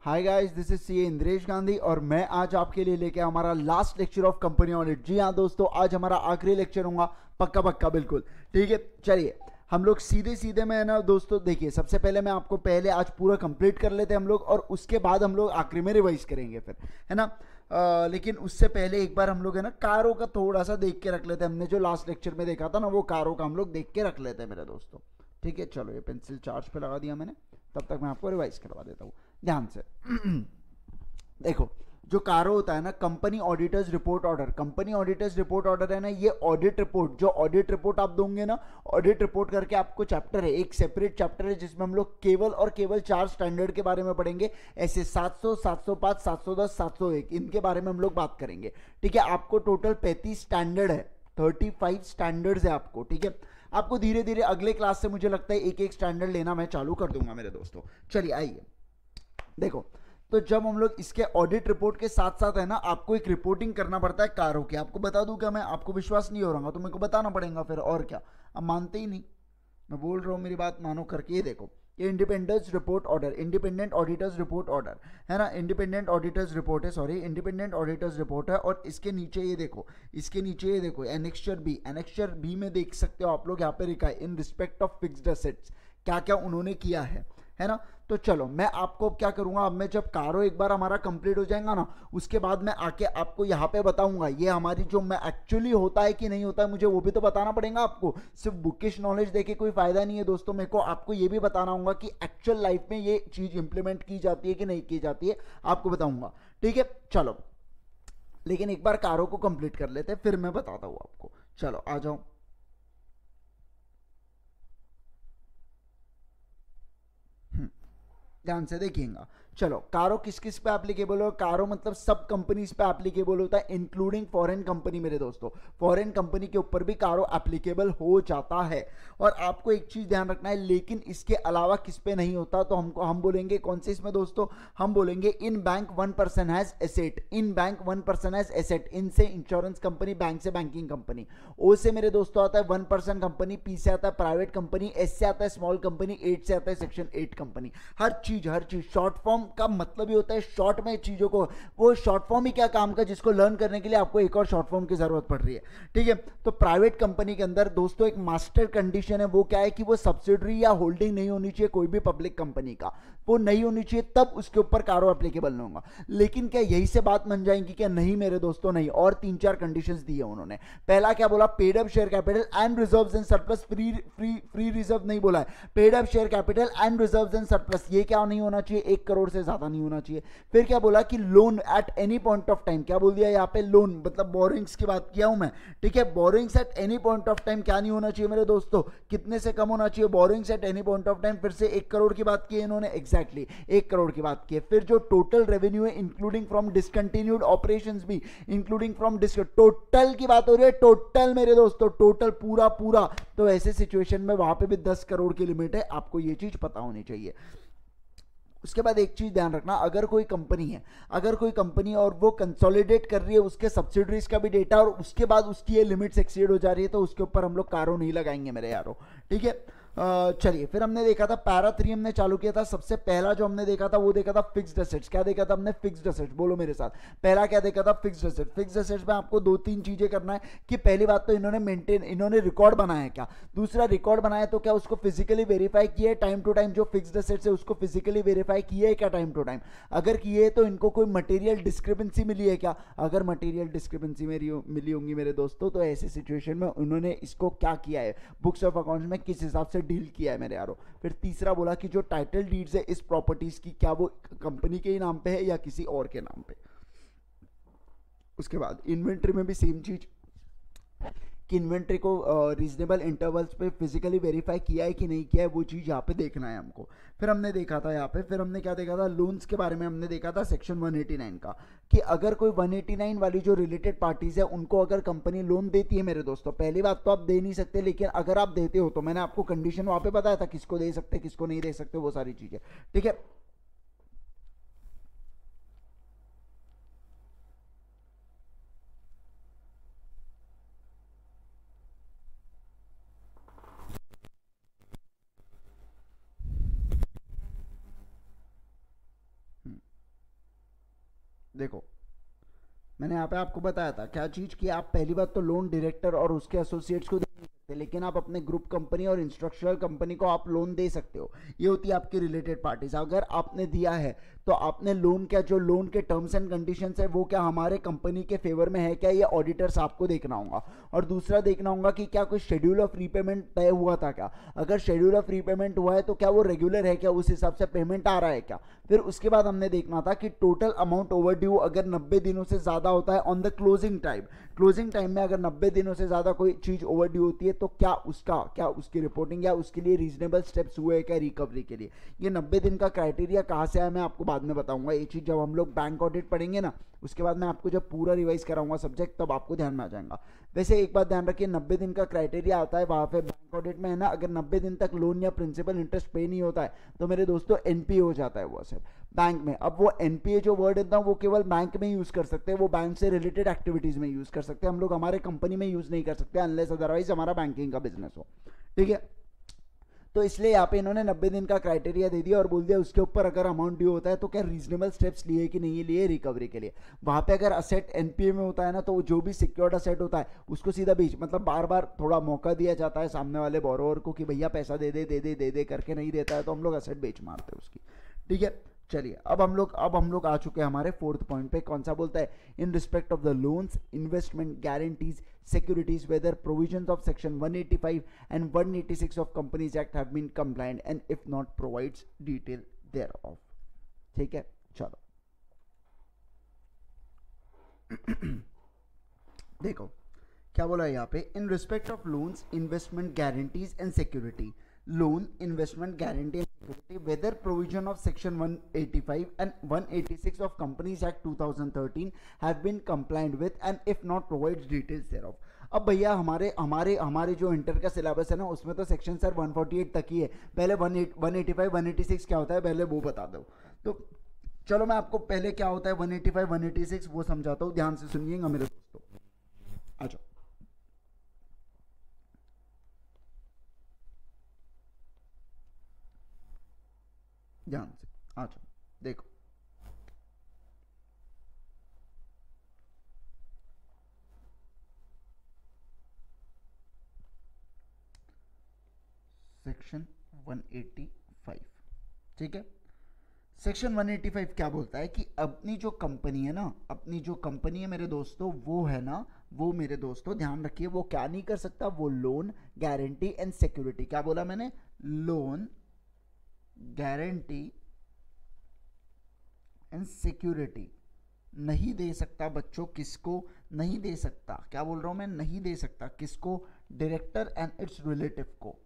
Hi guys, this is C Indresh Gandhi और मैं आज आपके लिए लेके हमारा last lecture of company audit. जी हाँ दोस्तों, आज हमारा आखिरी लेक्चर होगा। पक्का पक्का बिल्कुल ठीक है। चलिए हम लोग सीधे सीधे में है ना दोस्तों, देखिए सबसे पहले मैं आपको पहले आज पूरा कंप्लीट कर लेते हैं हम लोग, और उसके बाद हम लोग आखिरी में रिवाइज करेंगे फिर, है ना। लेकिन उससे पहले एक बार हम लोग है ना कारों का थोड़ा सा देख के रख लेते हैं। हमने जो लास्ट लेक्चर में देखा था ना, वो कारों का हम लोग देख के रख लेते हैं मेरे दोस्तों। ठीक है, चलो ये पेंसिल चार्ज पे लगा दिया मैंने, तब तक मैं आपको रिवाइज करवा देता हूँ ध्यान से। देखो, जो कारो होता है ना, company auditors report order. Company auditors report order है ना, ये ऑडिट रिपोर्ट, जो ऑडिट रिपोर्ट आप दोगे ना, ऑडिट रिपोर्ट करके आपको चैप्टर है, एक सेपरेट चैप्टर है जिसमें हम लोग केवल और केवल 4 स्टैंडर्ड के बारे में पढ़ेंगे। ऐसे 700, 705, 710, 701 इनके बारे में हम लोग बात करेंगे। ठीक है, आपको टोटल 35 स्टैंडर्ड है, 35 स्टैंडर्ड्स है आपको। ठीक है, आपको धीरे धीरे अगले क्लास से मुझे लगता है एक एक स्टैंडर्ड लेना मैं चालू कर दूंगा मेरे दोस्तों। चलिए आइए देखो, तो जब हम लोग इसके ऑडिट रिपोर्ट के साथ साथ है ना, आपको एक रिपोर्टिंग करना पड़ता है कारों की। आपको बता दूं क्या मैं, आपको विश्वास नहीं हो रहा तो मेरे को बताना पड़ेगा फिर, और क्या। अब मानते ही नहीं, मैं बोल रहा हूँ मेरी बात मानो करके। ये देखो, ये independence report order, independent auditors report order है ना, इंडिपेंडेंट ऑडिटर्स रिपोर्ट है, सॉरी इंडिपेंडेंट ऑडिटर्स रिपोर्ट है। और इसके नीचे ये देखो, इसके नीचे ये देखो एनेक्स्चर बी। एनेक्स्चर बी में देख सकते हो आप लोग, यहाँ पे लिखा है इन रिस्पेक्ट ऑफ फिक्स्ड एसेट्स, क्या क्या उन्होंने किया है ना। तो चलो मैं आपको क्या करूंगा, अब मैं जब कारो एक बार हमारा कंप्लीट हो जाएगा ना, उसके बाद मैं आके आपको यहाँ पे बताऊंगा ये हमारी जो मैं एक्चुअली होता है कि नहीं होता है, मुझे वो भी तो बताना पड़ेगा आपको। सिर्फ बुकिश नॉलेज देके कोई फायदा नहीं है दोस्तों, मेरे को आपको ये भी बताना होगा कि एक्चुअल लाइफ में ये चीज इंप्लीमेंट की जाती है कि नहीं की जाती है, आपको बताऊंगा। ठीक है चलो, लेकिन एक बार कारो को कंप्लीट कर लेते हैं, फिर मैं बताता हूँ आपको। चलो आ जाओ, ध्यान से देखिएगा। चलो, कारो किस किस पे एप्लीकेबल हो, कारो मतलब सब कंपनीज पे एप्लीकेबल होता है, इंक्लूडिंग फॉरेन कंपनी मेरे दोस्तों। फॉरेन कंपनी के ऊपर भी कारो एप्लीकेबल हो जाता है। और आपको एक चीज ध्यान रखना है, लेकिन इसके अलावा किस पे नहीं होता, तो हम बोलेंगे कौन से इसमें दोस्तों, हम बोलेंगे in bank 1% has asset. In bank 1% has asset, इनसे इंश्योरेंस कंपनी, बैंक से बैंकिंग कंपनी। ओ से मेरे दोस्तों आता है 1% कंपनी, पी से आता है प्राइवेट कंपनी, एस से आता है स्मॉल कंपनी, 8 से आता है सेक्शन 8 कंपनी। हर चीज शॉर्ट फॉर्म का मतलब ही होता है शॉर्ट में चीजों को, वो शॉर्ट फॉर्म ही क्या काम का, जिसको लर्न करने के लिए आपको एक और शॉर्ट फॉर्म की जरूरत पड़ रही है। ठीक है, तो प्राइवेट कंपनी के अंदर दोस्तों एक मास्टर कंडीशन है, वो क्या है कि वो सब्सिडरी या होल्डिंग नहीं होनी चाहिए कोई भी पब्लिक कंपनी का, वो नहीं होनी चाहिए, तब उसके ऊपर कारो एप्लीकेबल नहीं होगा। लेकिन क्या यही से बात बन जाएगी क्या, नहीं मेरे दोस्तों नहीं, और 3-4 कंडीशंस दी है उन्होंने। पहला क्या बोला, paid up share capital and reserves and surplus, free free free reserve नहीं बोला है, paid up share capital and reserves and surplus, ये क्या नहीं होना चाहिए, 1 करोड़ से ज्यादा नहीं होना चाहिए। फिर क्या बोला कि loan at any point of time, क्या बोल दिया यहाँ पे, लोन मतलब बोरिंग्स की बात किया हूं मैं। ठीक है, borings at any point of time क्या नहीं होना चाहिए मेरे दोस्तों, कितने से कम होना चाहिए, borings at any point of time. फिर से 1 करोड़ की बात की है इन्होंने, एग्जैक्टली 1 करोड़ की बात की है। फिर जो टोटल रेवेन्यू है इंक्लूडिंग फ्रॉम डिसकंटिन्यूड ऑपरेशंस भी, इंक्लूडिंग फ्रॉम टोटल की बात हो रही है, टोटल मेरे दोस्तों, टोटल पूरा पूरा। तो ऐसे सिचुएशन में वहां पे भी 10 करोड़ की लिमिट है, आपको ये चीज पता होनी चाहिए। उसके बाद एक चीज ध्यान रखना, अगर कोई कंपनी है, अगर कोई कंपनी और वो कंसोलिडेट कर रही है उसके सब्सिडरीज का भी डेटा, और उसके बाद उसकी ये लिमिट्स एक्सीड हो जा रही है, तो उसके ऊपर हम लोग कारो नहीं लगाएंगे मेरे यारो। ठीक है, चलिए फिर हमने देखा था पैरा 3 हमने चालू किया था। सबसे पहला जो हमने देखा था वो देखा था फिक्स्ड एसेट्स। क्या देखा था हमने, फिक्स्ड एसेट्स, बोलो मेरे साथ। पहला क्या देखा था, फिक्स्ड एसेट्स। फिक्स्ड एसेट्स में आपको 2-3 चीजें करना है कि पहली बात तो इन्होंने रिकॉर्ड बनाया है क्या, दूसरा रिकॉर्ड बनाया तो क्या उसको फिजिकली वेरीफाई किया है टाइम टू टाइम, जो फिक्स्ड एसेट्स है उसको फिजिकली वेरीफाई किया है क्या टाइम टू टाइम। अगर किए है तो इनको कोई मटेरियल डिस्क्रिपेंसी मिली है क्या, अगर मटेरियल डिस्क्रिपेंसी मिली होंगी मेरे दोस्तों, तो ऐसे सिचुएशन में उन्होंने इसको क्या किया है, बुक्स ऑफ अकाउंट्स में किस हिसाब से डील किया है मेरे यारो। फिर तीसरा बोला कि जो टाइटल डीड्स है इस प्रॉपर्टीज की, क्या वो कंपनी के ही नाम पे है या किसी और के नाम पे। उसके बाद इन्वेंट्री में भी सेम चीज, कि इन्वेंट्री को रीजनेबल इंटरवल्स पे फिजिकली वेरीफाई किया है कि नहीं किया है, वो चीज़ यहाँ पे देखना है हमको। फिर हमने देखा था यहाँ पे, फिर हमने क्या देखा था, लोन्स के बारे में हमने देखा था सेक्शन 189 का, कि अगर कोई 189 वाली जो रिलेटेड पार्टीज है उनको अगर कंपनी लोन देती है मेरे दोस्तों, पहली बात तो आप दे नहीं सकते, लेकिन अगर आप देते हो तो मैंने आपको कंडीशन वहाँ पे बताया था किसको दे सकते किसको नहीं दे सकते, वो सारी चीज़ें। ठीक है, देखो मैंने यहाँ पे आपको बताया था क्या चीज कि आप पहली बात तो लोन डायरेक्टर और उसके एसोसिएट्स को दे नहीं सकते, लेकिन आप अपने ग्रुप कंपनी और इंस्ट्रक्शनल कंपनी को आप लोन दे सकते हो। ये होती है आपकी रिलेटेड पार्टीज। अगर आपने दिया है तो आपने लोन, क्या जो लोन के टर्म्स एंड कंडीशंस है वो क्या हमारे कंपनी के फेवर में है क्या, ये ऑडिटर्स आपको देखना होगा। और दूसरा देखना होगा कि क्या कोई शेड्यूल ऑफ रीपेमेंट तय हुआ था क्या। अगर शेड्यूल ऑफ रीपेमेंट हुआ है तो क्या वो रेगुलर है क्या, उस हिसाब से पेमेंट आ रहा है क्या। फिर उसके बाद हमने देखना था कि टोटल अमाउंट ओवर ड्यू अगर 90 दिनों से ज़्यादा होता है on the closing time, closing time में अगर 90 दिनों से ज़्यादा कोई चीज़ ओवर ड्यू होती है तो क्या उसकी रिपोर्टिंग या उसके लिए रीजनेबल स्टेप्स हुए क्या रिकवरी के लिए। ये 90 दिन का क्राइटेरिया कहाँ से आया मैं आपको बाद में बताऊंगा। ये चीज़ जब हम लोग बैंक ऑडिट पढ़ेंगे ना, उसके बाद मैं आपको जब पूरा रिवाइज कराऊंगा सब्जेक्ट, तब आपको ध्यान में आ जाएगा। वैसे एक बात ध्यान रखिए, 90 दिन का क्राइटेरिया आता है वहाँ पे बैंक ऑडिट में है ना, अगर 90 दिन तक लोन या प्रिंसिपल इंटरेस्ट पे नहीं होता है तो मेरे दोस्तों एनपीए हो जाता है वो असेट बैंक में। अब वो एनपीए जो वर्ड है वो केवल बैंक में यूज कर सकते हैं, वो बैंक से रिलेटेड एक्टिविटीज में यूज कर सकते हैं, हम लोग हमारे कंपनी में यूज नहीं कर सकते अनलेस अदरवाइज हमारा बैंकिंग का बिजनेस हो। ठीक है, तो इसलिए यहाँ पे इन्होंने 90 दिन का क्राइटेरिया दे दिया और बोल दिया उसके ऊपर अगर अमाउंट ड्यू होता है तो क्या रीजनेबल स्टेप्स लिए कि नहीं लिए रिकवरी के लिए। वहाँ पे अगर असेट एनपीए में होता है ना तो जो भी सिक्योर्ड असेट होता है उसको सीधा बेच, मतलब बार बार थोड़ा मौका दिया जाता है सामने वाले बोरोवर को कि भैया पैसा दे दे दे दे दे दे करके नहीं देता है तो हम लोग असेट बेच मारते हैं उसकी। ठीक है, चलिए अब हम लोग आ चुके हैं हमारे फोर्थ पॉइंट पे। कौन सा बोलता है, इन respect of the loans investment guarantees securities whether provisions of section 185 and 186 of companies act have been compliant and if not provides detail thereof। ठीक है, चलो देखो क्या बोला है यहाँ पे, इन respect of loans investment guarantees and security, loan investment guarantee and security whether provision of section 185 and 186 of companies act 2013 have been compliant with and if not provides details thereof। अब भैया हमारे हमारे हमारे जो इंटर का syllabus है ना उसमें तो सेक्शन सर 148 तक ही है, पहले 185 186 क्या होता है पहले वो बता दो। तो चलो मैं आपको पहले क्या होता है 185 186 वो समझाता हूँ, ध्यान से सुनिएगा मेरे दोस्तों। अच्छा ध्यान से अच्छा देखो, सेक्शन 185, ठीक है। सेक्शन 185 क्या बोलता है कि अपनी जो कंपनी है ना, अपनी जो कंपनी है मेरे दोस्तों वो है ना, वो मेरे दोस्तों ध्यान रखिए वो क्या नहीं कर सकता, वो लोन गारंटी एंड सिक्योरिटी, क्या बोला मैंने, लोन गारंटी एंड सिक्योरिटी नहीं दे सकता बच्चों। किसको नहीं दे सकता, क्या बोल रहा हूं मैं, नहीं दे सकता किसको, डायरेक्टर एंड इट्स रिलेटिव को।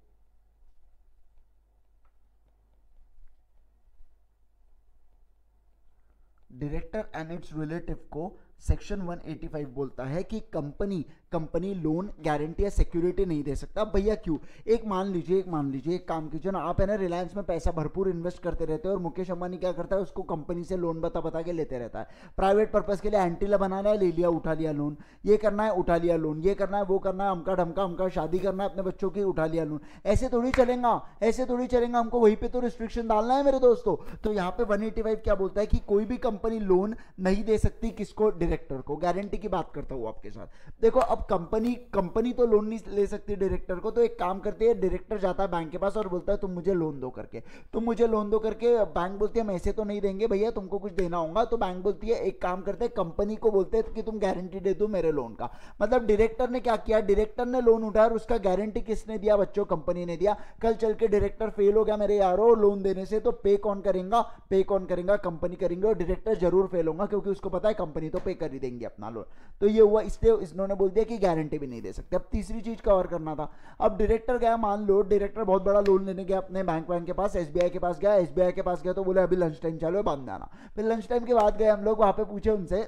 डायरेक्टर एंड इट्स रिलेटिव को सेक्शन 185 बोलता है कि कंपनी लोन गारंटी या सिक्योरिटी नहीं दे सकता। भैया क्यों, एक मान लीजिए एक काम कीजिए ना, आप है ना रिलायंस में पैसा भरपूर इन्वेस्ट करते रहते हैं और मुकेश अंबानी क्या करता है उसको कंपनी से लोन बता बता के लेते रहता है, प्राइवेट पर्पज के लिए एंटीला बनाना है ले लिया उठा लिया लोन, ये करना है उठा लिया लोन, ये करना है वो करना है, अमका ढमका हमका शादी करना है अपने बच्चों की उठा लिया लोन। ऐसे थोड़ी चलेगा, ऐसे थोड़ी चलेगा, हमको वहीं पे तो रिस्ट्रिक्शन डालना है मेरे दोस्तों। तो यहाँ पे 185 क्या बोलता है कि कोई भी कंपनी लोन नहीं दे सकती किसको, डायरेक्टर को। गारंटी की बात करता हूं आपके साथ। देखो अब कंपनी तो लोन नहीं ले सकती डायरेक्टर को, तो एक काम करते हैं, डायरेक्टर जाता है बैंक के पास और बोलता है तुम मुझे लोन दो करके, तुम मुझे लोन दो करके। बैंक बोलती है हम ऐसे तो नहीं देंगे भैया, तुमको कुछ देना होगा। तो बैंक बोलती है एक काम करते हैं, कंपनी को बोलते हैं कि तुम गारंटी दे दो मेरे लोन का। मतलब डायरेक्टर ने क्या किया, डायरेक्टर ने लोन उठाया और उसका गारंटी किसने दिया बच्चों, कंपनी ने दिया। कल चल के डायरेक्टर फेल हो गया मेरे यारो लोन देने से, तो पे कौन करेगा, कंपनी करेंगे, और डायरेक्टर जरूर फेल होगा क्योंकि उसको पता है कंपनी तो पे कर ही देंगे अपना लोन। तो ये हुआ, इसलिए इन्होंने बोल दिया कि गारंटी भी नहीं दे सकते। अब तीसरी चीज कवर करना था। अब डायरेक्टर गया, मान लो डायरेक्टर बहुत बड़ा लोन लेने गया अपने बैंक के पास, एसबीआई के पास गया, तो बोले अभी लंच टाइम चालू है बंद आना। फिर लंच टाइम के बाद गए हम लोग, वहां पे पूछे उनसे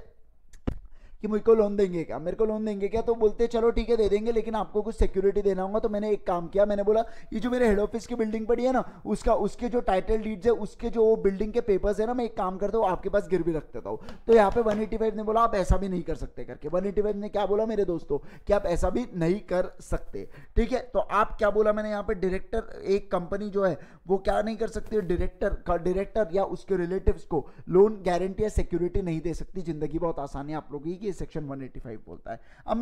कि मुझको लोन देंगे क्या, मेरे को लोन देंगे क्या, तो बोलते चलो ठीक है दे देंगे, लेकिन आपको कुछ सिक्योरिटी देना होगा। तो मैंने एक काम किया, मैंने बोला ये जो मेरे हेड ऑफिस की बिल्डिंग पड़ी है ना, उसके जो टाइटल डीड्स है, उसके जो बिल्डिंग के पेपर्स है ना, मैं एक काम करता हूँ आपके पास गिरवी रख देता हूँ। तो यहाँ पे 185 ने बोला आप ऐसा भी नहीं कर सकते करके। 185 ने क्या बोला मेरे दोस्तों कि आप ऐसा भी नहीं कर सकते, ठीक है। तो आप क्या बोला मैंने यहाँ पे, डायरेक्टर, एक कंपनी जो है वो क्या नहीं कर सकती, डायरेक्टर या उसके रिलेटिव्स को लोन, गारंटी या सिक्योरिटी नहीं दे सकती। जिंदगी बहुत आसान है आप लोगों की, ये सेक्शन 185 बोलता है। अब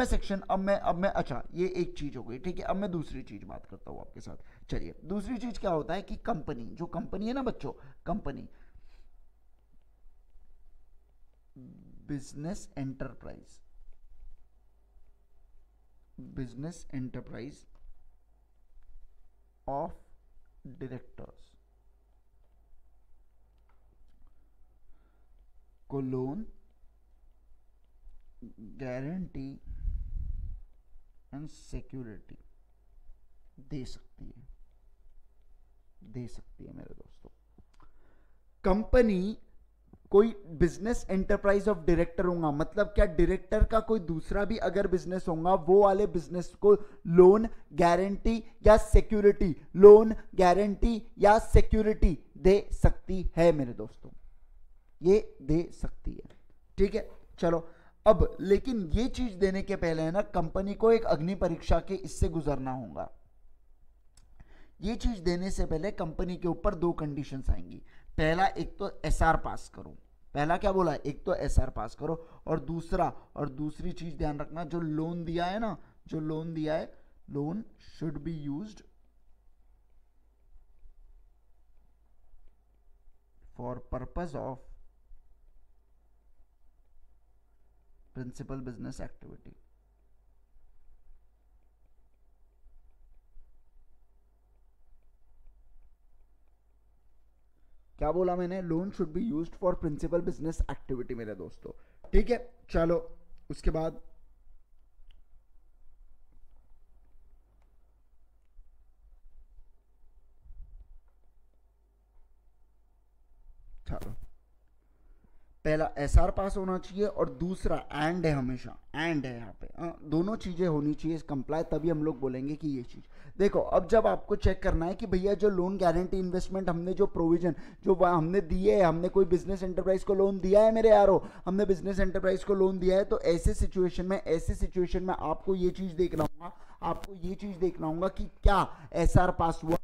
मैं अच्छा ये एक चीज हो गई, ठीक है। अब मैं दूसरी चीज बात करता हूँ आपके साथ। चलिए दूसरी चीज क्या होता है कि कंपनी, जो कंपनी है ना बच्चों, company business enterprise of directors को लोन, गारंटी एंड सिक्योरिटी दे सकती है मेरे दोस्तों। कंपनी कोई बिजनेस एंटरप्राइज ऑफ डायरेक्टर होगा, मतलब क्या डायरेक्टर का कोई दूसरा भी अगर बिजनेस होगा, वो वाले बिजनेस को लोन, गारंटी या सिक्योरिटी, लोन, गारंटी या सिक्योरिटी दे सकती है मेरे दोस्तों, ये दे सकती है, ठीक है। चलो अब लेकिन ये चीज देने के पहले है ना, कंपनी को एक अग्नि परीक्षा के इससे गुजरना होगा। ये चीज देने से पहले कंपनी के ऊपर दो कंडीशंस आएंगी। पहला, एक तो एसआर पास करो, पहला क्या बोला, एक तो एसआर पास करो, और दूसरी चीज ध्यान रखना, जो लोन दिया है ना, जो लोन दिया है, loan should be used for purpose of principal business activity. क्या बोला मैंने, loan should be used for principal business activity मेरे दोस्तों, ठीक है। चलो उसके बाद चलो पहला एसआर पास होना चाहिए और दूसरा एंड है, हमेशा एंड है यहाँ पे, दोनों चीजें होनी चाहिए कंप्लाई, तभी हम लोग बोलेंगे कि ये चीज। देखो अब जब आपको चेक करना है कि भैया जो लोन, गारंटी, इन्वेस्टमेंट, हमने जो प्रोविजन जो हमने दिए है, हमने कोई बिजनेस एंटरप्राइज को लोन दिया है मेरे यारो, हमने बिजनेस एंटरप्राइज को लोन दिया है, तो ऐसे सिचुएशन में आपको ये चीज देखना होगा, कि क्या एसआर पास हुआ,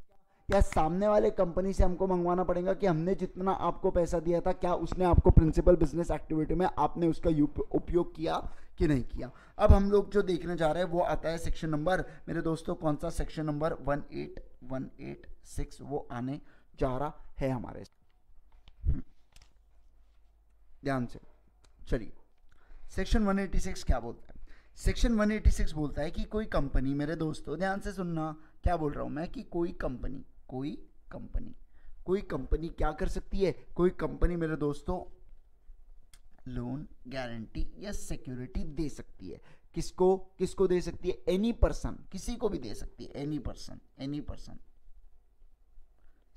या सामने वाले कंपनी से हमको मंगवाना पड़ेगा कि हमने जितना आपको पैसा दिया था, क्या उसने आपको प्रिंसिपल बिजनेस एक्टिविटी में आपने उसका उपयोग किया कि नहीं किया। अब हम लोग जो देखने जा रहे हैं वो आता है सेक्शन नंबर, मेरे दोस्तों कौन सा, सेक्शन नंबर 18186 वो आने जा रहा है हमारे, ध्यान से। चलिए सेक्शन 186 क्या बोलता है, सेक्शन 186 बोलता है कि कोई कंपनी, मेरे दोस्तों ध्यान से सुनना, क्या बोल रहा हूं मैं, कि कोई कंपनी क्या कर सकती है, कोई कंपनी मेरे दोस्तों लोन, गारंटी या सिक्योरिटी दे सकती है। किसको दे सकती है, एनी पर्सन, किसी को भी दे सकती है, एनी पर्सन।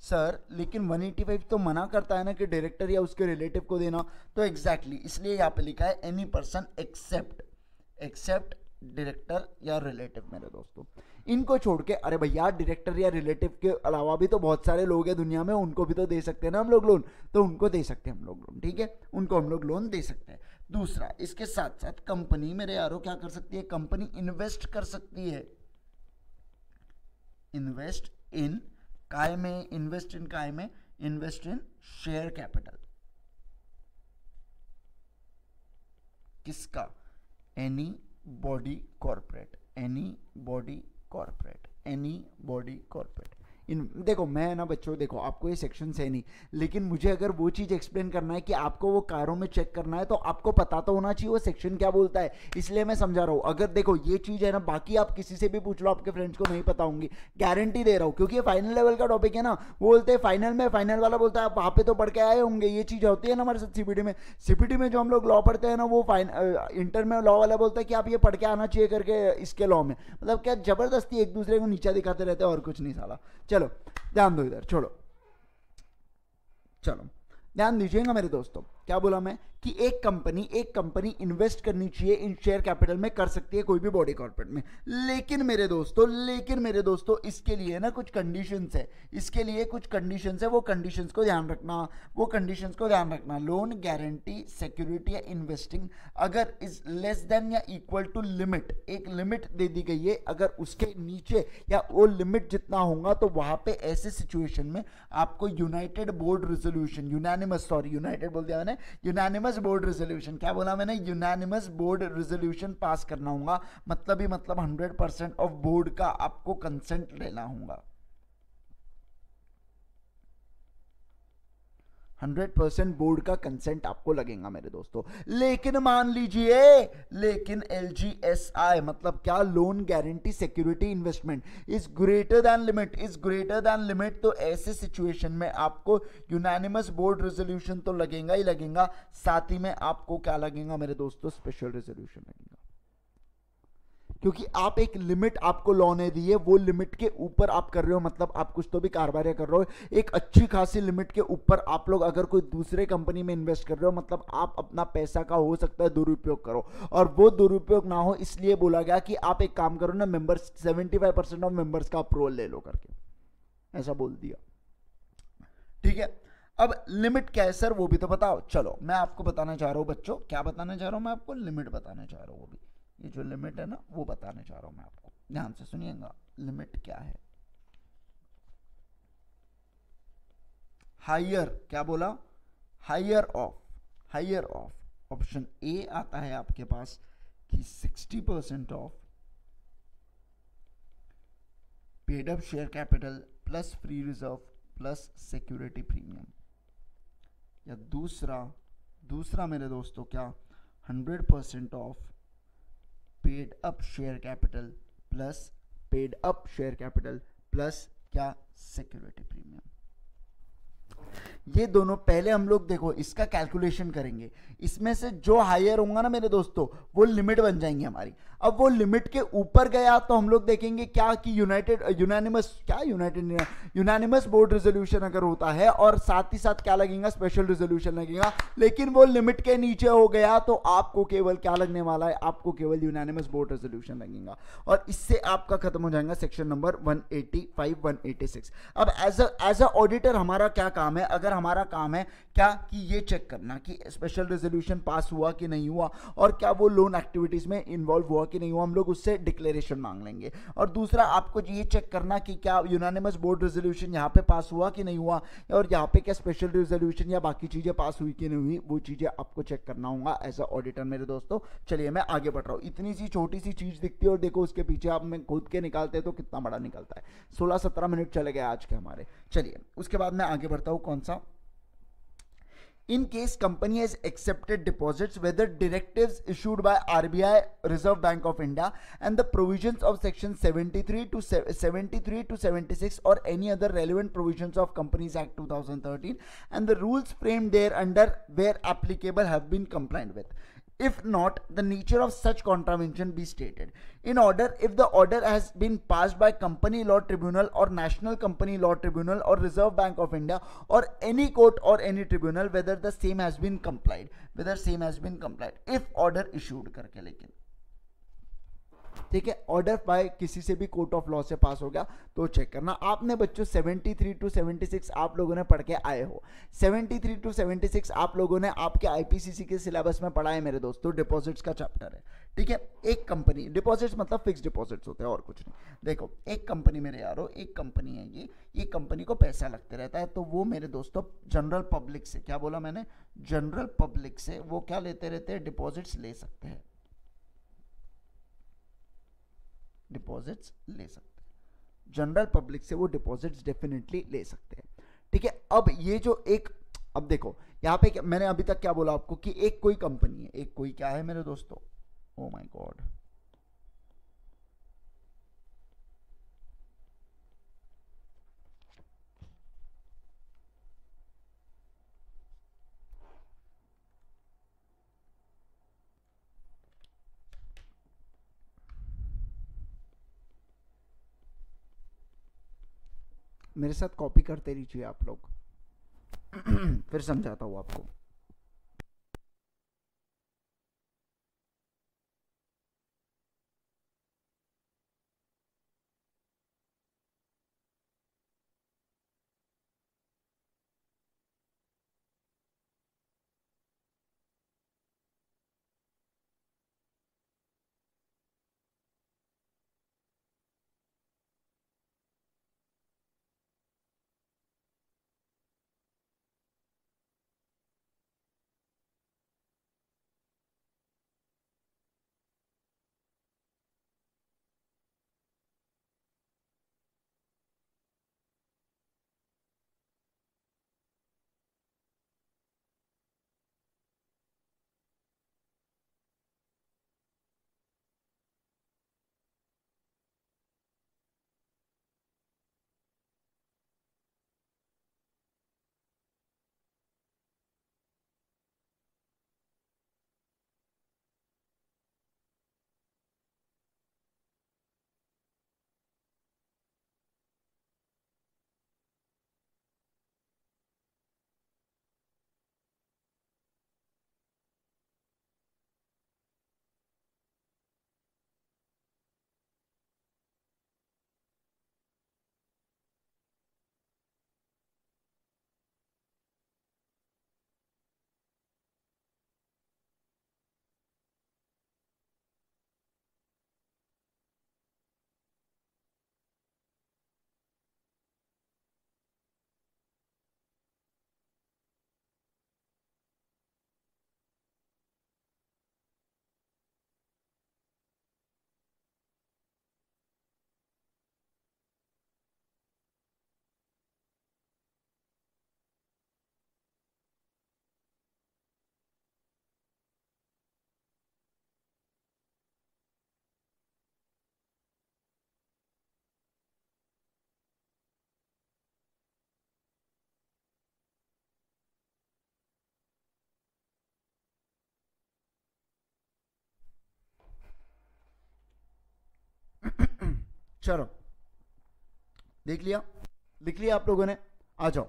सर लेकिन 185 तो मना करता है ना कि डायरेक्टर या उसके रिलेटिव को देना, तो एग्जैक्टली इसलिए यहाँ पे लिखा है एनी पर्सन एक्सेप्ट डायरेक्टर या रिलेटिव मेरे दोस्तों। इनको छोड़ के, अरे भैया डायरेक्टर या रिलेटिव के अलावा भी तो बहुत सारे लोग हैं दुनिया में, उनको भी तो दे सकते हैं ना हम लोग लोन, तो उनको दे सकते हैं हम लोग लोन, ठीक है, उनको हम लोग लोन दे सकते हैं। दूसरा, इसके साथ साथ कंपनी मेरे यारों क्या कर सकती है, कंपनी इन्वेस्ट कर सकती है, इन्वेस्ट इन शेयर कैपिटल, किसका, एनी बॉडी कॉर्पोरेट। देखो मैं ना बच्चों, देखो आपको ये सेक्शन है नहीं, लेकिन मुझे अगर वो चीज एक्सप्लेन करना है कि आपको वो कारों में चेक करना है, तो आपको पता तो होना चाहिए वो सेक्शन क्या बोलता है, इसलिए मैं समझा रहा हूं। अगर देखो ये चीज है ना, बाकी आप किसी से भी पूछ लो, आपके फ्रेंड्स को नहीं पता होंगी, गारंटी दे रहा हूं, क्योंकि ये फाइनल लेवल का टॉपिक है ना। वो बोलते हैं फाइनल वाला बोलता है आप वहां पे तो पढ़ के आए होंगे, ये चीज होती है ना हमारे साथ सीपीटी में जो हम लोग लॉ पढ़ते हैं ना, वो इंटर में लॉ वाला बोलता है कि आप ये पढ़ के आना चाहिए करके, इसके लॉ में मतलब क्या जबरदस्ती एक दूसरे को नीचा दिखाते रहते हैं और कुछ नहीं साला। चलो ध्यान दो इधर, चलो ध्यान दीजिएगा मेरे दोस्तों। क्या बोला मैं कि एक कंपनी इन्वेस्ट करनी चाहिए इन शेयर कैपिटल में, कर सकती है कोई भी बॉडी कॉर्पोरेट में। लेकिन मेरे दोस्तों इसके लिए ना कुछ कंडीशंस है, इसके लिए कुछ कंडीशंस है, वो कंडीशंस को ध्यान रखना। लोन गारंटी सिक्योरिटी या इन्वेस्टिंग अगर इज लेस देन या इक्वल टू लिमिट, एक लिमिट दे दी गई है, अगर उसके नीचे या वो लिमिट जितना होगा तो वहां पे ऐसे सिचुएशन में आपको United board resolution, unanimous board resolution, क्या बोला मैंने, यूनानिमस बोर्ड रेजोल्यूशन पास करना होगा। मतलब 100% ऑफ बोर्ड का आपको कंसेंट लेना होगा, 100% बोर्ड का कंसेंट आपको लगेगा मेरे दोस्तों। लेकिन मान लीजिए, लेकिन LGSI मतलब क्या, loan guarantee security investment is greater than limit, तो ऐसे सिचुएशन में आपको यूनानिमस बोर्ड रेजोल्यूशन तो लगेगा ही लगेगा, साथ ही में आपको क्या लगेगा मेरे दोस्तों, स्पेशल रेजोल्यूशन लगेगा। क्योंकि आप एक लिमिट आपको लॉ ने दी है, वो लिमिट के ऊपर आप कर रहे हो, मतलब आप कुछ तो भी कारोबार कर रहे हो, एक अच्छी खासी लिमिट के ऊपर आप लोग अगर कोई दूसरे कंपनी में इन्वेस्ट कर रहे हो, मतलब आप अपना पैसा का हो सकता है दुरुपयोग करो, और वो दुरुपयोग ना हो इसलिए बोला गया कि आप एक काम करो ना, मेंबर्स 75% ऑफ मेंबर्स का अप्रूवल ले लो करके, ऐसा बोल दिया। ठीक है, अब लिमिट क्या है सर वो भी तो बताओ। चलो मैं आपको बताना चाह रहा हूं बच्चों, क्या बताना चाह रहा हूं मैं आपको, लिमिट बताना चाह रहा हूं, वो भी ये जो लिमिट है ना वो बताने चाह रहा हूं मैं आपको, ध्यान से सुनिएगा। लिमिट क्या है, हायर, क्या बोला, हायर ऑफ ऑप्शन ए आता है आपके पास कि 60% of paid up share capital plus free reserve plus security premium, या दूसरा मेरे दोस्तों क्या, 100% of paid up share capital plus क्या, सिक्योरिटी प्रीमियम। ये दोनों पहले हम लोग देखो इसका कैलकुलेशन करेंगे, इसमें से जो हायर होगा ना मेरे दोस्तों वो लिमिट बन जाएंगी हमारी। अब वो लिमिट के ऊपर गया तो हम लोग देखेंगे क्या कि यूनानिमस बोर्ड रेजोल्यूशन अगर होता है और साथ ही साथ क्या लगेगा, स्पेशल रेजोल्यूशन लगेगा। लेकिन वो लिमिट के नीचे हो गया तो आपको केवल क्या लगने वाला है, आपको केवल यूनानिमस बोर्ड रेजोल्यूशन लगेगा, और इससे आपका खत्म हो जाएगा सेक्शन नंबर 185 186। अब एज अ ऑडिटर हमारा क्या काम है, अगर हमारा काम है क्या कि ये चेक करना कि स्पेशल रेजोल्यूशन पास हुआ कि नहीं हुआ, और क्या वो लोन एक्टिविटीज में इन्वॉल्व हुआ कि नहीं हुआ, हम लोग उससे डिक्लेरेशन मांग लेंगे। और दूसरा आपको ये चेक करना कि क्या यूनानिमस बोर्ड रेजोल्यूशन यहाँ पे पास हुआ कि नहीं हुआ, और यहाँ पे क्या स्पेशल रेजोल्यूशन या बाकी चीजें पास हुई कि नहीं हुई, वो चीजें आपको चेक करना होगा एज अ ऑडिटर मेरे दोस्तों। चलिए मैं आगे बढ़ रहा हूँ, इतनी सी छोटी सी चीज दिखती है और देखो उसके पीछे आप में खुद के निकालते हैं तो कितना बड़ा निकलता है। 16-17 मिनट चले गए आज के हमारे। चलिए उसके बाद मैं आगे बढ़ता हूँ, कौन सा, in case company has accepted deposits whether directives issued by RBI, Reserve Bank of India, and the provisions of section 73 to 76 or any other relevant provisions of Companies Act 2013 and the rules framed thereunder where applicable have been complied with. If not, the nature of such contravention be stated. In order, if the order has been passed by Company Law Tribunal or National Company Law Tribunal or Reserve Bank of India or any court or any tribunal, whether the same has been complied. If order issued करके, लेकिन ठीक है, order by किसी से भी court of law से पास हो गया तो चेक करना। आपने बच्चों 73 to 76 आप लोगों ने पढ़ के आए हो, 73 to 76 आप लोगों ने आपके आईपीसीसी के सिलेबस में पढ़ा है मेरे दोस्तों, डिपॉजिट्स का चैप्टर है। ठीक है, एक कंपनी, डिपॉजिट्स मतलब फिक्स डिपॉजिट्स होते हैं और कुछ नहीं। देखो एक कंपनी मेरे यारो, एक कंपनी है ये कंपनी को पैसा लगते रहता है, तो वो मेरे दोस्तों जनरल पब्लिक से, क्या बोला मैंने, जनरल पब्लिक से वो क्या लेते रहते हैं, डिपॉजिट्स ले सकते हैं, डिपॉजिट्स ले सकते हैं, जनरल पब्लिक से वो डिपॉजिट्स डेफिनेटली ले सकते हैं। ठीक है, अब ये जो एक, अब देखो यहाँ पे मैंने अभी तक क्या बोला आपको कि एक कोई कंपनी है, एक कोई क्या है मेरे दोस्तों, ओ माय गॉड, मेरे साथ कॉपी करते रहिए आप लोग फिर समझाता हूं आपको। चलो देख लिया, लिख लिया आप लोगों ने। आ जाओ,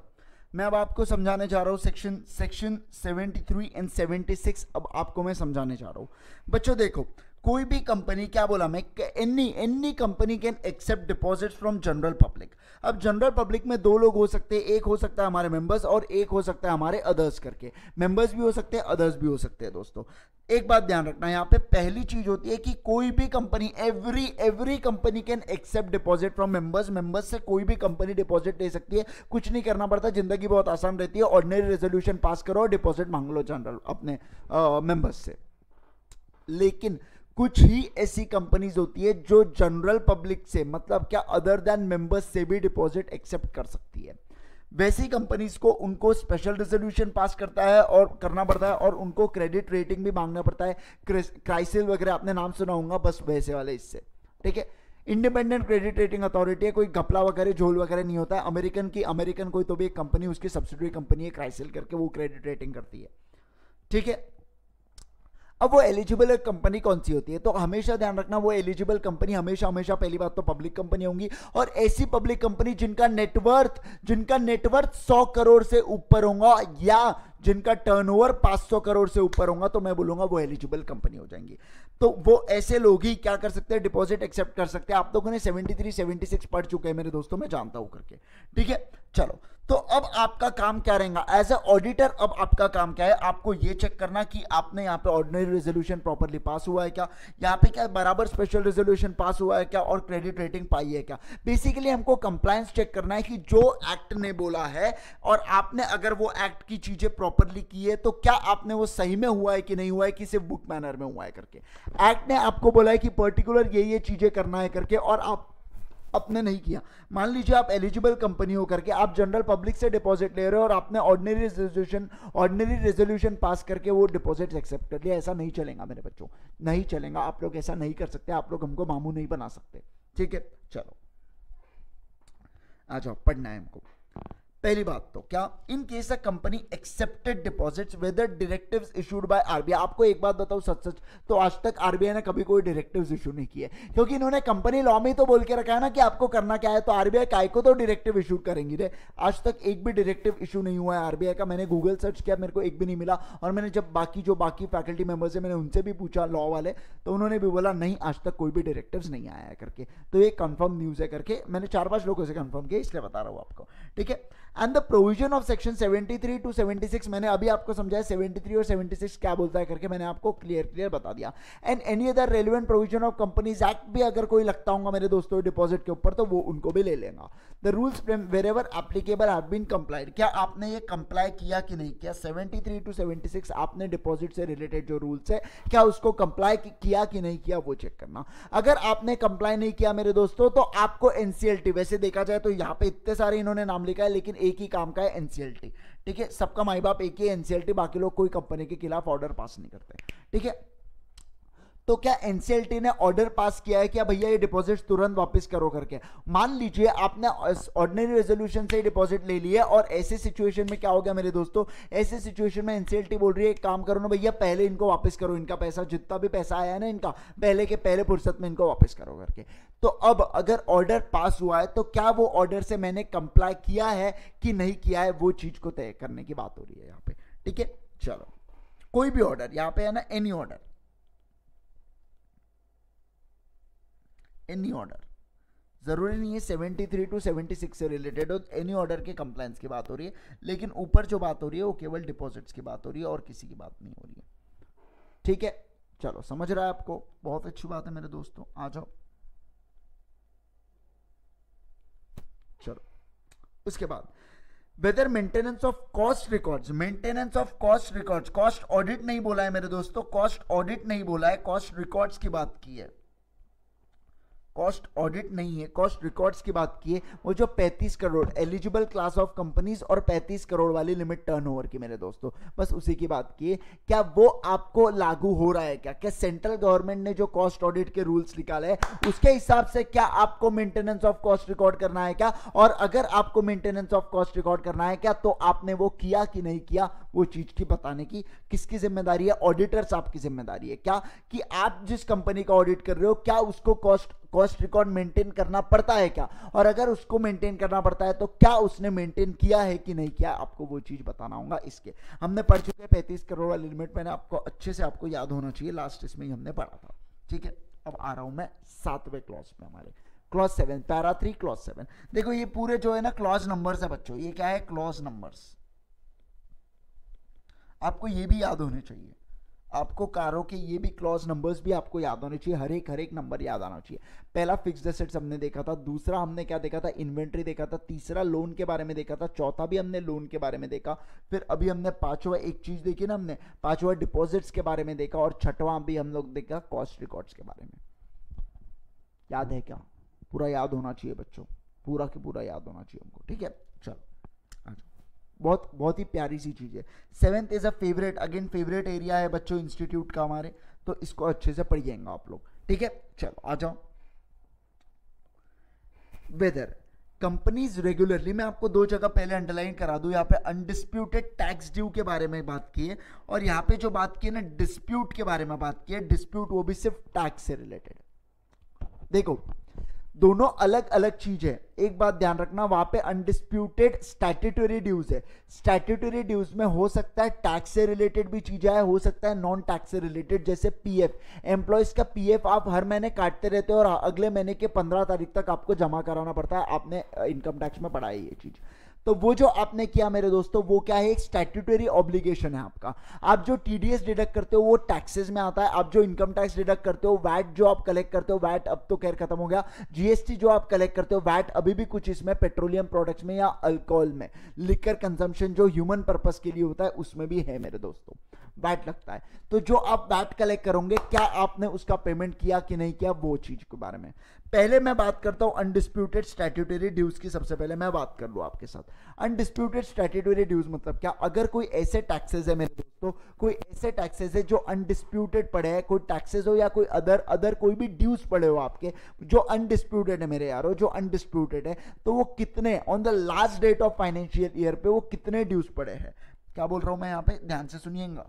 मैं अब आपको समझाने जा रहा हूं सेक्शन 73 एंड 76 अब आपको मैं समझाने जा रहा हूं। बच्चों देखो, कोई भी कंपनी, क्या बोला मैं, any company can accept deposits from general public. अब जनरल पब्लिक में दो लोग हो सकते हैं, एक हो सकता है हमारे मेंबर्स और एक हो सकता है हमारे अदर्स करके। मेंबर्स भी हो सकते हैं, अदर्स भी हो सकते हैं। दोस्तों एक बात ध्यान रखना, यहाँ पे पहली चीज होती है कि कोई भी company, every company can accept deposit from members. Members से कोई भी कंपनी डिपॉजिट ले सकती है, कुछ नहीं करना पड़ता, जिंदगी बहुत आसान रहती है। ऑर्डिनरी रेजोल्यूशन पास करो और डिपॉजिट मांग लो जनरल अपने मेंबर्स से। लेकिन कुछ ही ऐसी कंपनीज होती है जो जनरल पब्लिक से, मतलब क्या, अदर देन मेंबर्स से भी डिपॉजिट एक्सेप्ट कर सकती है। वैसी कंपनीज को, उनको स्पेशल रेजोल्यूशन पास करता है और करना पड़ता है, और उनको क्रेडिट रेटिंग भी मांगना पड़ता है। क्राइसिल वगैरह आपने नाम सुना होगा, बस वैसे वाले इससे, ठीक है। इंडिपेंडेंट क्रेडिट रेटिंग अथॉरिटी है, कोई घपला वगैरह झोल वगैरह नहीं होता है। अमेरिकन कोई तो भी एक कंपनी, उसकी सब्सिडरी कंपनी है क्राइसिल करके, वो क्रेडिट रेटिंग करती है, ठीक है। अब वो एलिजिबल कंपनी कौन सी होती है, तो हमेशा ध्यान रखना, वो एलिजिबल कंपनी हमेशा पहली बात तो पब्लिक कंपनी होंगी, और ऐसी पब्लिक कंपनी जिनका नेटवर्थ 100 करोड़ से ऊपर होगा, या जिनका टर्नओवर 500 करोड़ से ऊपर होगा, तो मैं बोलूंगा वो एलिजिबल कंपनी हो जाएंगी। तो वो ऐसे लोग ही क्या कर सकते हैं, डिपॉजिट एक्सेप्ट कर सकते हैं। आप लोगों ने 73, 76 पढ़ चुके हैं मेरे दोस्तों, मैं जानता हूं करके, ठीक है। चलो, तो अब आपका काम क्या रहेगा एज ए ऑडिटर। अब आपका काम क्या है, आपको ये चेक करना कि आपने यहाँ पे ऑर्डिनरी रेजोल्यूशन प्रॉपरली पास हुआ है क्या, यहाँ पे क्या बराबर स्पेशल रेजोल्यूशन पास हुआ है क्या, और क्रेडिट रेटिंग पाई है क्या। बेसिकली हमको कंप्लायंस चेक करना है कि जो एक्ट ने बोला है, और आपने अगर वो एक्ट की चीजें प्रॉपरली की है, तो क्या आपने वो सही में हुआ है कि नहीं हुआ है, कि सिर्फ बुक मैनर में हुआ है करके। एक्ट ने आपको बोला है कि पर्टिकुलर ये चीजें करना है करके, और आप अपने नहीं किया। मान लीजिए आप एलिजिबल कंपनी हो करके आप जनरल पब्लिक से डिपॉजिट ले रहे हो, और आपने ऑर्डिनरी रेजोल्यूशन पास करके वो डिपॉजिट एक्सेप्ट कर लिया। ऐसा नहीं चलेगा मेरे बच्चों, नहीं चलेगा। आप लोग ऐसा नहीं कर सकते, आप लोग हमको मामू नहीं बना सकते, ठीक है। चलो आ जाओ, पढ़ना है हमको। पहली बात तो क्या, in case a company accepted deposits whether directives issued by RBI. आपको एक बात बताऊं सच तो आज तक आरबीआई ने कभी कोई डायरेक्टिव्स इशू नहीं किए, क्योंकि इन्होंने कंपनी लॉ में तो बोल के रखा है ना कि आपको करना क्या है, तो आरबीआई काय को तो डायरेक्टिव इशू करेंगी रे। आज तक एक भी डायरेक्टिव इशू नहीं हुआ है आरबीआई का। मैंने गूगल सर्च किया, मेरे को एक भी नहीं मिला, और मैंने जब बाकी फैकल्टी मेंबर्स है मैंने उनसे भी पूछा लॉ वाले, तो उन्होंने भी बोला नहीं, आज तक कोई भी डायरेक्टिव्स नहीं आया है करके। तो ये कंफर्म न्यूज है करके, मैंने 4-5 लोगों से कंफर्म किया, इसलिए बता रहा हूं आपको, ठीक है। And the provision of section 73 to 76, मैंने अभी आपको समझाया 73 और 76 क्या बोलता है करके, मैंने आपको क्लियर बता दिया। And any other relevant provision of companies act भी अगर कोई लगता होगा मेरे दोस्तों डिपॉजिट के ऊपर, तो वो उनको भी ले लेगा। The rules wherever applicable have been complied, क्या आपने ये कंप्लाई किया कि नहीं किया। 73 to 76 आपने डिपॉजिट से रिलेटेड जो रूल्स है, क्या उसको कंप्लाई किया कि नहीं किया, वो चेक करना। अगर आपने कंप्लाई नहीं किया मेरे दोस्तों, तो आपको एनसीएलटी, वैसे देखा जाए तो यहाँ पे इतने सारे इन्होंने नाम लिखा है, लेकिन एक ही काम का है, एनसीएलटी, ठीक है। सबका माई बाप एक ही एनसीएलटी, बाकी लोग कोई कंपनी के खिलाफ ऑर्डर पास नहीं करते, ठीक है। तो क्या एनसीएलटी ने ऑर्डर पास किया है कि भैया ये डिपॉजिट तुरंत वापस करो करके। मान लीजिए आपने ऑर्डिनरी रेजोल्यूशन से डिपॉजिट ले लिया, और ऐसे सिचुएशन में क्या हो गया मेरे दोस्तों, ऐसे सिचुएशन में एनसीएलटी बोल रही है एक काम करो ना भैया, पहले इनको वापस करो, इनका पैसा जितना भी पैसा आया है ना इनका, पहले के पहले फुर्सत में इनको वापस करो करके। तो अब अगर ऑर्डर पास हुआ है, तो क्या वो ऑर्डर से मैंने कंप्लाई किया है कि नहीं किया है, वो चीज को तय करने की बात हो रही है यहाँ पे, ठीक है। चलो, कोई भी ऑर्डर यहाँ पे है ना, एनी ऑर्डर, एनी ऑर्डर, जरूरी नहीं है 73 to 76 से रिलेटेड हो, एनी ऑर्डर के कंप्लायंस की बात हो रही है। लेकिन ऊपर जो बात हो रही है वो केवल डिपॉजिट्स की बात हो रही है, और किसी की बात नहीं हो रही है, ठीक है। चलो, समझ रहा है आपको, बहुत अच्छी बात है मेरे दोस्तों, आ जाओ। चलो, उसके बाद whether maintenance of cost records, maintenance of cost records, cost audit नहीं बोला है मेरे दोस्तों, कॉस्ट ऑडिट नहीं बोला है, कॉस्ट रिकॉर्ड्स की बात की है। कॉस्ट ऑडिट नहीं है, कॉस्ट रिकॉर्ड्स की बात की है। वो जो 35 crore eligible class of companies और 35 करोड़ वाली लिमिट टर्नओवर की मेरे दोस्तों, बस उसी की बात की है। क्या वो आपको लागू हो रहा है क्या सेंट्रल गवर्नमेंट ने जो कॉस्ट ऑडिट के रूल्स निकाले हैं उसके हिसाब से क्या आपको मेंटेनेंस ऑफ कॉस्ट रिकॉर्ड करना है क्या, और अगर आपको मेंटेनेंस ऑफ कॉस्ट रिकॉर्ड करना है क्या, तो आपने वो किया कि नहीं किया, वो चीज की बताने की किसकी जिम्मेदारी है, ऑडिटर्स आपकी जिम्मेदारी है क्या, कि आप जिस कंपनी का ऑडिट कर रहे हो क्या उसको कॉस्ट रिकॉर्ड मेंटेन करना पड़ता है क्या, और अगर उसको मेंटेन करना पड़ता है तो क्या उसने मेंटेन किया है कि नहीं किया, आपको वो चीज बताना होगा। इसके हमने पढ़ चुके 35 करोड़ वाली लिमिट, मैंने आपको अच्छे से आपको याद होना चाहिए, लास्ट इसमें ही हमने पढ़ा था। ठीक है, अब आ रहा हूं मैं 7वें क्लॉज पे, हमारे क्लॉज 7, पैरा 3 क्लॉज 7। देखो ये पूरे जो है ना क्लॉज नंबर्स है बच्चों, ये क्या है, क्लॉज नंबर्स। आपको ये भी याद होने चाहिए, आपको कारों के ये भी क्लॉज नंबर्स भी आपको याद होने चाहिए, हर एक नंबर याद आना चाहिए। पहला फिक्स्ड एसेट्स हमने देखा था, दूसरा हमने क्या देखा था, इन्वेंट्री देखा था, तीसरा लोन के बारे में देखा था, चौथा भी हमने लोन के बारे में देखा, फिर अभी हमने पांचवा एक चीज देखी ना, हमने पांचवा डिपॉजिट्स के बारे में देखा, और छठवां भी हम लोग देखा कॉस्ट रिकॉर्ड्स के बारे में। याद है क्या, पूरा याद होना चाहिए बच्चों, पूरा के पूरा याद होना चाहिए हमको। ठीक है, चलो बहुत बहुत ही प्यारी सी चीज है। 7th is a favourite, again favourite area है बच्चों इंस्टीट्यूट का हमारे, तो इसको अच्छे से पढ़िएगा आप लोग। ठीक है, चलो आ जाओ। वेदर कंपनीज रेगुलरली, मैं आपको 2 जगह पहले अंडरलाइन करा दूं, यहाँ पे अनडिस्प्यूटेड टैक्स ड्यू के बारे में बात की है, और यहाँ पे जो बात की है ना डिस्प्यूट के बारे में बात की है। डिस्प्यूट वो भी सिर्फ टैक्स से रिलेटेड। देखो दोनों अलग अलग चीज है, एक बात ध्यान रखना, वहां पे अनडिस्प्यूटेड स्टैट्यूटरी ड्यूज है। स्टैट्यूटरी ड्यूज में हो सकता है टैक्स से रिलेटेड भी चीजें है, हो सकता है नॉन टैक्स से रिलेटेड, जैसे पीएफ, एम्प्लॉयज का पीएफ आप हर महीने काटते रहते हो और अगले महीने के 15 तारीख तक आपको जमा कराना पड़ता है, आपने इनकम टैक्स में पढ़ा है ये चीज। तो वो जो आपने किया मेरे दोस्तों, वो क्या है, एक स्टैट्यूटरी ऑब्लिगेशन है आपका। आप जो टीडीएस डिडक्ट करते हो वो टैक्सेस में आता है, आप जो इनकम टैक्स डिडक्ट करते हो, वैट जो आप कलेक्ट करते हो, वैट अब तो खैर खत्म हो गया, जीएसटी जो आप कलेक्ट करते हो, वैट अभी भी कुछ इसमें पेट्रोलियम प्रोडक्ट्स में या अल्कोहल में, लिकर कंजम्पशन जो ह्यूमन पर्पस के लिए होता है उसमें भी है मेरे दोस्तों, वैट लगता है। तो जो आप वैट कलेक्ट करोगे, क्या आपने उसका पेमेंट किया कि नहीं किया, वो चीज के बारे में पहले मैं बात करता हूं। अनडिस्प्यूटेड स्टैट्यूटरी ड्यूज की सबसे पहले मैं बात कर लूं आपके साथ। अनडिस्प्यूटेड स्टैट्यूटरी ड्यूज मतलब क्या, अगर कोई ऐसे टैक्सेस है मेरे दोस्तों, कोई ऐसे टैक्सेस है जो अनडिस्प्यूटेड पड़े हैं, कोई टैक्सेस हो या कोई अदर कोई भी ड्यूज पड़े हो आपके जो अनडिस्प्यूटेड है मेरे यारो, जो अनडिस्प्यूटेड है, तो वो कितने on the last date of financial year पे वो कितने ड्यूज पड़े हैं। क्या बोल रहा हूं मैं यहाँ पे, ध्यान से सुनिएगा।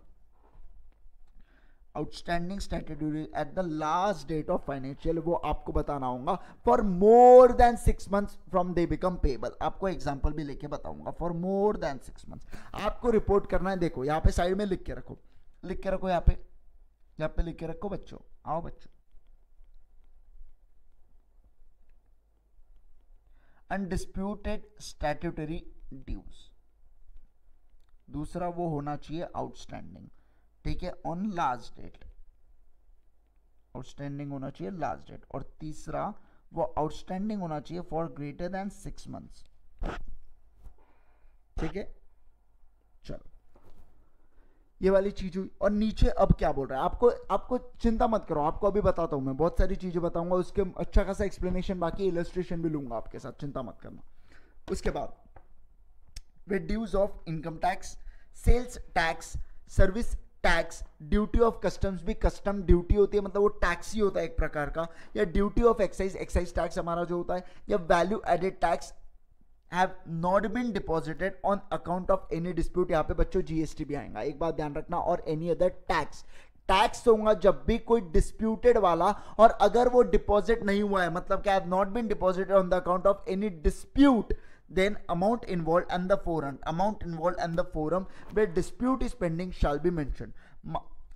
Outstanding statutory at the last date of financial, वो आपको बताना होगा for more than 6 months from they become payable. आपको एग्जांपल भी लेके बताऊंगा, फॉर मोर देन 6 मंथ्स आपको रिपोर्ट करना है। देखो यहाँ पे साइड में लिख के रखो, यहाँ पे लिख के रखो बच्चों, आओ बच्चों। अनडिस्प्यूटेड स्टैट्यूटरी ड्यूज, दूसरा वो होना चाहिए आउटस्टैंडिंग, ठीक है, ऑन लास्ट डेट, आउटस्टैंडिंग होना चाहिए लास्ट डेट, और तीसरा वो आउटस्टैंडिंग होना चाहिए फॉर ग्रेटर देन 6 मंथ्स। ठीक है, चलो ये वाली चीज हुई। और नीचे अब क्या बोल रहा है, आपको चिंता मत करो, आपको अभी बताता हूं मैं, बहुत सारी चीजें बताऊंगा, उसके अच्छा खासा एक्सप्लेनेशन, बाकी इलस्ट्रेशन भी लूंगा आपके साथ, चिंता मत करना। उसके बाद with dues of income tax, sales tax, service tax, duty of customs, भी कस्टम ड्यूटी होती है, मतलब वो टैक्स ही होता है एक प्रकार का, या ड्यूटी ऑफ एक्साइज टैक्स हमारा जो होता है, या value added tax have not been deposited on account of any dispute. यहाँ पे बच्चों जीएसटी भी आएगा, एक बात ध्यान रखना, और एनी अदर टैक्स होगा जब भी कोई डिस्प्यूटेड वाला, और अगर वो डिपॉजिट नहीं हुआ है, मतलब क्या, have not been deposited on the account of any dispute, then amount involved and the forum where dispute is pending shall be mentioned.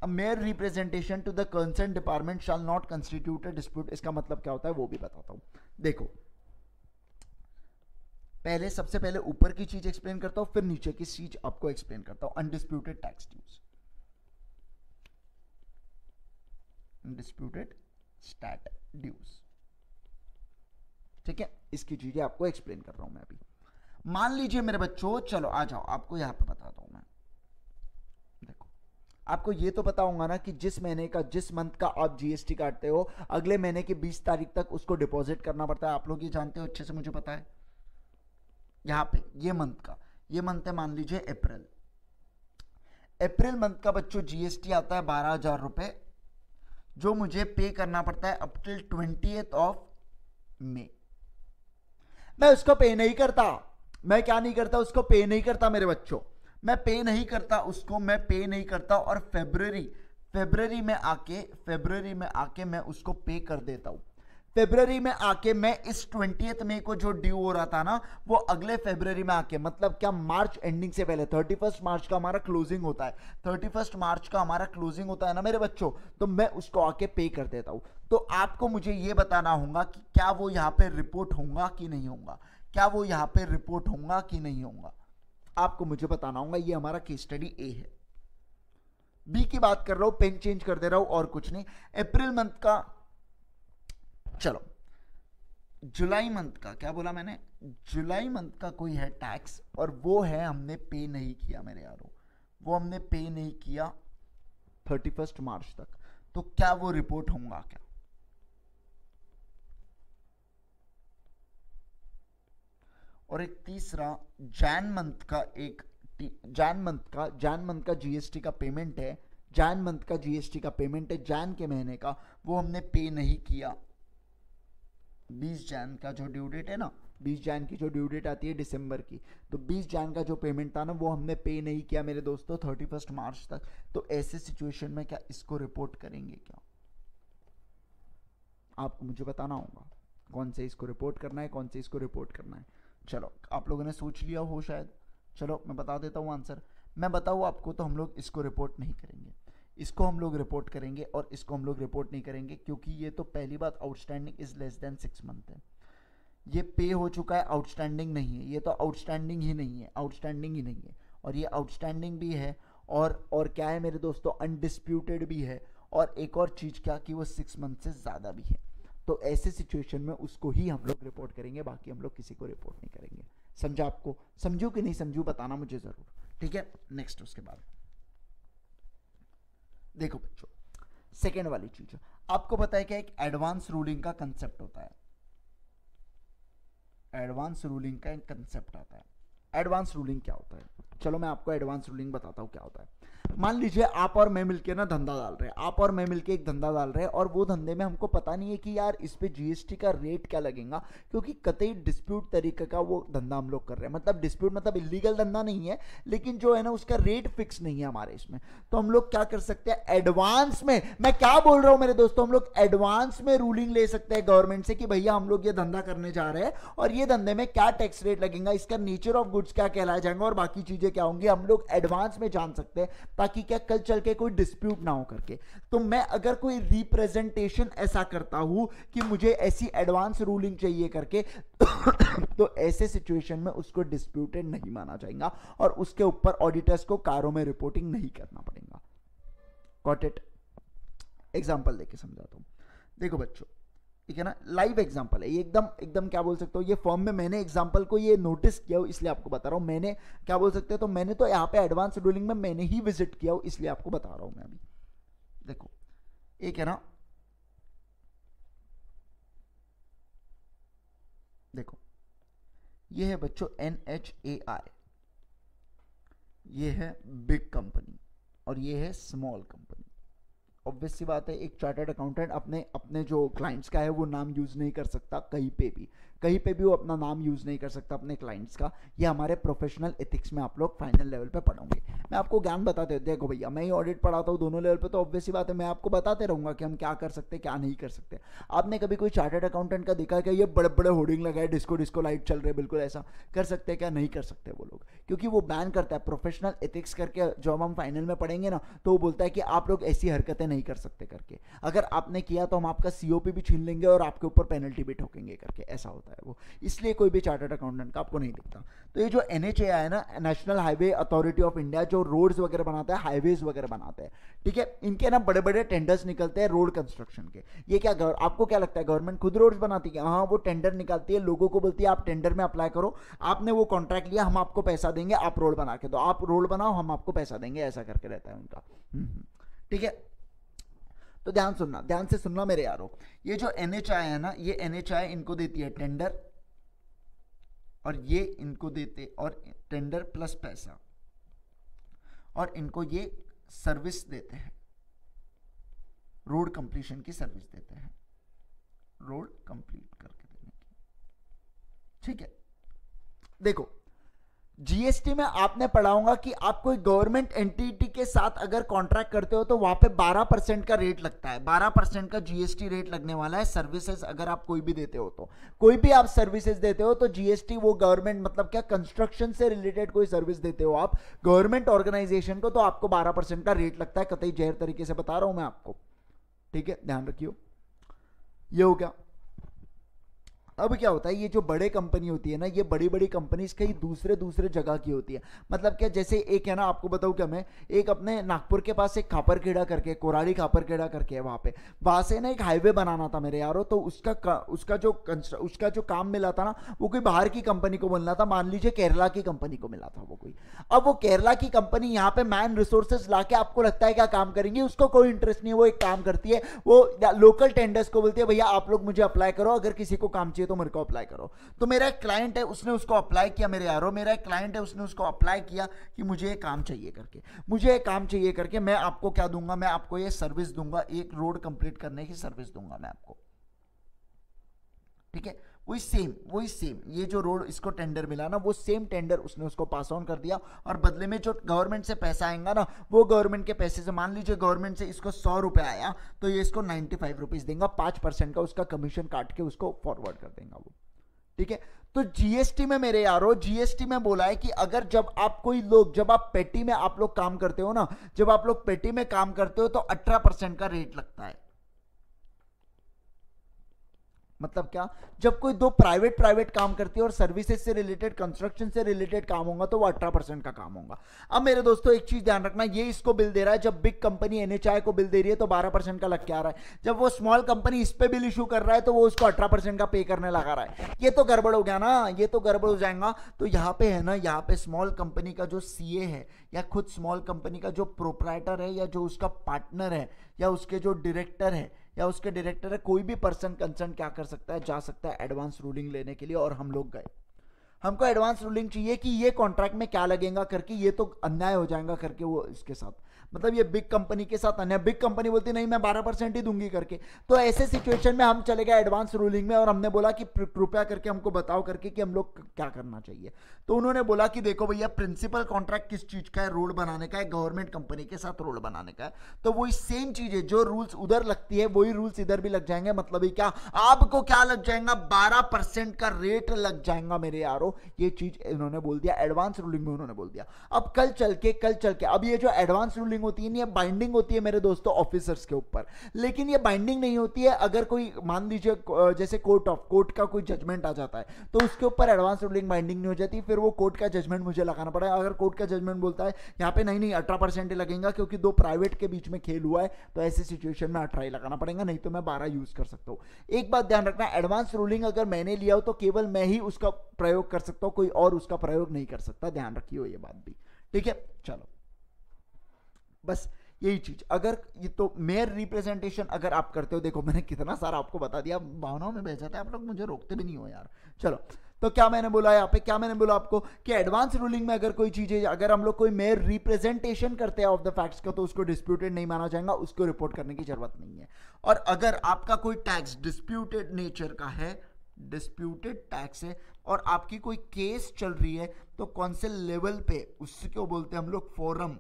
A mere representation to the concerned department shall not constitute a dispute. इसका मतलब क्या होता है वो भी बताता हूं। देखो पहले सबसे पहले ऊपर की चीज एक्सप्लेन करता हूं, फिर नीचे की चीज आपको एक्सप्लेन करता हूं। Undisputed tax dues, undisputed stat dues, ठीक है, इसकी चीजें आपको एक्सप्लेन कर रहा हूं मैं अभी। मान लीजिए मेरे बच्चों, चलो आ जाओ, आपको यहां पे बताता हूं मैं। देखो आपको ये तो पता होगा ना कि जिस महीने का, जिस मंथ का आप जीएसटी काटते हो, अगले महीने की 20 तारीख तक उसको डिपॉजिट करना पड़ता है। आप लोग ये जानते हो अच्छे से, मुझे पता है। यहां पे ये मंथ का, ये मंथ है मान लीजिए अप्रैल, अप्रैल मंथ का बच्चों जीएसटी आता है 12,000 रुपए, जो मुझे पे करना पड़ता है up till 20th of May. मैं उसको पे नहीं करता, मैं क्या नहीं करता, उसको पे नहीं करता मेरे बच्चों, मैं पे नहीं करता उसको, मैं पे नहीं करता, और फरवरी में आके मैं उसको पे कर देता हूं। फरवरी में आके मैं इस 20 मई को जो ड्यू हो रहा था ना, वो अगले फरवरी में आके, मतलब क्या मार्च एंडिंग से पहले 31 मार्च का हमारा क्लोजिंग होता है, 31 मार्च का हमारा क्लोजिंग होता है ना मेरे बच्चों, तो मैं उसको आके पे कर देता हूं। तो आपको मुझे ये बताना होगा कि क्या वो यहाँ पे रिपोर्ट होगा कि नहीं होगा, क्या वो यहाँ पे रिपोर्ट होगा कि नहीं होगा, आपको मुझे बताना होगा। ये हमारा केस स्टडी ए है। बी की बात कर रहा हूं, पेन चेंज कर दे रहा हूं और कुछ नहीं। अप्रैल मंथ का, चलो जुलाई मंथ का, क्या बोला मैंने, जुलाई मंथ का कोई है टैक्स, और वो है हमने पे नहीं किया मेरे यारों, वो हमने पे नहीं किया 31 मार्च तक, तो क्या वो रिपोर्ट होगा क्या? और एक तीसरा जैन मंथ का, एक जैन मंथ का जीएसटी का पेमेंट है, जैन मंथ का जीएसटी का पेमेंट है जैन के महीने का, वो हमने पे नहीं किया। 20 जैन का जो ड्यू डेट है ना, 20 जैन की जो ड्यू डेट आती है दिसंबर की, तो 20 जैन का जो पेमेंट था ना, वो हमने पे नहीं किया मेरे दोस्तों 31 मार्च तक। तो ऐसे सिचुएशन में क्या इसको रिपोर्ट करेंगे क्या? आपको मुझे बताना होगा कौन से इसको रिपोर्ट करना है, कौन से इसको रिपोर्ट करना है। चलो आप लोगों ने सोच लिया हो शायद, चलो मैं बता देता हूँ आंसर। मैं बताऊँ आपको, तो हम लोग इसको रिपोर्ट नहीं करेंगे, इसको हम लोग रिपोर्ट करेंगे, और इसको हम लोग रिपोर्ट नहीं करेंगे, क्योंकि ये तो पहली बात outstanding is less than 6 month है, ये पे हो चुका है, आउटस्टैंडिंग नहीं है, ये तो आउटस्टैंडिंग ही नहीं है, आउटस्टैंडिंग ही नहीं है, और ये आउटस्टैंडिंग भी है, और क्या है मेरे दोस्तों, अनडिस्प्यूटेड भी है, और एक और चीज़ क्या कि वो 6 मंथ से ज़्यादा भी है। तो ऐसे सिचुएशन में उसको ही हम लोग रिपोर्ट करेंगे, बाकी हम लोग किसी को रिपोर्ट नहीं करेंगे। समझा आपको? समझू कि नहीं समझू बताना मुझे ज़रूर, ठीक है। नेक्स्ट उसके बाद देखो बच्चों, सेकेंड वाली चीज, आपको पता है कि एक एडवांस रूलिंग का कंसेप्ट होता है, एडवांस रूलिंग का एक कंसेप्ट आता है। एडवांस रूलिंग क्या होता है? चलो मैं आपको एडवांस रूलिंग बताता हूँ क्या होता है। मान लीजिए आप और मैं मिलके ना धंधा डाल रहे हैं, आप और मैं मिलके एक धंधा डाल रहे हैं, और वो धंधे में हमको पता नहीं है कि यार इस पे जीएसटी का रेट क्या लगेगा, क्योंकि कतई डिस्प्यूट तरीके का वो धंधा हम लोग कर रहे हैं, मतलब डिस्प्यूट मतलब इलीगल धंधा नहीं है, लेकिन जो है ना उसका रेट फिक्स नहीं है हमारे इसमें। तो हम लोग क्या कर सकते हैं, एडवांस में, मैं क्या बोल रहा हूं मेरे दोस्तों, हम लोग एडवांस में रूलिंग ले सकते हैं गवर्नमेंट से कि भैया हम लोग ये धंधा करने जा रहे हैं, और ये धंधे में क्या टैक्स रेट लगेगा, इसका नेचर ऑफ गुड्स क्या कहलाया जाएगा, और बाकी चीजें क्या होंगी, हम लोग एडवांस में जान सकते हैं, ताकि क्या कल चल के कोई डिस्प्यूट ना हो करके। तो मैं अगर कोई रिप्रेजेंटेशन ऐसा करता हूं कि मुझे ऐसी एडवांस रूलिंग चाहिए करके तो ऐसे सिचुएशन में उसको डिस्प्यूटेड नहीं माना जाएगा, और उसके ऊपर ऑडिटर्स को कारों में रिपोर्टिंग नहीं करना पड़ेगा। Got it? एग्जांपल देके समझाता हूं, देखो बच्चों, ठीक है ना, लाइव एग्जांपल है ये, एकदम एकदम क्या बोल सकते हो, ये फॉर्म में मैंने एग्जांपल को ये नोटिस किया हो इसलिए आपको बता रहा हूं। मैंने क्या बोल सकते हो, तो मैंने तो यहाँ पे एडवांस रूलिंग में मैंने ही विजिट किया हो, इसलिए आपको बता रहा हूं मैं अभी। देखो एक है ना, देखो ये है बच्चों NHAI, ये है बिग कंपनी, और ये है स्मॉल कंपनी। ऑब्वियस सी बात है, एक चार्टर्ड अकाउंटेंट अपने अपने जो क्लाइंट्स का है वो नाम यूज नहीं कर सकता कहीं पे भी वो अपना नाम यूज नहीं कर सकता अपने क्लाइंट्स का। ये हमारे प्रोफेशनल एथिक्स में आप लोग फाइनल लेवल पे पढ़ोगे। मैं आपको ज्ञान बताते हैं, देखो भैया मैं ही ऑडिट पढ़ाता हूँ दोनों लेवल पे, तो ऑब्वियस सी बात है मैं आपको बताते रहूंगा कि हम क्या कर सकते हैं क्या नहीं कर सकते। आपने कभी कोई चार्टर्ड अकाउंटेंट का देखा कि ये बड़े बड़े होर्डिंग लगाए, डिस्को डिस्को लाइट चल रहे, बिल्कुल ऐसा कर सकते हैं क्या? नहीं कर सकते वो लोग, क्योंकि वो बैन करता है प्रोफेशनल एथिक्स करके। जब हम फाइनल में पढ़ेंगे ना तो वो बोलता है कि आप लोग ऐसी हरकतें नहीं कर सकते करके, अगर आपने किया तो हम आपका सीओपी भी छीन लेंगे और आपके ऊपर पेनल्टी भी ठोकेंगे करके, ऐसा होता है वो। इसलिए कोई भी चार्टर्ड अकाउंटेंट का आपको नहीं दिखता। तो ये जो NHAI है ना, national highway authority of India, जो रोड्स वगैरह बनाता है, हाईवेज वगैरह बनाते हैं, ठीक है, इनके ना बड़े बड़े टेंडर्स निकलते हैं रोड कंस्ट्रक्शन के। ये क्या आपको क्या लगता है गवर्नमेंट खुद रोड्स बनाती है? हाँ, वो टेंडर निकालती है, लोगों को बोलती है आप टेंडर में अप्लाई करो, आपने वो कॉन्ट्रैक्ट लिया, हम आपको पैसा देंगे, आप रोड बना के दो, आप रोड बनाओ हम आपको पैसा देंगे, ऐसा करके रहता है उनका। ठीक है, तो ध्यान से सुनना मेरे यारों। ये जो NHAI है ना, ये NHAI इनको देती है टेंडर, और ये इनको देते, और टेंडर प्लस पैसा, और इनको ये सर्विस देते हैं, रोड कंप्लीशन की सर्विस देते हैं, रोड कंप्लीट करके देने की। ठीक है, देखो जीएसटी में आपने पढ़ा होगा कि आप कोई गवर्नमेंट एंटिटी के साथ अगर कॉन्ट्रैक्ट करते हो तो वहां पे 12% का रेट लगता है, 12% का जीएसटी रेट लगने वाला है सर्विसेज अगर आप कोई भी देते हो तो। कोई भी आप सर्विसेज देते हो तो जीएसटी, वो गवर्नमेंट मतलब क्या कंस्ट्रक्शन से रिलेटेड कोई सर्विस देते हो आप गवर्नमेंट ऑर्गेनाइजेशन को, तो आपको 12% का रेट लगता है। कतई जहर तरीके से बता रहा हूं मैं आपको, ठीक है, ध्यान रखियो। ये हो गया। अब क्या होता है, ये जो बड़े कंपनी होती है ना, ये बड़ी बड़ी कंपनीज कई दूसरे दूसरे जगह की होती है। मतलब क्या, जैसे एक है ना, आपको बताऊं क्या मैं, एक अपने नागपुर के पास एक खापरखेड़ा करके, कोराड़ी खापरखेड़ा करके है, वहां से ना एक हाईवे बनाना था मेरे यारों। तो उसका जो काम मिला था ना, वो कोई बाहर की कंपनी को मिलना था, मान लीजिए केरला की कंपनी को मिला था वो कोई। अब वो केरला की कंपनी यहाँ पे मैन रिसोर्सेज लाके आपको लगता है क्या काम करेंगी, उसको कोई इंटरेस्ट नहीं है। वो एक काम करती है, वो लोकल टेंडर्स को बोलती है भैया आप लोग मुझे अप्लाई करो, अगर किसी को काम चाहिए तो मेरे को अप्लाई करो। तो मेरा एक क्लाइंट है, उसने उसको अप्लाई किया मेरे यारों, मेरा एक क्लाइंट है, उसने उसको अप्लाई किया कि मुझे ये काम चाहिए करके, मुझे ये काम चाहिए करके, मैं आपको क्या दूंगा, मैं आपको ये सर्विस दूंगा, एक रोड कंप्लीट करने की सर्विस दूंगा मैं आपको, ठीक है। वही सेम ये जो रोड इसको टेंडर मिला ना, वो सेम टेंडर उसने उसको पास ऑन कर दिया, और बदले में जो गवर्नमेंट से पैसा आएगा ना, वो गवर्नमेंट के पैसे से, मान लीजिए गवर्नमेंट से इसको 100 रुपए आया, तो ये इसको 95 रुपीज देगा, 5% का उसका कमीशन काट के उसको फॉरवर्ड कर देगा वो, ठीक है। तो जीएसटी में मेरे यारो, जीएसटी में बोला है कि अगर जब आप पेटी में आप लोग काम करते हो ना, जब आप लोग पेटी में काम करते हो तो 18% का रेट लगता है। मतलब क्या, जब कोई दो प्राइवेट काम करती है और सर्विसेज से रिलेटेड, कंस्ट्रक्शन से रिलेटेड काम होगा तो वो 18% का काम होगा। अब मेरे दोस्तों एक चीज ध्यान रखना, ये इसको बिल दे रहा है, जब बिग कंपनी एनएचआई को बिल दे रही है तो 12% का लग के आ रहा है, जब वो स्मॉल कंपनी इस पे बिल इशू कर रहा है तो वो उसको 18% का पे करने लगा रहा है। ये तो गड़बड़ हो गया ना, ये तो गड़बड़ हो जाएगा। तो यहाँ पे है ना, यहाँ पे स्मॉल कंपनी का जो सीए है, या खुद स्मॉल कंपनी का जो प्रोप्राइटर है, या जो उसका पार्टनर है, या उसके जो डायरेक्टर है, कोई भी पर्सन कंसर्न क्या कर सकता है, जा सकता है एडवांस रूलिंग लेने के लिए। और हम लोग गए, हमको एडवांस रूलिंग चाहिए कि ये कॉन्ट्रैक्ट में क्या लगेगा करके, ये तो अन्याय हो जाएगा करके वो इसके साथ, मतलब ये बिग कंपनी के साथ अन्याय। बिग कंपनी बोलती नहीं मैं 12% ही दूंगी करके। तो ऐसे सिचुएशन में हम चले गए एडवांस रूलिंग में, और हमने बोला कि कृपया करके हमको बताओ करके कि हम लोग क्या करना चाहिए। तो उन्होंने बोला कि देखो भैया, प्रिंसिपल कॉन्ट्रैक्ट किस चीज का है, रोड बनाने का है, गवर्नमेंट कंपनी के साथ रोड बनाने का है। तो वही सेम चीज है, जो रूल्स उधर लगती है वही रूल्स इधर भी लग जाएंगे। मतलब ही क्या, आपको क्या लग जाएगा, 12% का रेट लग जाएगा मेरे यारो। ये चीज इन्होंने बोल दिया एडवांस रूलिंग में, उन्होंने बोल दिया। अब कल चल के अब ये जो एडवांस रूलिंग होती है, ये बाइंडिंग होती है मेरे दोस्तों ऑफिसर्स के ऊपर, लेकिन ये बाइंडिंग नहीं होती है अगर कोई, मान लीजिए जैसे कोर्ट का कोई जजमेंट आ जाता है तो उसके ऊपर एडवांस रूलिंग बाइंडिंग नहीं हो जाती, फिर वो कोर्ट का जजमेंट मुझे लगाना पड़ेगा। अगर कोर्ट का जजमेंट बोलता है यहाँ पे नहीं 18% ही लगेगा क्योंकि दो प्राइवेट के बीच में खेल हुआ है, तो ऐसे सिचुएशन में 18 ही लगाना पड़ेगा, नहीं तो मैं 12 यूज कर सकता हूँ। एक बात ध्यान रखना, एडवांस रूलिंग अगर मैंने लिया हो तो केवल मैं ही उसका प्रयोग कर सकता हूँ, कोई और उसका प्रयोग नहीं कर सकता, ध्यान रखिए ये बात भी, ठीक है। चलो बस यही चीज, अगर ये तो मेयर रिप्रेजेंटेशन अगर आप करते हो, देखो मैंने कितना सारा आपको बता दिया, भावनाओं में बह जाता है आप लोग, मुझे रोकते भी नहीं हो यार। चलो, तो क्या मैंने बोला यहाँ पे, क्या मैंने बोला आपको कि एडवांस रूलिंग में अगर कोई चीज है, अगर हम लोग कोई मेयर रिप्रेजेंटेशन करते हैं ऑफ द फैक्ट्स का, तो उसको डिस्प्यूटेड नहीं माना जाएगा, उसको रिपोर्ट करने की जरूरत नहीं है। और अगर आपका कोई टैक्स डिस्प्यूटेड नेचर का है, डिस्प्यूटेड टैक्स है, और आपकी कोई केस चल रही है, तो कौन से लेवल पे, उसको बोलते हैं हम लोग फोरम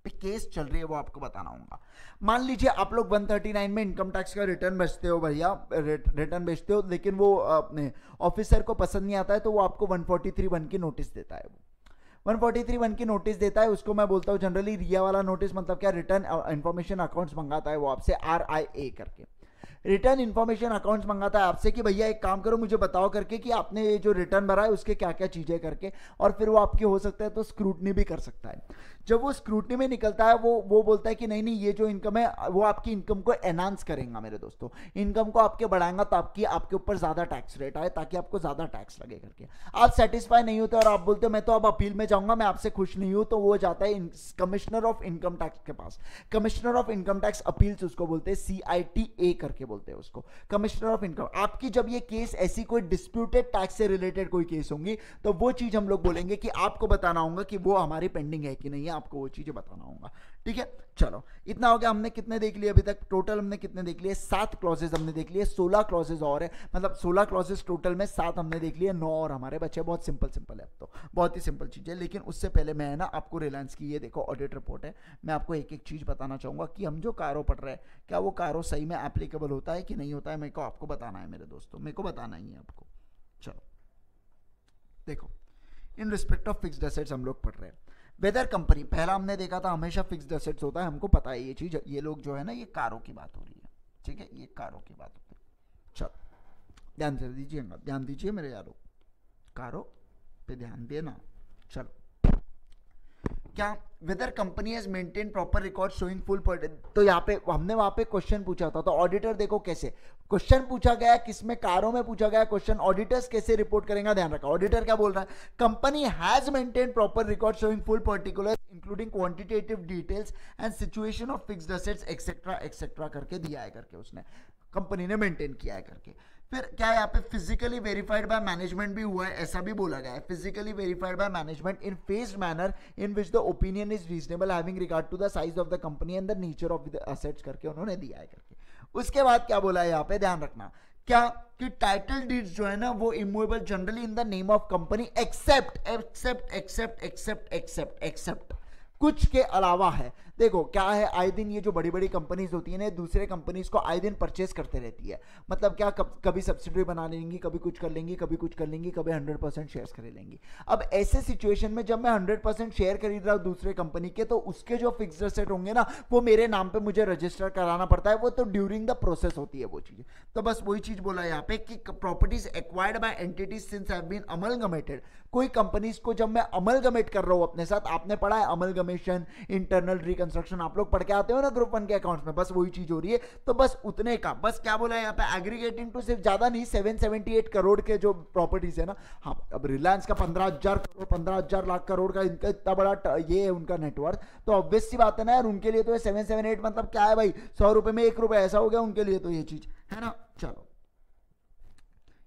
पे केस चल रही है, वो आपको बताना होगा। मान लीजिए आप लोग 139 में इनकम टैक्स का रिटर्न भेजते हो भैया, रिटर्न भेजते हो, लेकिन वो अपने ऑफिसर को पसंद नहीं आता है, तो वो आपको 143(1) की नोटिस देता है। वो 143(1) की नोटिस देता है, उसको मैं बोलता हूँ जनरली रिया वाला नोटिस, मतलब क्या, रिटर्न इन्फॉर्मेशन अकाउंट्स मंगाता है वो आपसे, RIA करके रिटर्न इन्फॉर्मेशन अकाउंट्स मंगाता है आपसे कि भैया एक काम करो, मुझे बताओ करके कि आपने ये जो रिटर्न भरा है उसके क्या क्या चीजें करके, और फिर वो आपकी हो सकता है तो स्क्रूटनी भी कर सकता है। जब वो स्क्रूटनी में निकलता है, वो बोलता है कि नहीं ये जो इनकम है वो आपकी इनकम को एनहांस करेगा मेरे दोस्तों, इनकम को आपके बढ़ाएगा तो आपके ऊपर ज्यादा टैक्स रेट आए, ताकि आपको ज्यादा टैक्स लगे करके। आप सेटिस्फाई नहीं होते और आप बोलते हो मैं तो अब अपील में जाऊंगा, मैं आपसे खुश नहीं हूं, तो वो जाता है कमिश्नर ऑफ इनकम टैक्स के पास। Commissioner of income tax appeals उसको बोलते हैं, CITA करके बोलते हैं उसको, कमिश्नर ऑफ इनकम। आपकी जब ये केस ऐसी कोई डिस्प्यूटेड टैक्स से रिलेटेड कोई केस होंगी, तो वो चीज हम लोग बोलेंगे कि आपको बताना होगा कि वो हमारी पेंडिंग है कि नहीं है, आपको वो चीज़ें बताना होगा। ठीक है, चलो इतना हो गया। हमने कितने देख लिए अभी तक? टोटल हमने कितने देख लिए? 7 क्लॉजेज हमने देख लिए, 16 क्लॉजेज और है, मतलब 16 क्लॉजेज टोटल में, 7 हमने देख लिए, 9 और हमारे बच्चे। बहुत सिंपल सिंपल है, अब तो बहुत ही सिंपल चीज़ है। लेकिन उससे पहले मैं ना आपको रिलायंस की ये देखो ऑडिट रिपोर्ट है, मैं आपको एक एक चीज़ बताना चाहूँगा कि हम जो कारो पढ़ रहे हैं, क्या वो कारो सही में एप्लीकेबल होता है कि नहीं होता है, मेरे को आपको बताना है मेरे दोस्तों, मेरे को बताना ही है आपको। चलो देखो, इन रिस्पेक्ट ऑफ फिक्स्ड एसेट्स हम लोग पढ़ रहे हैं। वेदर कंपनी, पहला हमने देखा था हमेशा फिक्स्ड एसेट्स होता है, हमको पता है ये चीज। ये लोग जो है ना, ये कारों की बात हो रही है, ठीक है, ये कारों की बात होती है। चलो ध्यान से दीजिएगा, ध्यान दीजिए मेरे यारो, कारों पे ध्यान देना। चलो, क्या weather company has maintain proper record showing full पर, तो यहाँ पे हमने वहां पे क्वेश्चन पूछा था, तो ऑडिटर देखो कैसे क्वेश्चन पूछा गया, किसमें? कारों में पूछा गया क्वेश्चन। ऑडिटर्स कैसे रिपोर्ट करेंगे, ध्यान रखा। ऑडिटर क्या बोल रहा है? Company has maintain proper record showing full particulars including quantitative details and situation of fixed assets etcetera etcetera करके दिया है, करके उसने कंपनी ने मेंटेन किया है करके। फिर क्या यहाँ पे फिजिकली वेरीफाइड बाय मैनेजमेंट भी हुआ है, ऐसा भी बोला गया है। Physically verified by management in phased manner in which the opinion is reasonable having regard to the size of the company and the nature of the assets करके उन्होंने दिया है करके। उसके बाद क्या बोला है यहाँ पे, ध्यान रखना, क्या कि टाइटल डीड्स जो है ना वो immovable generally in the name of company except except except except except except कुछ के अलावा है। देखो क्या है, आए दिन ये जो बड़ी बड़ी कंपनीज होती है ना, दूसरे कंपनीज को आए दिन परचेस करते रहती है। मतलब क्या, कभी सब्सिडी बना लेंगी, कभी कुछ कर लेंगी, कभी कुछ कर लेंगी, कभी 100% शेयर्स खरीद लेंगी। अब ऐसे सिचुएशन में जब मैं 100% शेयर खरीद रहा हूँ दूसरे कंपनी के, तो उसके जो फिक्स्ड एसेट होंगे ना, वो मेरे नाम पे मुझे रजिस्टर कराना पड़ता है, वो तो ड्यूरिंग द प्रोसेस होती है वो चीज़। तो बस वही चीज़ बोला यहाँ पे कि properties acquired by entities since have been amalgamated. कोई कंपनीज को जब मैं अमलगमेट कर रहा हूँ अपने साथ, आपने पढ़ा है अमलगमेशन, इंटरनल रिकंस्ट्रक्शन, आप लोग पढ़ के आते हो ना ग्रुप 1 के अकाउंट्स में, बस वही चीज हो रही है। तो बस उतने का, बस क्या बोला है यहाँ पे, एग्रीगेटिंग टू, सिर्फ ज्यादा नहीं, 778 करोड़ के जो प्रॉपर्टीज है ना। हाँ, अब रिलायंस का 15,000 करोड़, 15,000 लाख करोड़ का इनका इतना बड़ा ये है उनका नेटवर्क, तो ऑब्वियस सी बात है ना यार, उनके लिए तो 778 मतलब क्या है भाई, 100 रुपए में 1 रुपए, ऐसा हो गया उनके लिए तो ये चीज है ना। चलो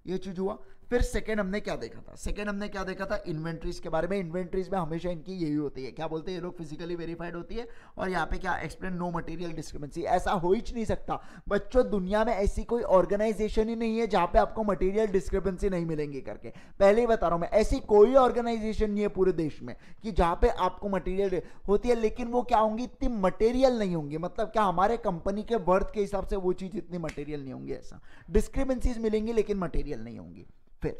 ये चीज हुआ। फिर सेकंड हमने क्या देखा था? सेकंड हमने क्या देखा था? इन्वेंट्रीज के बारे में। इन्वेंट्रीज में हमेशा इनकी यही होती है, क्या बोलते हैं ये लोग, फिजिकली वेरीफाइड होती है। और यहाँ पे क्या एक्सप्लेन, नो मटेरियल डिस्क्रिपेंसी। ऐसा हो ही नहीं सकता बच्चों, दुनिया में ऐसी कोई ऑर्गेनाइजेशन ही नहीं है जहां पे आपको मटेरियल डिस्क्रिपेंसी नहीं मिलेंगी करके, पहले ही बता रहा हूं मैं। ऐसी कोई ऑर्गेनाइजेशन नहीं है पूरे देश में कि जहां पे आपको मटेरियल होती है, लेकिन वो क्या होंगी, इतनी मटेरियल नहीं होंगी। मतलब क्या, हमारे कंपनी के वर्थ के हिसाब से वो चीज इतनी मटेरियल नहीं होंगी। ऐसा डिस्क्रिपेंसीज मिलेंगी लेकिन मटेरियल नहीं होंगी। फिर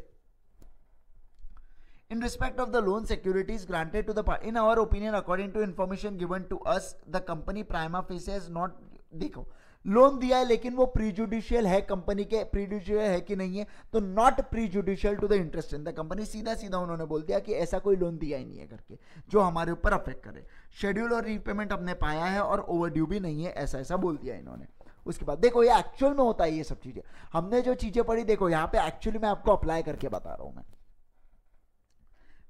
in respect of the loan securities granted to the in our opinion according to information given to us the company prima facie has not, देखो लोन दिया है लेकिन वो प्रीजुडिशियल है कंपनी के, प्रीजुडिशियल है कि नहीं है, तो not prejudicial to the interest in the company. सीधा सीधा उन्होंने बोल दिया कि ऐसा कोई लोन दिया ही नहीं है करके जो हमारे ऊपर अफेक्ट करे। शेड्यूल और रीपेमेंट हमने पाया है और ओवरड्यू भी नहीं है, ऐसा ऐसा बोल दिया इन्होंने। उसके बाद देखो ये एक्चुअल में होता है ये सब चीजें, हमने जो चीजें पढ़ी देखो यहाँ पे एक्चुअली मैं आपको अप्लाई करके बता रहा हूं मैं।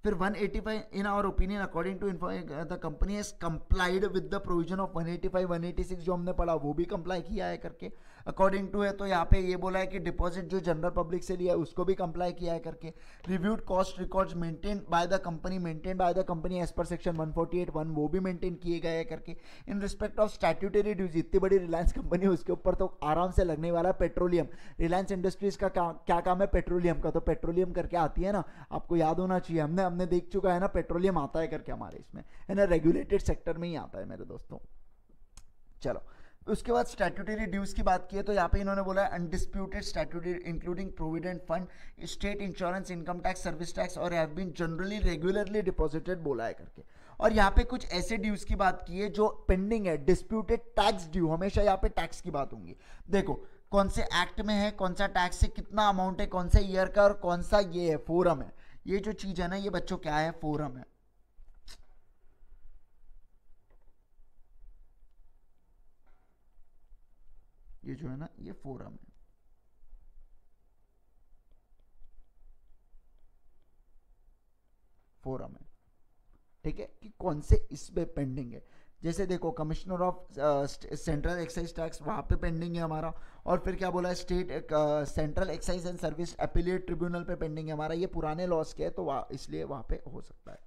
फिर 185 in our opinion according to the company has complied with the provision of 185 186 जो हमने पढ़ा वो भी कंप्लाई किया है करके अकॉर्डिंग टू है। तो यहाँ पे ये बोला है कि डिपॉजिट जो जनरल पब्लिक से लिया है उसको भी कंप्लाई किया है करके। Reviewed cost records maintain by the company as per section 148(1) वो भी मेंटेन किए गए हैं करके। In respect of statutory dues, इतनी बड़ी रिलायंस कंपनी है उसके ऊपर तो आराम से लगने वाला पेट्रोलियम। रिलायंस इंडस्ट्रीज का क्या काम है, पेट्रोलियम का, तो पेट्रोलियम करके आती है ना, आपको याद होना चाहिए, हमने देख चुका है ना, पेट्रोलियम आता है करके हमारे इसमें है ना, रेगुलेटेड सेक्टर में ही आता है मेरे दोस्तों। चलो उसके बाद स्टैट्यूटरी ड्यूज की बात की है तो यहाँ पे इन्होंने बोला है undisputed statutory including provident fund, state insurance, income tax, service tax और have been generally regularly deposited बोला है करके। और यहाँ पे कुछ ऐसे ड्यूज की बात की है जो पेंडिंग है, डिस्प्यूटेड टैक्स ड्यू, हमेशा यहाँ पे टैक्स की बात होंगी। देखो कौन से एक्ट में है, कौन सा टैक्स से कितना अमाउंट है, कौन से ईयर का और कौन सा ये है फोरम है, ये जो चीज है ना ये बच्चों क्या है, फोरम है। ये जो है ना ये फोरम है, फोरम है, ठीक है, कि कौन से इस पे पेंडिंग है। जैसे देखो commissioner of central excise tax वहां पे पेंडिंग है हमारा, और फिर क्या बोला है state central excise and service appellate tribunal पे पेंडिंग है हमारा। ये पुराने लॉस के है तो इसलिए वहां पे हो सकता है,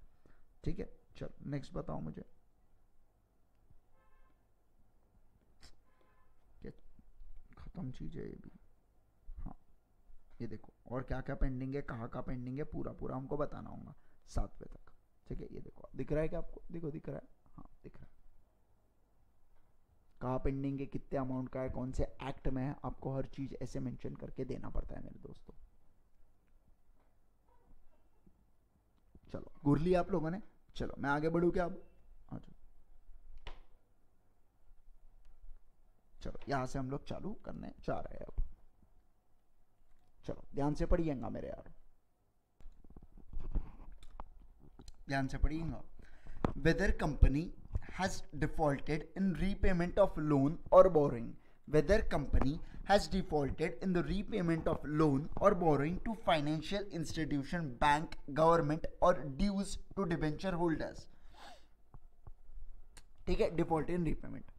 ठीक है। चलो नेक्स्ट बताओ मुझे। कम चीज है ये भी। हाँ ये देखो, और क्या क्या पेंडिंग है, कहाँ कहाँ पेंडिंग है, पूरा पूरा हमको बताना होगा 7वें तक। ठीक है, ये देखो दिख रहा है क्या आपको, देखो दिख रहा है, हाँ दिख रहा है, कहाँ पेंडिंग है, कितने अमाउंट का है, कौन से एक्ट में है, आपको हर चीज ऐसे मेंशन करके देना पड़ता है मेरे दोस्तों। चलो घूर लिया आप लोगों ने, चलो मैं आगे बढ़ू क्या अब, चलो यहां से हम लोग चालू करने जा रहे हैं अब। चलो ध्यान से पढ़िएगा मेरे यार, ध्यान से पढ़िएगा। Weather company has defaulted in repayment of loan और borrowing, whether company has defaulted in the repayment of loan or borrowing to financial institution, bank, government or dues to debenture holders। ठीक है, default in repayment।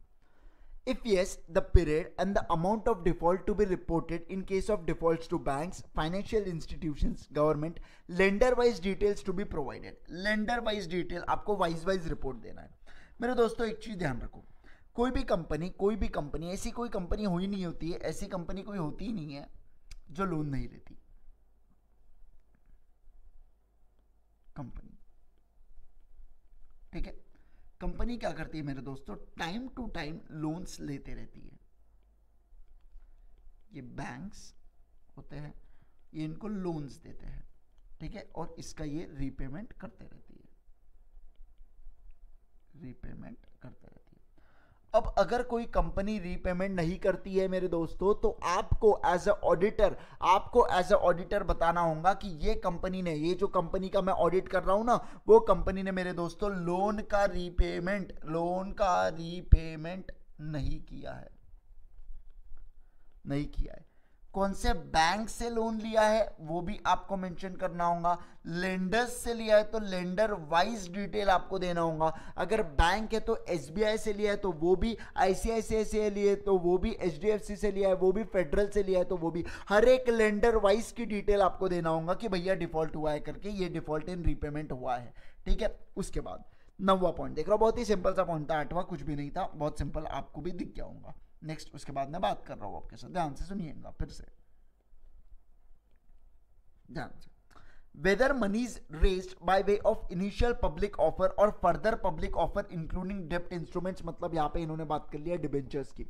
If yes, the period and the amount of default to be reported in case of defaults to banks, financial institutions, government, lender wise details to be provided। lender wise detail आपको wise report देना है। मेरे दोस्तों एक चीज ध्यान रखो, कोई भी कंपनी ऐसी कोई कंपनी हो ही नहीं होती है, ऐसी कंपनी कोई होती ही नहीं है जो लोन नहीं लेती कंपनी। ठीक है, कंपनी क्या करती है मेरे दोस्तों, टाइम टू टाइम लोन्स लेते रहती है। ये बैंक्स होते हैं, ये इनको लोन्स देते हैं, ठीक है, और इसका ये रीपेमेंट करते रहती है, रीपेमेंट करते रहती है। अब अगर कोई कंपनी रीपेमेंट नहीं करती है मेरे दोस्तों, तो आपको एज अ ऑडिटर बताना होगा कि ये कंपनी ने, ये जो कंपनी का मैं ऑडिट कर रहा हूं ना, वो कंपनी ने मेरे दोस्तों लोन का रीपेमेंट नहीं किया है। कौन से बैंक से लोन लिया है वो भी आपको मेंशन करना होगा। लेंडर्स से लिया है तो लेंडर वाइज डिटेल आपको देना होगा। अगर बैंक है तो एसबीआई से लिया है तो वो भी, आईसीआईसीआई से लिए तो वो भी, एचडीएफसी से लिया है वो भी, फेडरल से लिया है तो वो भी, हर एक लेंडर वाइज की डिटेल आपको देना होगा कि भैया डिफॉल्ट हुआ है करके, ये डिफॉल्ट इन रीपेमेंट हुआ है। ठीक है, उसके बाद 9वां पॉइंट देख रहा हूं, बहुत ही सिंपल सा पॉइंट था, 8वां कुछ भी नहीं था, बहुत सिंपल, आपको भी दिख गया होगा। नेक्स्ट उसके बाद मैं बात कर रहा हूं आपके साथ, ध्यान से सुनिएगा फिर से, ध्यान से। Whether monies raised by way of initial public offer or further public offer including debt instruments, मतलब यहां पे इन्होंने बात कर लिया डिबेंचर्स की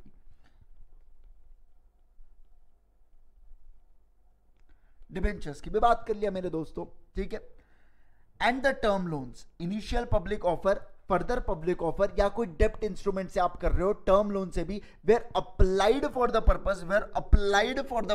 भी, बात कर लिया मेरे दोस्तों। ठीक है, and the term loans, initial public offer, further public offer या कोई डेप्ट इंस्ट्रूमेंट से आप कर रहे हो, टर्म लोन से भी, were applied for the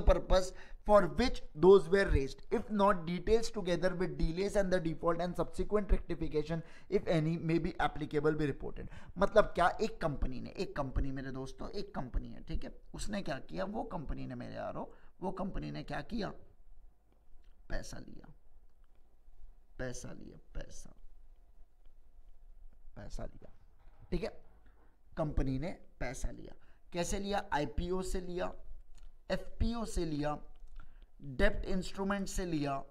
purpose for which those were raised, if not details together with delays and the default and subsequent rectification if any may be applicable be reported. मतलब क्या, एक company मेरे दोस्तों, एक company है, ठीक है, उसने क्या किया, वो कंपनी ने मेरे यारो, वो कंपनी ने क्या किया, पैसा लिया, ठीक है, कंपनी ने पैसा लिया, कैसे लिया, आईपीओ से लिया, एफपीओ से लिया, डेप्ट इंस्ट्रूमेंट से लिया।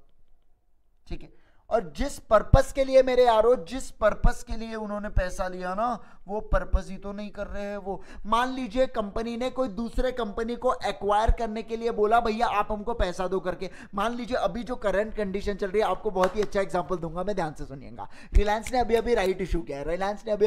ठीक है, और जिस पर्पस के लिए मेरे यारो, जिस पर्पस के लिए उन्होंने पैसा लिया ना, वो पर्पस ही तो नहीं कर रहे हैं वो। मान लीजिए कंपनी ने कोई दूसरे कंपनी को एक्वायर करने के लिए बोला, भैया आप हमको पैसा दो करके। मान लीजिए अभी जो करंट कंडीशन चल रही है, आपको बहुत ही अच्छा एग्जांपल दूंगा मैं, ध्यान से सुनिएगा। रिलायंस ने अभी राइट इशू किया है,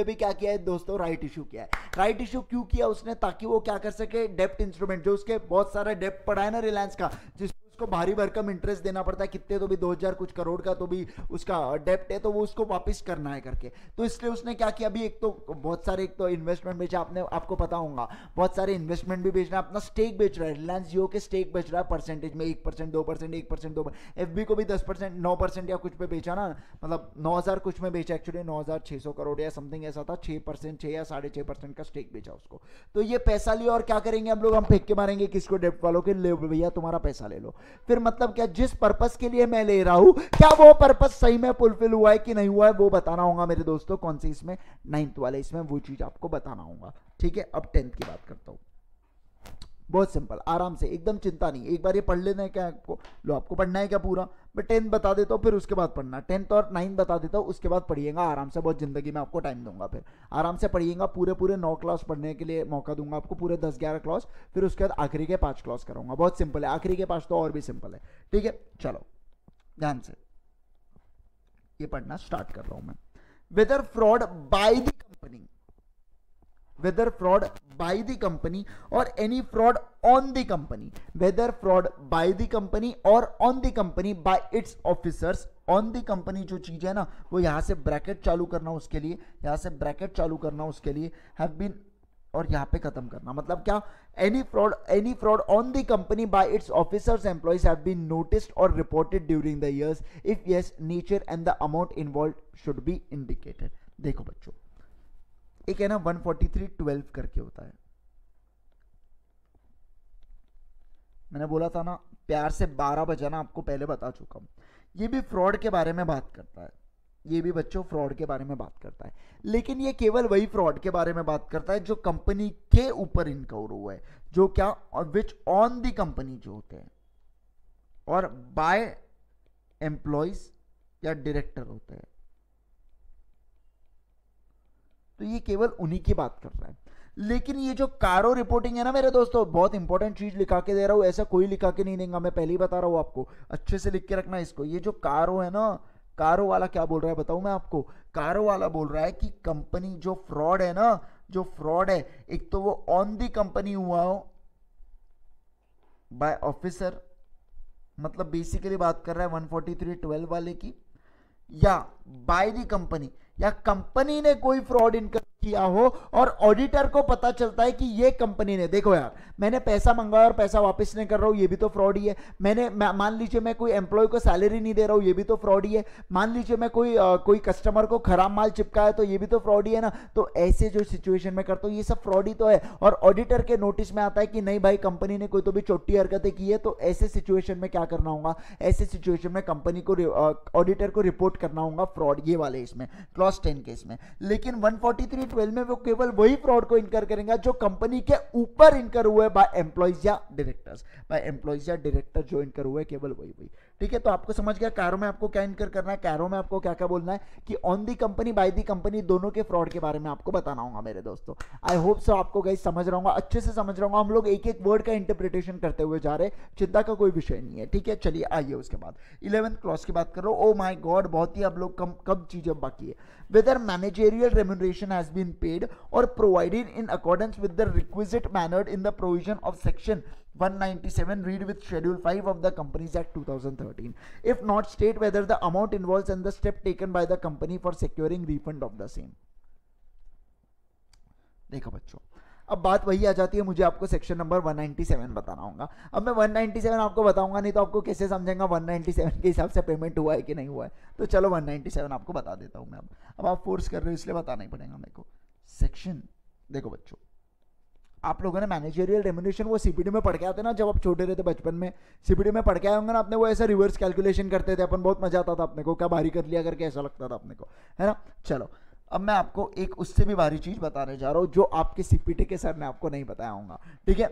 क्या किया है दोस्तों, राइट इशू किया है। राइट इशू क्यों किया उसने, ताकि वो क्या कर सके, डेप्ट इंस्ट्रूमेंट, जो उसके बहुत सारा डेप्ट पड़ा है ना रिलायंस का, जिस को भारी भरकम इंटरेस्ट देना पड़ता है, कितने तो भी 2000 कुछ करोड़ का तो भी उसका डेप्ट है, तो वो उसको वापस करना है करके। तो इसलिए उसने क्या किया, अभी एक तो बहुत सारे, एक तो इन्वेस्टमेंट बेचा, आपको पता होगा, बहुत सारे इन्वेस्टमेंट भी बेच रहा है, अपना स्टेक बेच रहा है, रिलायंस जियो के स्टेक बेच रहा है परसेंटेज में, 1%, 2%, 1%, 2%, एफबी को भी 10%, 9% या कुछ पे बेचा ना, मतलब 9000 कुछ में बेचा, एक्चुअली 9600 करोड़ या समथिंग ऐसा था, 6%, 6 या 6.5% का स्टेक बेचा उसको। तो ये पैसा लिया और क्या करेंगे हम लोग, हम फेंक के मारेंगे किसको, डेप्ट वालों के, ले भैया तुम्हारा पैसा ले लो। फिर मतलब क्या, जिस पर्पस के लिए मैं ले रहा हूं, क्या वो पर्पस सही में फुलफिल हुआ है कि नहीं हुआ है, वो बताना होगा मेरे दोस्तों। कौन सी, इसमें 9th वाले, इसमें वो चीज आपको बताना होगा। ठीक है, अब 10th की बात करता हूं। बहुत सिंपल, आराम से, एकदम चिंता नहीं, एक बार ये पढ़ लेना है क्या आपको, लो आपको पढ़ना है क्या पूरा, मैं 10 बता देता हूँ फिर उसके बाद पढ़ना, 10th और 9 बता देता हूँ उसके बाद पढ़िएगा आराम से, बहुत जिंदगी में आपको टाइम दूंगा, फिर आराम से पढ़िएगा, पूरे पूरे 9 क्लास पढ़ने के लिए मौका दूंगा आपको, पूरे 10-11 क्लास, फिर उसके बाद आखिरी के 5 क्लास कराऊंगा, बहुत सिंपल है, आखिरी के 5 तो और भी सिंपल है, ठीक है। चलो ध्यान से ये पढ़ना स्टार्ट कर रहा हूं मैं। Whether fraud by the company, whether fraud by the company or any fraud on the company, whether fraud by the company or on the company by its officers, on the company जो चीज है ना वो यहां से bracket चालू करना उसके लिए, यहां से ब्रैकेट चालू करना उसके लिए, have been और यहां पे खत्म करना, मतलब क्या, any fraud on the company by its officers employees have been noticed or reported during the years, if yes nature and the amount involved should be indicated। देखो बच्चों एक है ना 143.12 करके होता है, मैंने बोला था ना प्यार से 12 बजाना, आपको पहले बता चुका हूं, ये भी फ्रॉड के बारे में बात करता है, ये भी बच्चों फ्रॉड के बारे में बात करता है, लेकिन ये केवल वही फ्रॉड के बारे में बात करता है जो कंपनी के ऊपर इनकवर हुआ है, जो क्या, और विच ऑन दी कंपनी जो होते हैं, और बाय एम्प्लॉइज या डायरेक्टर होते हैं, तो ये केवल उन्हीं की बात कर रहा है। लेकिन ये जो कारो रिपोर्टिंग है ना मेरे दोस्तों, बहुत इंपॉर्टेंट चीज लिखा के दे रहा हूं, ऐसा कोई लिखा के नहीं देगा, मैं पहले ही बता रहा हूं आपको, अच्छे से लिख के रखना इसको। ये जो कारो है ना, कारो वाला क्या बोल रहा है बताऊं मैं आपको, कारो वाला बोल रहा है कि कंपनी जो फ्रॉड है ना, जो फ्रॉड है, एक तो वो ऑन दी कंपनी हुआ हो बाय ऑफिसर, मतलब बेसिकली बात कर रहा है 143.12 वाले की, या बाय दी कंपनी, या कंपनी ने कोई फ्रॉड इनकम किया हो और ऑडिटर को पता चलता है कि ये कंपनी ने, देखो यार मैंने पैसा मंगाया और पैसा वापस नहीं कर रहा हूं, ये भी तो फ्रॉड ही है। मान लीजिए मैं कोई एम्प्लॉय को सैलरी नहीं दे रहा हूं, ये भी तो फ्रॉड ही है। मान लीजिए मैं कोई कस्टमर को खराब माल चिपका है, तो ये भी तो फ्रॉड ही है ना। तो ऐसे जो सिचुएशन में करता हूं ये सब फ्रॉड ही तो है, और ऑडिटर के नोटिस में आता है कि नहीं भाई कंपनी ने कोई तो भी छोटी हरकतें की है, तो ऐसे सिचुएशन में क्या करना होगा, ऐसे सिचुएशन में कंपनी को ऑडिटर को रिपोर्ट करना होगा फ्रॉड, ये वाले इसमें क्लॉज 10 केस में। लेकिन 143.12 में वो केवल वही फ्रॉड को इनकर करेगा जो कंपनी के ऊपर इनकर हुए बाय एम्प्लॉइज या डायरेक्टर्स, बाय एम्प्लॉइज या डायरेक्टर जो इनकर हुए केवल वही। ठीक है, तो आपको समझ गया कैरो में आपको क्या इनकर करना है, कैरो में आपको क्या क्या बोलना है कि on the company by the company दोनों के फ्रॉड के बारे में आपको बताना होगा मेरे दोस्तों। आई होप सो आपको गाइस समझ रहा हूँ, अच्छे से समझ रहा हूँ। हम लोग एक एक वर्ड का इंटरप्रिटेशन करते हुए जा रहे, चिंता का कोई विषय नहीं है। ठीक है, चलिए आइए उसके बाद 11th क्लॉज की बात कर रहा हूँ। ओ माय गॉड, बहुत ही आप लोग कम चीजें बाकी है। Whether managerial remuneration has been paid or provided in accordance with the requisite manner in the provision of section 197 read with schedule 5 of the Companies Act 2013. If not, state whether the amount involved and the step taken by the company for securing refund of the same. देखो बच्चों, अब बात वही आ जाती है, मुझे आपको section number 197 बताना होगा। अब मैं 197 आपको बताऊंगा नहीं तो आपको कैसे समझेंगे 197 के हिसाब से पेमेंट हुआ है कि नहीं हुआ है। तो चलो 197 आपको बता देता हूं मैं। अब आप फोर्स कर रहे हो इसलिए बताना ही पड़ेगा मेरे को। सेक्शन देखो बच्चों, आप लोगों ने मैनेजरियल रेम्यूनरेशन वो सीपीडी में पढ़ के आते ना, जब आप छोटे रहते बचपन में सीपीडी में पढ़ के आए होंगे ना अपने, वो ऐसा रिवर्स कैलकुलेशन करते थे अपन, बहुत मजा आता था अपने को, क्या भारी कर लिया करके ऐसा लगता था अपने को, है ना। चलो अब मैं आपको एक उससे भी भारी चीज बताने जा रहा हूं जो आपके सीपीटी के सर ने आपको नहीं बताया होगा। ठीक है,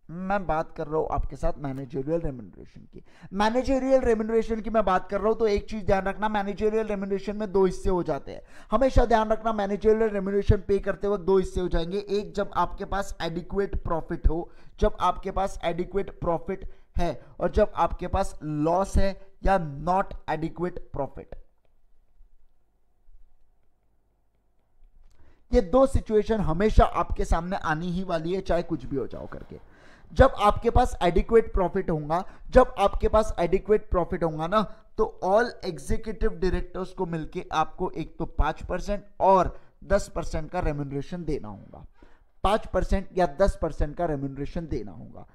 मैं बात कर रहा हूं आपके साथ मैनेजरियल रेम्यूनरेशन की। मैनेजरियल रेम्यूनरेशन की मैं बात कर रहा हूं तो एक चीज ध्यान रखना, मैनेजरियल रेम्यूनरेशन में दो हिस्से हो जाते हैं। हमेशा ध्यान रखना, मैनेजरियल रेम्यूनरेशन पे करते वक्त दो हिस्से हो जाएंगे। एक जब आपके पास एडिक्वेट प्रॉफिट हो, जब आपके पास एडिक्वेट प्रॉफिट है, और जब आपके पास लॉस है या नॉट एडिक्वेट प्रॉफिट। ये दो सिचुएशन हमेशा आपके सामने आनी ही वाली है, चाहे कुछ भी हो जाओ करके। जब आपके पास एडिक्वेट प्रॉफिट होगा, जब आपके पास एडिक्वेट प्रॉफिट होगा ना, तो ऑल एग्जीक्यूटिव डायरेक्टर्स को मिलके आपको एक तो 5% और 10% का रेम्यूनरेशन देना होगा। 5% या 10% का रेम्यूनरेशन देना होगा।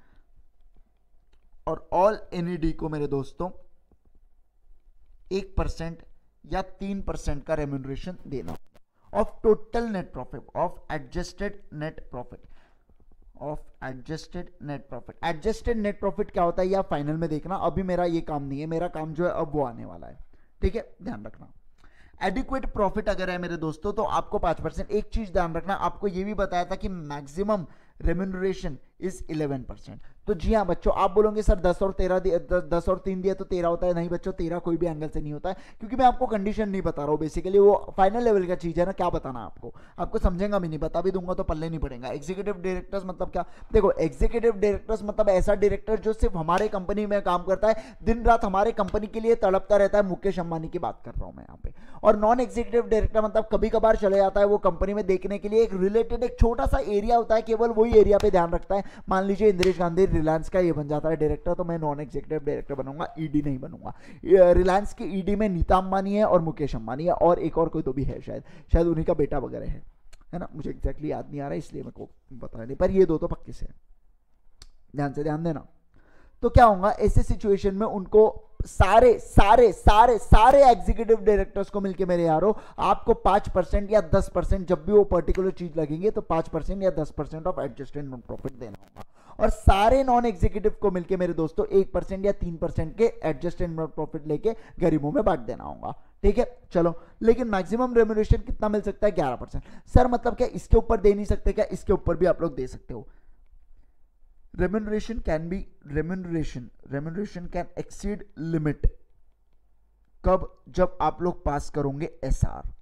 और ऑल एनईडी को मेरे दोस्तों 1% या 3% का रेम्यूनरेशन देना होगा of total net profit, of adjusted net profit, of adjusted net profit. Adjusted net profit क्या होता है ये आप फाइनल में देखना, अभी मेरा ये काम नहीं है, मेरा काम जो है अब वो आने वाला है। ठीक है, ध्यान रखना। एडिक्वेट प्रॉफिट अगर है मेरे दोस्तों तो आपको 5%। एक चीज ध्यान रखना, आपको ये भी बताया था कि मैक्सिमम रेम्यूनरेशन इज 11%। तो जी हाँ बच्चों, आप बोलोगे सर 10 और 13 10 और 3 दिया तो 13 होता है। नहीं बच्चों, 13 कोई भी एंगल से नहीं होता है, क्योंकि मैं आपको कंडीशन नहीं बता रहा हूँ। बेसिकली वो फाइनल लेवल का चीज है ना, क्या बताना आपको, आपको समझेगा भी नहीं, बता भी दूंगा तो पल्ले नहीं पड़ेगा। एग्जीक्यूटिव डायरेक्टर्स मतलब क्या, देखो एग्जीक्यूटिव डायरेक्टर्स मतलब ऐसा डायरेक्टर जो सिर्फ हमारे कंपनी में काम करता है, दिन रात हमारे कंपनी के लिए तड़पता रहता है। मुकेश अंबानी की बात कर रहा हूं मैं यहाँ पे। और नॉन एग्जीक्यूटिव डायरेक्टर मतलब कभी कभार चले जाता है वो कंपनी में देखने के लिए, एक रिलेटेड एक छोटा सा एरिया होता है, केवल वही एरिया पे ध्यान रखता है। मान लीजिए इंद्रेश गांधी रिलायंस का ये बन जाता है डायरेक्टर, तो मैं नॉन एग्जीक्यूटिव डायरेक्टर बनूंगा, ईडी नहीं बनूंगा। रिलायंस की ईडी में नीता अंबानी है और मुकेश अंबानी है और एक और कोई तो भी है, शायद शायद उन्हीं का बेटा वगैरह है ना, मुझे एग्जैक्टली याद नहीं आ रहा है इसलिए मेरे को पता नहीं, पर ये दो तो पक्के से ध्यान से ध्यान देना। तो क्या होगा ऐसे सिचुएशन में, उनको सारे सारे सारे सारे एग्जीक्यूटिव डायरेक्टर्स को मिलके मेरे यारो आपको 5% या 10%, जब भी वो पर्टिकुलर चीज लगेंगे तो 5% या 10% ऑफ एडजस्टेड नॉन प्रॉफिट देना होगा। और सारे नॉन एग्जीक्यूटिव को मिलके मेरे दोस्तों 1% या 3% के एडजस्टेड नॉन प्रॉफिट लेके गरीबों में बांट देना होगा। ठीक है चलो, लेकिन मैक्सिमम रेम्यूनरेशन कितना मिल सकता है, 11%। सर मतलब क्या इसके ऊपर दे नहीं सकते क्या, इसके ऊपर भी आप लोग दे सकते हो। remuneration can exceed limit कब, जब आप लोग पास करोगे एसआर।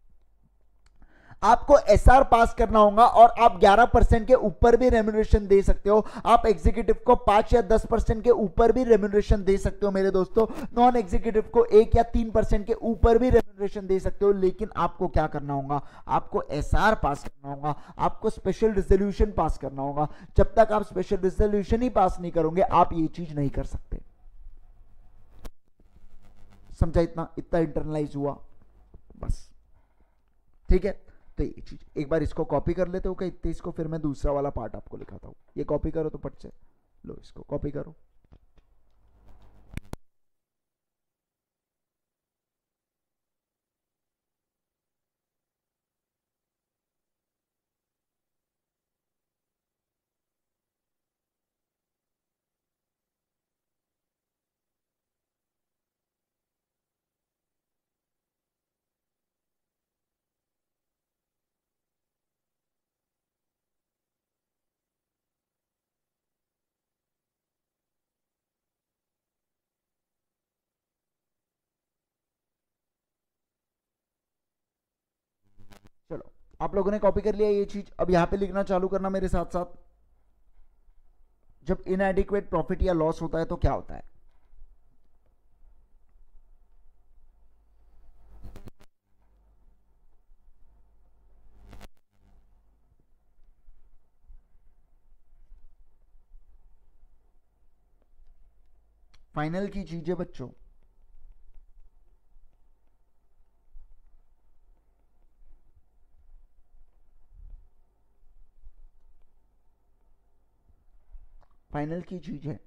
आपको एसआर पास करना होगा और आप 11% के ऊपर भी रेम्यूनरेशन दे सकते हो। आप एग्जीक्यूटिव को 5 या 10% के ऊपर भी रेम्यूनरेशन दे सकते हो मेरे दोस्तों। नॉन एग्जीक्यूटिव को 1 या 3% के ऊपर भी रेम्यूनरेशन दे सकते हो। लेकिन आपको क्या करना होगा, आपको एसआर पास करना होगा, आपको स्पेशल रिजोल्यूशन पास करना होगा। जब तक आप स्पेशल रिजोल्यूशन ही पास नहीं करोगे आप ये चीज नहीं कर सकते। समझा, इतना इतना इंटरनलाइज हुआ बस। ठीक है, तो ये चीज एक बार इसको कॉपी कर लेते हो क्या इतने, इसको फिर मैं दूसरा वाला पार्ट आपको लिखाता हूँ। ये कॉपी करो तो पट से, लो इसको कॉपी करो। चलो आप लोगों ने कॉपी कर लिया ये चीज, अब यहां पे लिखना चालू करना मेरे साथ साथ। जब इनएडिक्वेट प्रॉफिट या लॉस होता है तो क्या होता है। फाइनल की चीज है बच्चों, फाइनल की चीज है।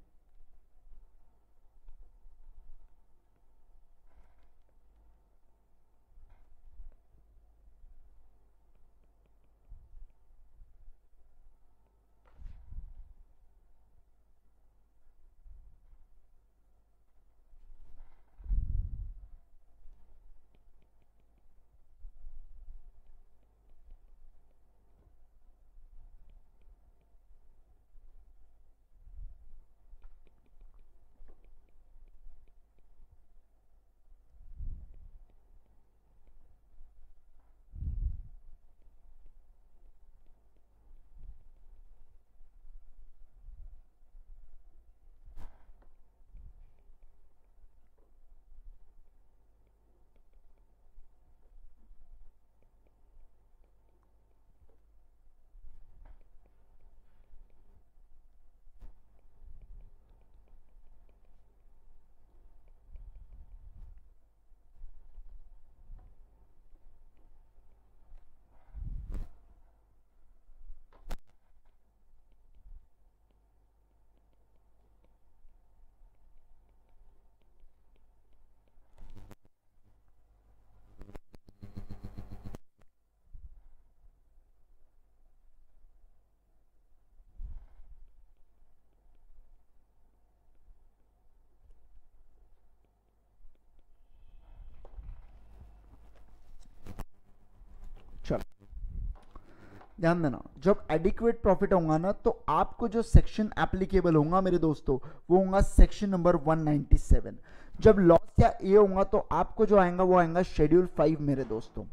ध्यान देना, जब एडिक्वेट प्रॉफिट होगा ना तो आपको जो सेक्शन एप्लीकेबल होगा मेरे दोस्तों वो होगा सेक्शन नंबर 197। जब लॉस या ए होगा तो आपको जो आएगा वो आएगा शेड्यूल 5 मेरे दोस्तों।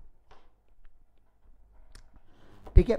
ठीक है,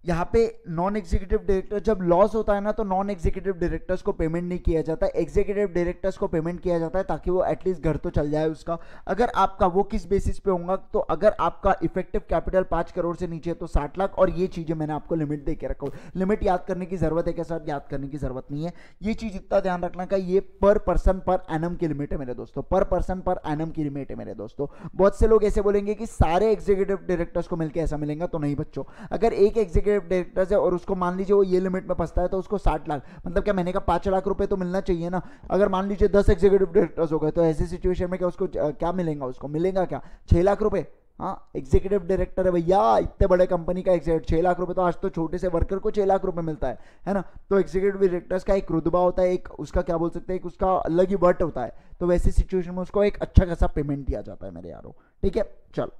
यहाँ पे नॉन एग्जीक्यूटिव डायरेक्टर जब लॉस होता है ना तो नॉन एग्जीक्यूटिव डायरेक्टर्स को पेमेंट नहीं किया जाता, एग्जीक्यूटिव डायरेक्टर्स को पेमेंट किया जाता है ताकि वो एटलीस्ट घर तो चल जाए उसका। अगर आपका वो किस बेसिस पे होगा, तो अगर आपका इफेक्टिव कैपिटल 5 करोड़ से नीचे है तो 60 लाख, और ये चीजें मैंने आपको लिमिट दे के रखा हूँ। लिमिट याद करने की जरूरत है क्या सर? याद करने की जरूरत नहीं है, ये चीज इतना ध्यान रखना का ये पर पर्सन पर एनम की लिमिट है मेरे दोस्तों, पर पर्सन पर एनम की लिमिट है मेरे दोस्तों। बहुत से लोग ऐसे बोलेंगे कि सारे एग्जीक्यूटिव डायरेक्टर्स को मिलकर ऐसा मिलेगा, तो नहीं बच्चों। अगर एक एग्जीक्यूटिव डायरेक्टर है और उसको मान लीजिए वो ये लिमिट में फंसता है तो उसको 60 लाख, मतलब क्या महीने का 5 लाख रुपए तो मिलना चाहिए ना। अगर मान लीजिए 10 एग्जीक्यूटिव डायरेक्टर्स हो गए तो ऐसी सिचुएशन में क्या उसको क्या मिलेगा? उसको मिलेगा क्या? 6 लाख रुपए। हाँ, एग्जीक्यूटिव डायरेक्टर है भैया, इतने बड़े कंपनी का एग्जीक्यूटिव 6 लाख रुपए, तो आज तो छोटे से वर्कर को 6 लाख रुपए मिलता है ना। तो एग्जीक्यूटिव डायरेक्टर्स का एक रुतबा होता है, एक उसका क्या बोल सकते हैं, एक उसका अलग ही वर्ट होता है। तो वैसी सिचुएशन में उसको एक अच्छा खासा पेमेंट दिया जाता है मेरे यारों। ठीक है, चल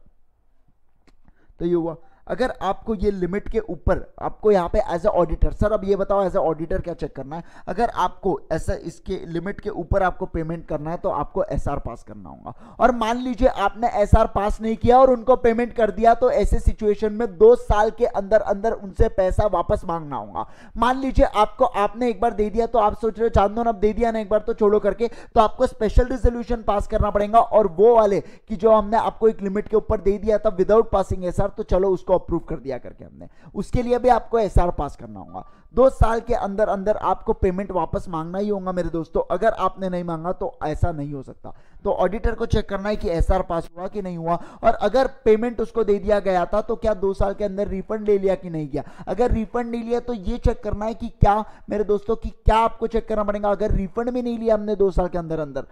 तो ये हुआ। अगर आपको ये लिमिट के ऊपर, आपको यहाँ पे एज ए ऑडिटर, सर अब ये बताओ एज ए ऑडिटर क्या चेक करना है? अगर आपको ऐसा इसके लिमिट के ऊपर आपको पेमेंट करना है तो आपको एसआर पास करना होगा। और मान लीजिए आपने एसआर पास नहीं किया और उनको पेमेंट कर दिया, तो ऐसे सिचुएशन में 2 साल के अंदर अंदर उनसे पैसा वापस मांगना होगा। मान लीजिए आपको, आपने एक बार दे दिया तो आप सोच रहे हो चांदन अब दे दिया ना एक बार तो छोड़ो करके, तो आपको स्पेशल रिजोल्यूशन पास करना पड़ेगा। और वो वाले कि जो हमने आपको एक लिमिट के ऊपर दे दिया था विदाउट पासिंग एसआर, तो चलो उसको अप्रूव कर दिया करके हमने, उसके लिए भी आपको एसआर पास करना होगा। 2 साल के अंदर अंदर आपको पेमेंट वापस मांगना ही होगा मेरे दोस्तों। अगर आपने नहीं मांगा तो ऐसा नहीं हो सकता। तो ऑडिटर को चेक करना है कि एसआर पास हुआ कि नहीं हुआ, और अगर पेमेंट उसको दे दिया गया था तो क्या 2 साल के अंदर रिफंड ले लिया कि नहीं किया। अगर रिफंड नहीं लिया तो ये चेक करना है कि क्या मेरे दोस्तों, कि क्या आपको चेक करना पड़ेगा। अगर रिफंड भी नहीं लिया हमने 2 साल के अंदर अंदर,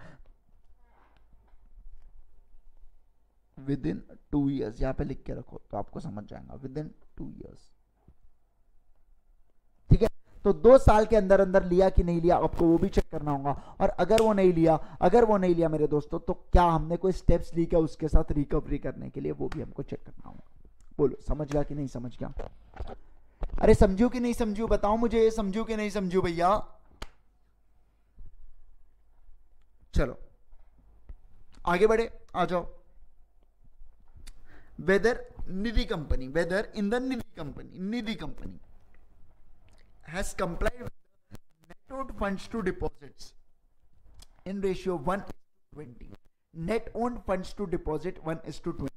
विद इन 2 ईयर्स, यहां पे लिख के रखो तो आपको समझ जाएगा, विद इन 2 ईयर्स। ठीक है, तो 2 साल के अंदर अंदर लिया कि नहीं लिया आपको वो भी चेक करना होगा। और अगर वो नहीं लिया मेरे दोस्तों, तो क्या हमने कोई स्टेप्स ली क्या उसके साथ रिकवरी करने के लिए, वो भी हमको चेक करना होगा। बोलो समझ गया कि नहीं समझ गया? अरे समझू कि नहीं समझू, बताओ मुझे, समझू कि नहीं समझू भैया? चलो आगे बढ़े, आ जाओ। whether Nidhi company, whether in the Nidhi company has complied with the net owned funds to deposits in ratio 1:20, net owned funds to deposit 1:20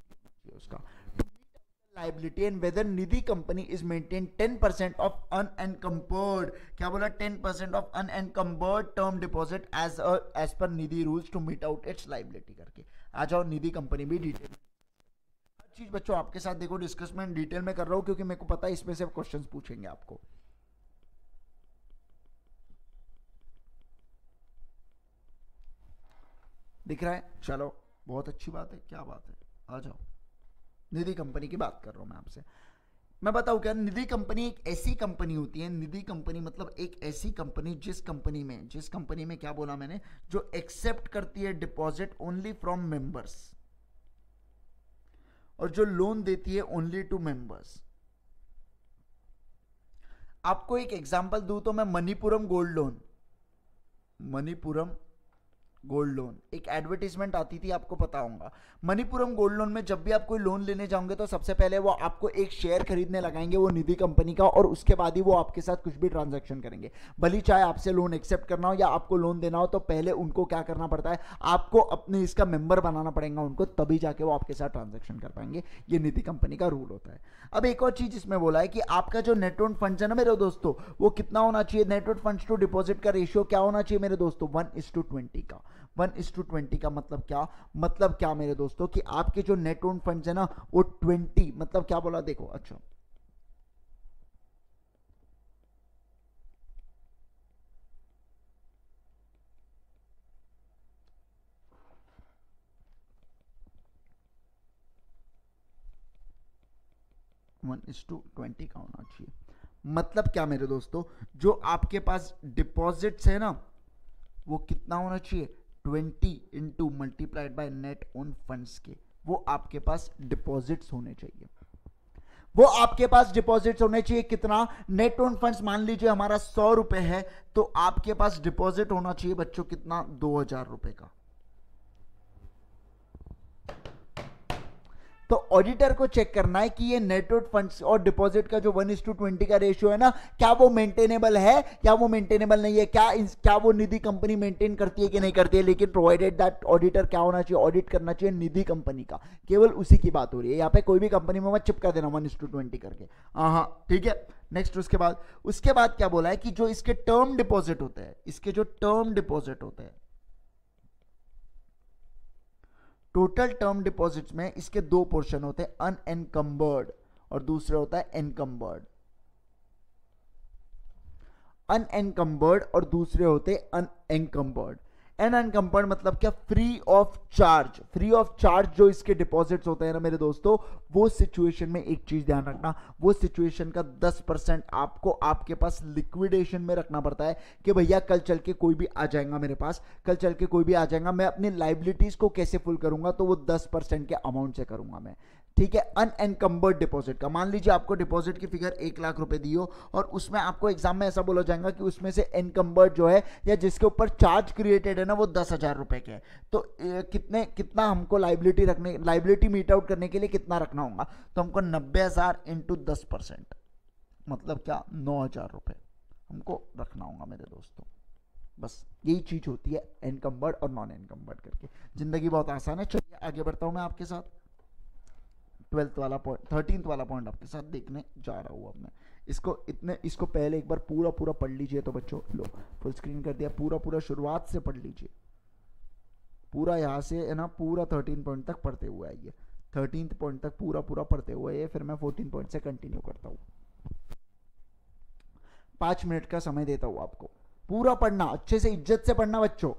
उसका, to meet the liability, and whether Nidhi company is maintained 10% of unencumbered, क्या बोला, 10% of unencumbered term deposit as per Nidhi rules to meet out its liability करके। आ जाओ, निधि company भी detail चीज बच्चों आपके साथ देखो डिस्कस में डिटेल में कर रहा हूं, क्योंकि मेरे को पता है इसमें से क्वेश्चंस पूछेंगे आपको। दिख रहा है? चलो बहुत अच्छी बात है, क्या बात है, आ जाओ। निधि कंपनी की बात कर रहा हूं मैं आपसे। मैं बताऊं क्या, निधि कंपनी एक ऐसी कंपनी होती है, निधि कंपनी मतलब एक ऐसी कंपनी जिस कंपनी में क्या बोला मैंने, जो एक्सेप्ट करती है डिपॉजिट ओनली फ्रॉम मेंबर्स, और जो लोन देती है ओनली टू मेंबर्स। आपको एक एग्जांपल दूं तो मैं मणिपुरम गोल्ड लोन एक एडवर्टीजमेंट आती थी, आपको पता होगा। मणिपुरम गोल्ड लोन में जब भी आप कोई लोन लेने जाओगे तो सबसे पहले वो आपको एक शेयर खरीदने लगाएंगे वो निधि कंपनी का, और उसके बाद ही वो आपके साथ कुछ भी ट्रांजैक्शन करेंगे। भली चाहे आपसे लोन एक्सेप्ट करना हो या आपको लोन देना हो, तो पहले उनको क्या करना पड़ता है, आपको अपने इसका मेंबर बनाना पड़ेगा उनको, तभी जाके वो आपके साथ ट्रांजेक्शन कर पाएंगे। ये निधि कंपनी का रूल होता है। अब एक और चीज इसमें बोला है कि आपका जो नेट ओन्ड फंड्स है ना मेरे दोस्तों, वो कितना होना चाहिए, net owned funds to deposit का रेशियो क्या होना चाहिए मेरे दोस्तों, 1:20 का। 1:20 का मतलब क्या मेरे दोस्तों, कि आपके जो नेट ओन्ड फंड्स है ना वो 20, मतलब क्या बोला देखो, अच्छा वन इज टू 20 का होना चाहिए। मतलब क्या मेरे दोस्तों, जो आपके पास डिपॉजिट्स है ना वो कितना होना चाहिए, 20 into multiplied by net own funds के, वो आपके पास डिपॉजिट्स होने चाहिए। वो आपके पास डिपॉजिट्स होने चाहिए कितना, नेट ओन फंड्स मान लीजिए हमारा 100 रुपए है, तो आपके पास डिपॉजिट होना चाहिए बच्चों कितना, 2000 रुपए का। तो ऑडिटर को चेक करना है कि ये नेटवर्क फंड्स और डिपॉजिट का जो 1:20 का रेशियो है ना, क्या वो मेंटेनेबल है या वो मेंटेनेबल नहीं है, क्या वो निधि कंपनी मेंटेन करती है कि नहीं करती है। लेकिन प्रोवाइडेड दैट ऑडिटर क्या होना चाहिए, ऑडिट करना चाहिए निधि कंपनी का, केवल उसी की बात हो रही है यहाँ पे। कोई भी कंपनी में मत चिपका देना 1:20 करके। हाँ ठीक है। नेक्स्ट उसके बाद क्या बोला है कि जो इसके टर्म डिपॉजिट होते हैं, इसके जो टर्म डिपॉजिट होते हैं, टोटल टर्म डिपॉजिट्स में इसके दो पोर्शन होते हैं, अनएनकम्बर्ड और दूसरा होता है एनकम्बर्ड। अनएनकम्बर्ड और दूसरे होते अनएनकम्बर्ड। अनएनकम्बर्ड मतलब क्या, free of charge. Free of charge जो इसके डिपॉजिट्स होते हैं ना मेरे दोस्तों, वो सिचुएशन में एक चीज ध्यान रखना, वो सिचुएशन का 10% आपको आपके पास लिक्विडेशन में रखना पड़ता है कि भैया कल चल के कोई भी आ जाएगा मेरे पास, कल चल के कोई भी आ जाएगा, मैं अपनी लाइबिलिटीज को कैसे फुल करूंगा, तो वो 10% के अमाउंट से करूंगा मैं। ठीक है। अनएनकम्बर्ड डिपॉजिट का, मान लीजिए आपको डिपॉजिट की फिगर 1 लाख रुपए दी हो और उसमें आपको एग्जाम में ऐसा बोला जाएगा कि उसमें से एनकम्बर्ड जो है या जिसके ऊपर चार्ज क्रिएटेड है ना वो 10,000 रुपए के है, तो कितना हमको लाइबिलिटी मीट आउट करने के लिए कितना रखना होगा, तो हमको 90,000 इंटू 10%, मतलब क्या 9,000 रुपए हमको रखना होगा मेरे दोस्तों। बस यही चीज होती है एनकम्बर्ड और नॉन एनकम्बर्ड करके। जिंदगी बहुत आसान है। चलिए आगे बढ़ता हूं मैं आपके साथ। 12th वाला पॉइंट, 13th वाला पॉइंट आपके साथ देखने जा रहा हूँ अब मैं। इसको पहले एक बार पूरा पूरा पढ़ लीजिए। तो बच्चों लो, फुल स्क्रीन कर दिया, पूरा पूरा शुरुआत से पढ़ लीजिए, पूरा यहाँ से है ना, पूरा 13 पॉइंट तक पढ़ते हुए आइए। 13th पॉइंट तक पूरा पूरा पढ़ते हुए ये, फिर मैं 14 पॉइंट से कंटिन्यू करता हूँ। 5 मिनट का समय देता हूँ आपको, पूरा पढ़ना, अच्छे से इज्जत से पढ़ना बच्चों।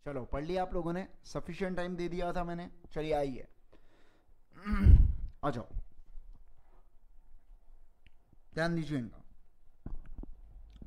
चलो पढ़ लिया आप लोगों ने, सफिशिएंट टाइम दे दिया था मैंने। चलिए आइए आ जाओ, ध्यान दीजिए इनका।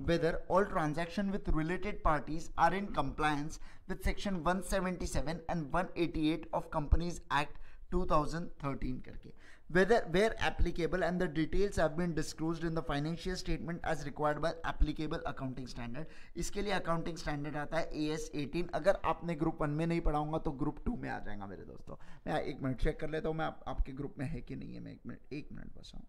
whether all transaction with related parties are in compliance with section 177 and 188 of Companies Act 2013 करके, whether where applicable and the details have been disclosed in the financial statement as required by applicable accounting standard। इसके लिए accounting standard आता है AS 18। अगर आपने group 1 में नहीं पढ़ा होगा तो ग्रुप 2 में आ जाएगा मेरे दोस्तों। मैं एक मिनट चेक कर लेता हूँ मैं आपके ग्रुप में है कि नहीं है। मैं एक मिनट बस हूँ,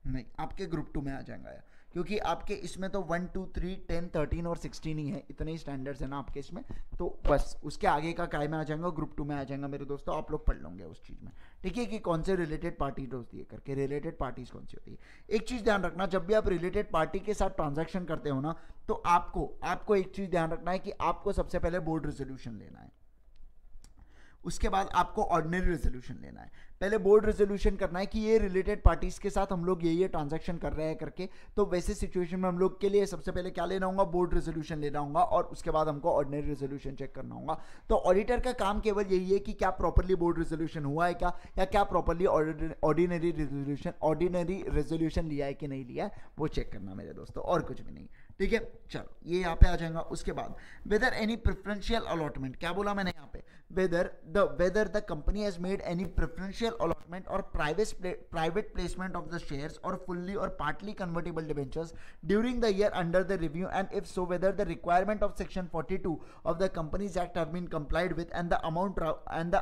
नहीं आपके ग्रुप 2 में आ जाएगा यार, क्योंकि आपके इसमें तो 1 2 3 10 13 और 16 ही है, इतने ही स्टैंडर्ड्स है ना आपके इसमें, तो बस उसके आगे का काय में आ जाएगा, ग्रुप 2 में आ जाएगा मेरे दोस्तों। आप लोग पढ़ लोगे उस चीज़ में, ठीक है, कि कौन से रिलेटेड पार्टीज होती है करके, रिलेटेड पार्टीज कौन सी होती है। एक चीज़ ध्यान रखना, जब भी आप रिलेटेड पार्टी के साथ ट्रांजेक्शन करते हो ना, तो आपको एक चीज़ ध्यान रखना है कि आपको सबसे पहले बोर्ड रेजोल्यूशन लेना है, उसके बाद आपको ऑर्डिनरी रेजोल्यूशन लेना है। पहले बोर्ड रेजोल्यूशन करना है कि ये रिलेटेड पार्टीज के साथ हम लोग ये ट्रांजैक्शन कर रहे हैं करके, तो वैसे सिचुएशन में हम लोग के लिए सबसे पहले क्या लेना होगा, बोर्ड रेजोल्यूशन लेना होगा, और उसके बाद हमको ऑर्डिनरी रेजोल्यूशन चेक करना होगा। तो ऑडिटर का काम केवल यही है कि क्या प्रॉपर्ली बोर्ड रेजोल्यूशन हुआ है क्या, या क्या प्रॉपर्ली ऑर्डिनरी रेजोल्यूशन लिया है कि नहीं लिया है, वो चेक करना मेरे दोस्तों, और कुछ भी नहीं, ठीक है। चलो ये यहाँ पे आ जाएगा। उसके बाद वेदर एनी प्रेफरेंशियल अलॉटमेंट, क्या बोला मैंने यहाँ पे, whether the company has made any preferential allotment or private placement of the shares or fully or partly convertible debentures during the year under the review, and if so whether the requirement of section 42 of the Companies Act have been complied with and the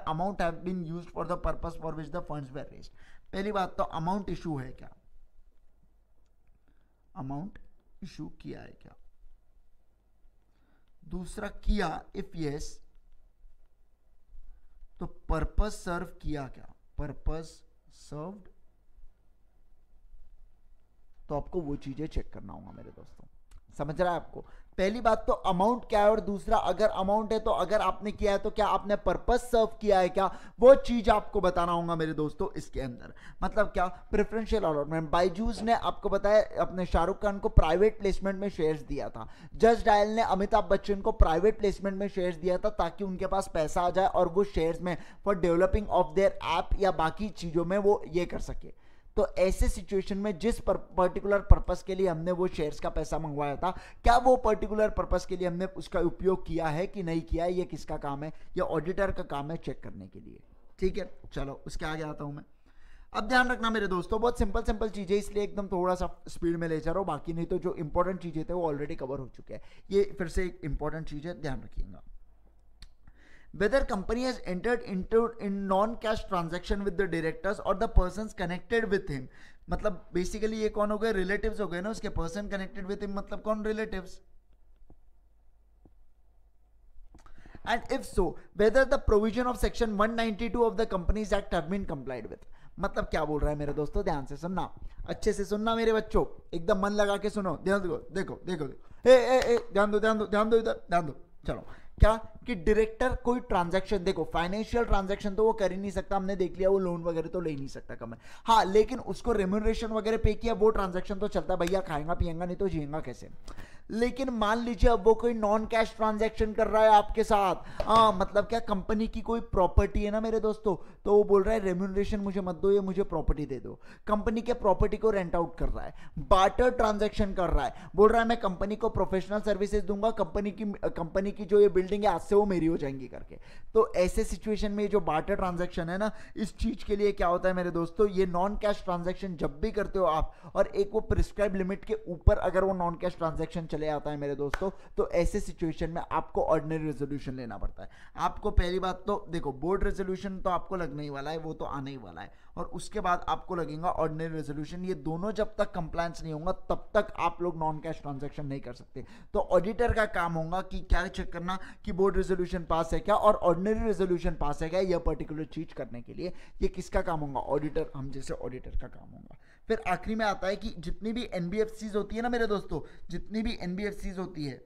amount have been used for the purpose for which the funds were raised। पहली बात तो amount issue है क्या, amount issue किया है क्या। दूसरा किया, इफ यस तो पर्पस सर्व किया क्या, पर्पस सर्व्ड, तो आपको वो चीजें चेक करना होगा मेरे दोस्तों, समझ रहा है आपको। पहली बात तो अमाउंट क्या है, और दूसरा अगर अमाउंट है तो अगर आपने किया है तो क्या आपने पर्पस सर्व किया है क्या, वो चीज आपको बताना होगा मेरे दोस्तों इसके अंदर। मतलब क्या, प्रेफरेंशियल अलॉटमेंट, बायजूस ने आपको बताया अपने शाहरुख खान को प्राइवेट प्लेसमेंट में शेयर्स दिया था, जस्ट डायल ने अमिताभ बच्चन को प्राइवेट प्लेसमेंट में शेयर्स दिया था ताकि उनके पास पैसा आ जाए और वो शेयर्स में for developing of their app या बाकी चीजों में वो ये कर सके। तो ऐसे सिचुएशन में जिस पर्टिकुलर पर्पस के लिए हमने वो शेयर्स का पैसा मंगवाया था, क्या वो पर्टिकुलर पर्पस के लिए हमने उसका उपयोग किया है कि नहीं किया है, ये किसका काम है, ये ऑडिटर का काम है चेक करने के लिए, ठीक है। चलो उसके आगे आता हूं मैं। अब ध्यान रखना मेरे दोस्तों, बहुत सिंपल चीजें, इसलिए एकदम थोड़ा सा स्पीड में ले जा रहा हूं, बाकी नहीं तो जो इंपॉर्टेंट चीजें थे वो ऑलरेडी कवर हो चुके हैं। ये फिर से एक इंपॉर्टेंट चीज है, ध्यान रखिएगा। Whether company has entered into in non-cash transaction with the directors or the persons connected with him, मतलब बेसिकली ये कौन हो गए, रिलेटिव्स हो गए ना उसके, पर्सन कनेक्टेड विद हिम मतलब कौन, relatives. And if so, whether the provision of section 192 of the Companies Act have been complied with। मतलब क्या बोल रहा है मेरे दोस्तों, ध्यान से सुनना, अच्छे से सुनना मेरे बच्चों, एकदम मन लगा के सुनो, ध्यान दो, देखो देखो, ध्यान दो ध्यान दो ध्यान दो, इधर ध्यान दो। चलो क्या कि डायरेक्टर कोई ट्रांजैक्शन, देखो फाइनेंशियल ट्रांजैक्शन तो वो कर ही नहीं सकता, हमने देख लिया, वो लोन वगैरह तो ले नहीं सकता कम है, हाँ, लेकिन उसको रेम्यूनरेशन वगैरह पे किया, वो ट्रांजैक्शन तो चलता है, भैया खाएगा पिएगा नहीं तो जिएगा कैसे। लेकिन मान लीजिए अब वो कोई नॉन कैश ट्रांजैक्शन कर रहा है आपके साथ, मतलब क्या, कंपनी की कोई प्रॉपर्टी है ना मेरे दोस्तों, तो वो बोल रहा है रेम्यूनरेशन मुझे मत दो, ये मुझे प्रॉपर्टी दे दो, कंपनी के प्रॉपर्टी को रेंट आउट कर रहा है, बार्टर ट्रांजैक्शन कर रहा है, बोल रहा है मैं कंपनी को प्रोफेशनल सर्विसेज दूंगा, कंपनी की जो ये बिल्डिंग है आज से वो मेरी हो जाएंगी करके। तो ऐसे सिचुएशन में जो बार्टर ट्रांजैक्शन है ना, इस चीज के लिए क्या होता है मेरे दोस्तों, ये नॉन कैश ट्रांजैक्शन जब भी करते हो आप, और एक वो प्रिस्क्राइब लिमिट के ऊपर अगर वो नॉन कैश ट्रांजैक्शन चले आता है मेरे दोस्तों, तो ऐसे सिचुएशन में आपको ऑर्डिनरी रेजोल्यूशन लेना पड़ता है। आपको पहली बात तो देखो, बोर्ड रेजोल्यूशन तो आपको लगने ही वाला है, वो तो आने ही वाला है, और उसके बाद आपको लगेगा ऑर्डिनरी रेजोल्यूशन। ये दोनों जब तक कंप्लायंस नहीं होगा तब तक आप लोग नॉन कैश ट्रांजैक्शन नहीं कर सकते। तो ऑडिटर का काम होगा कि क्या चेक करना कि बोर्ड रेजोल्यूशन पास है क्या और ऑर्डिनरी रेजोल्यूशन पास है क्या, यह पर्टिकुलर चीज करने के लिए ये किसका काम होगा, ऑडिटर, हम जैसे ऑडिटर का काम होगा। फिर आखिरी में आता है कि जितनी भी एनबीएफसीज होती है ना मेरे दोस्तों, जितनी भी एनबीएफसीज होती है,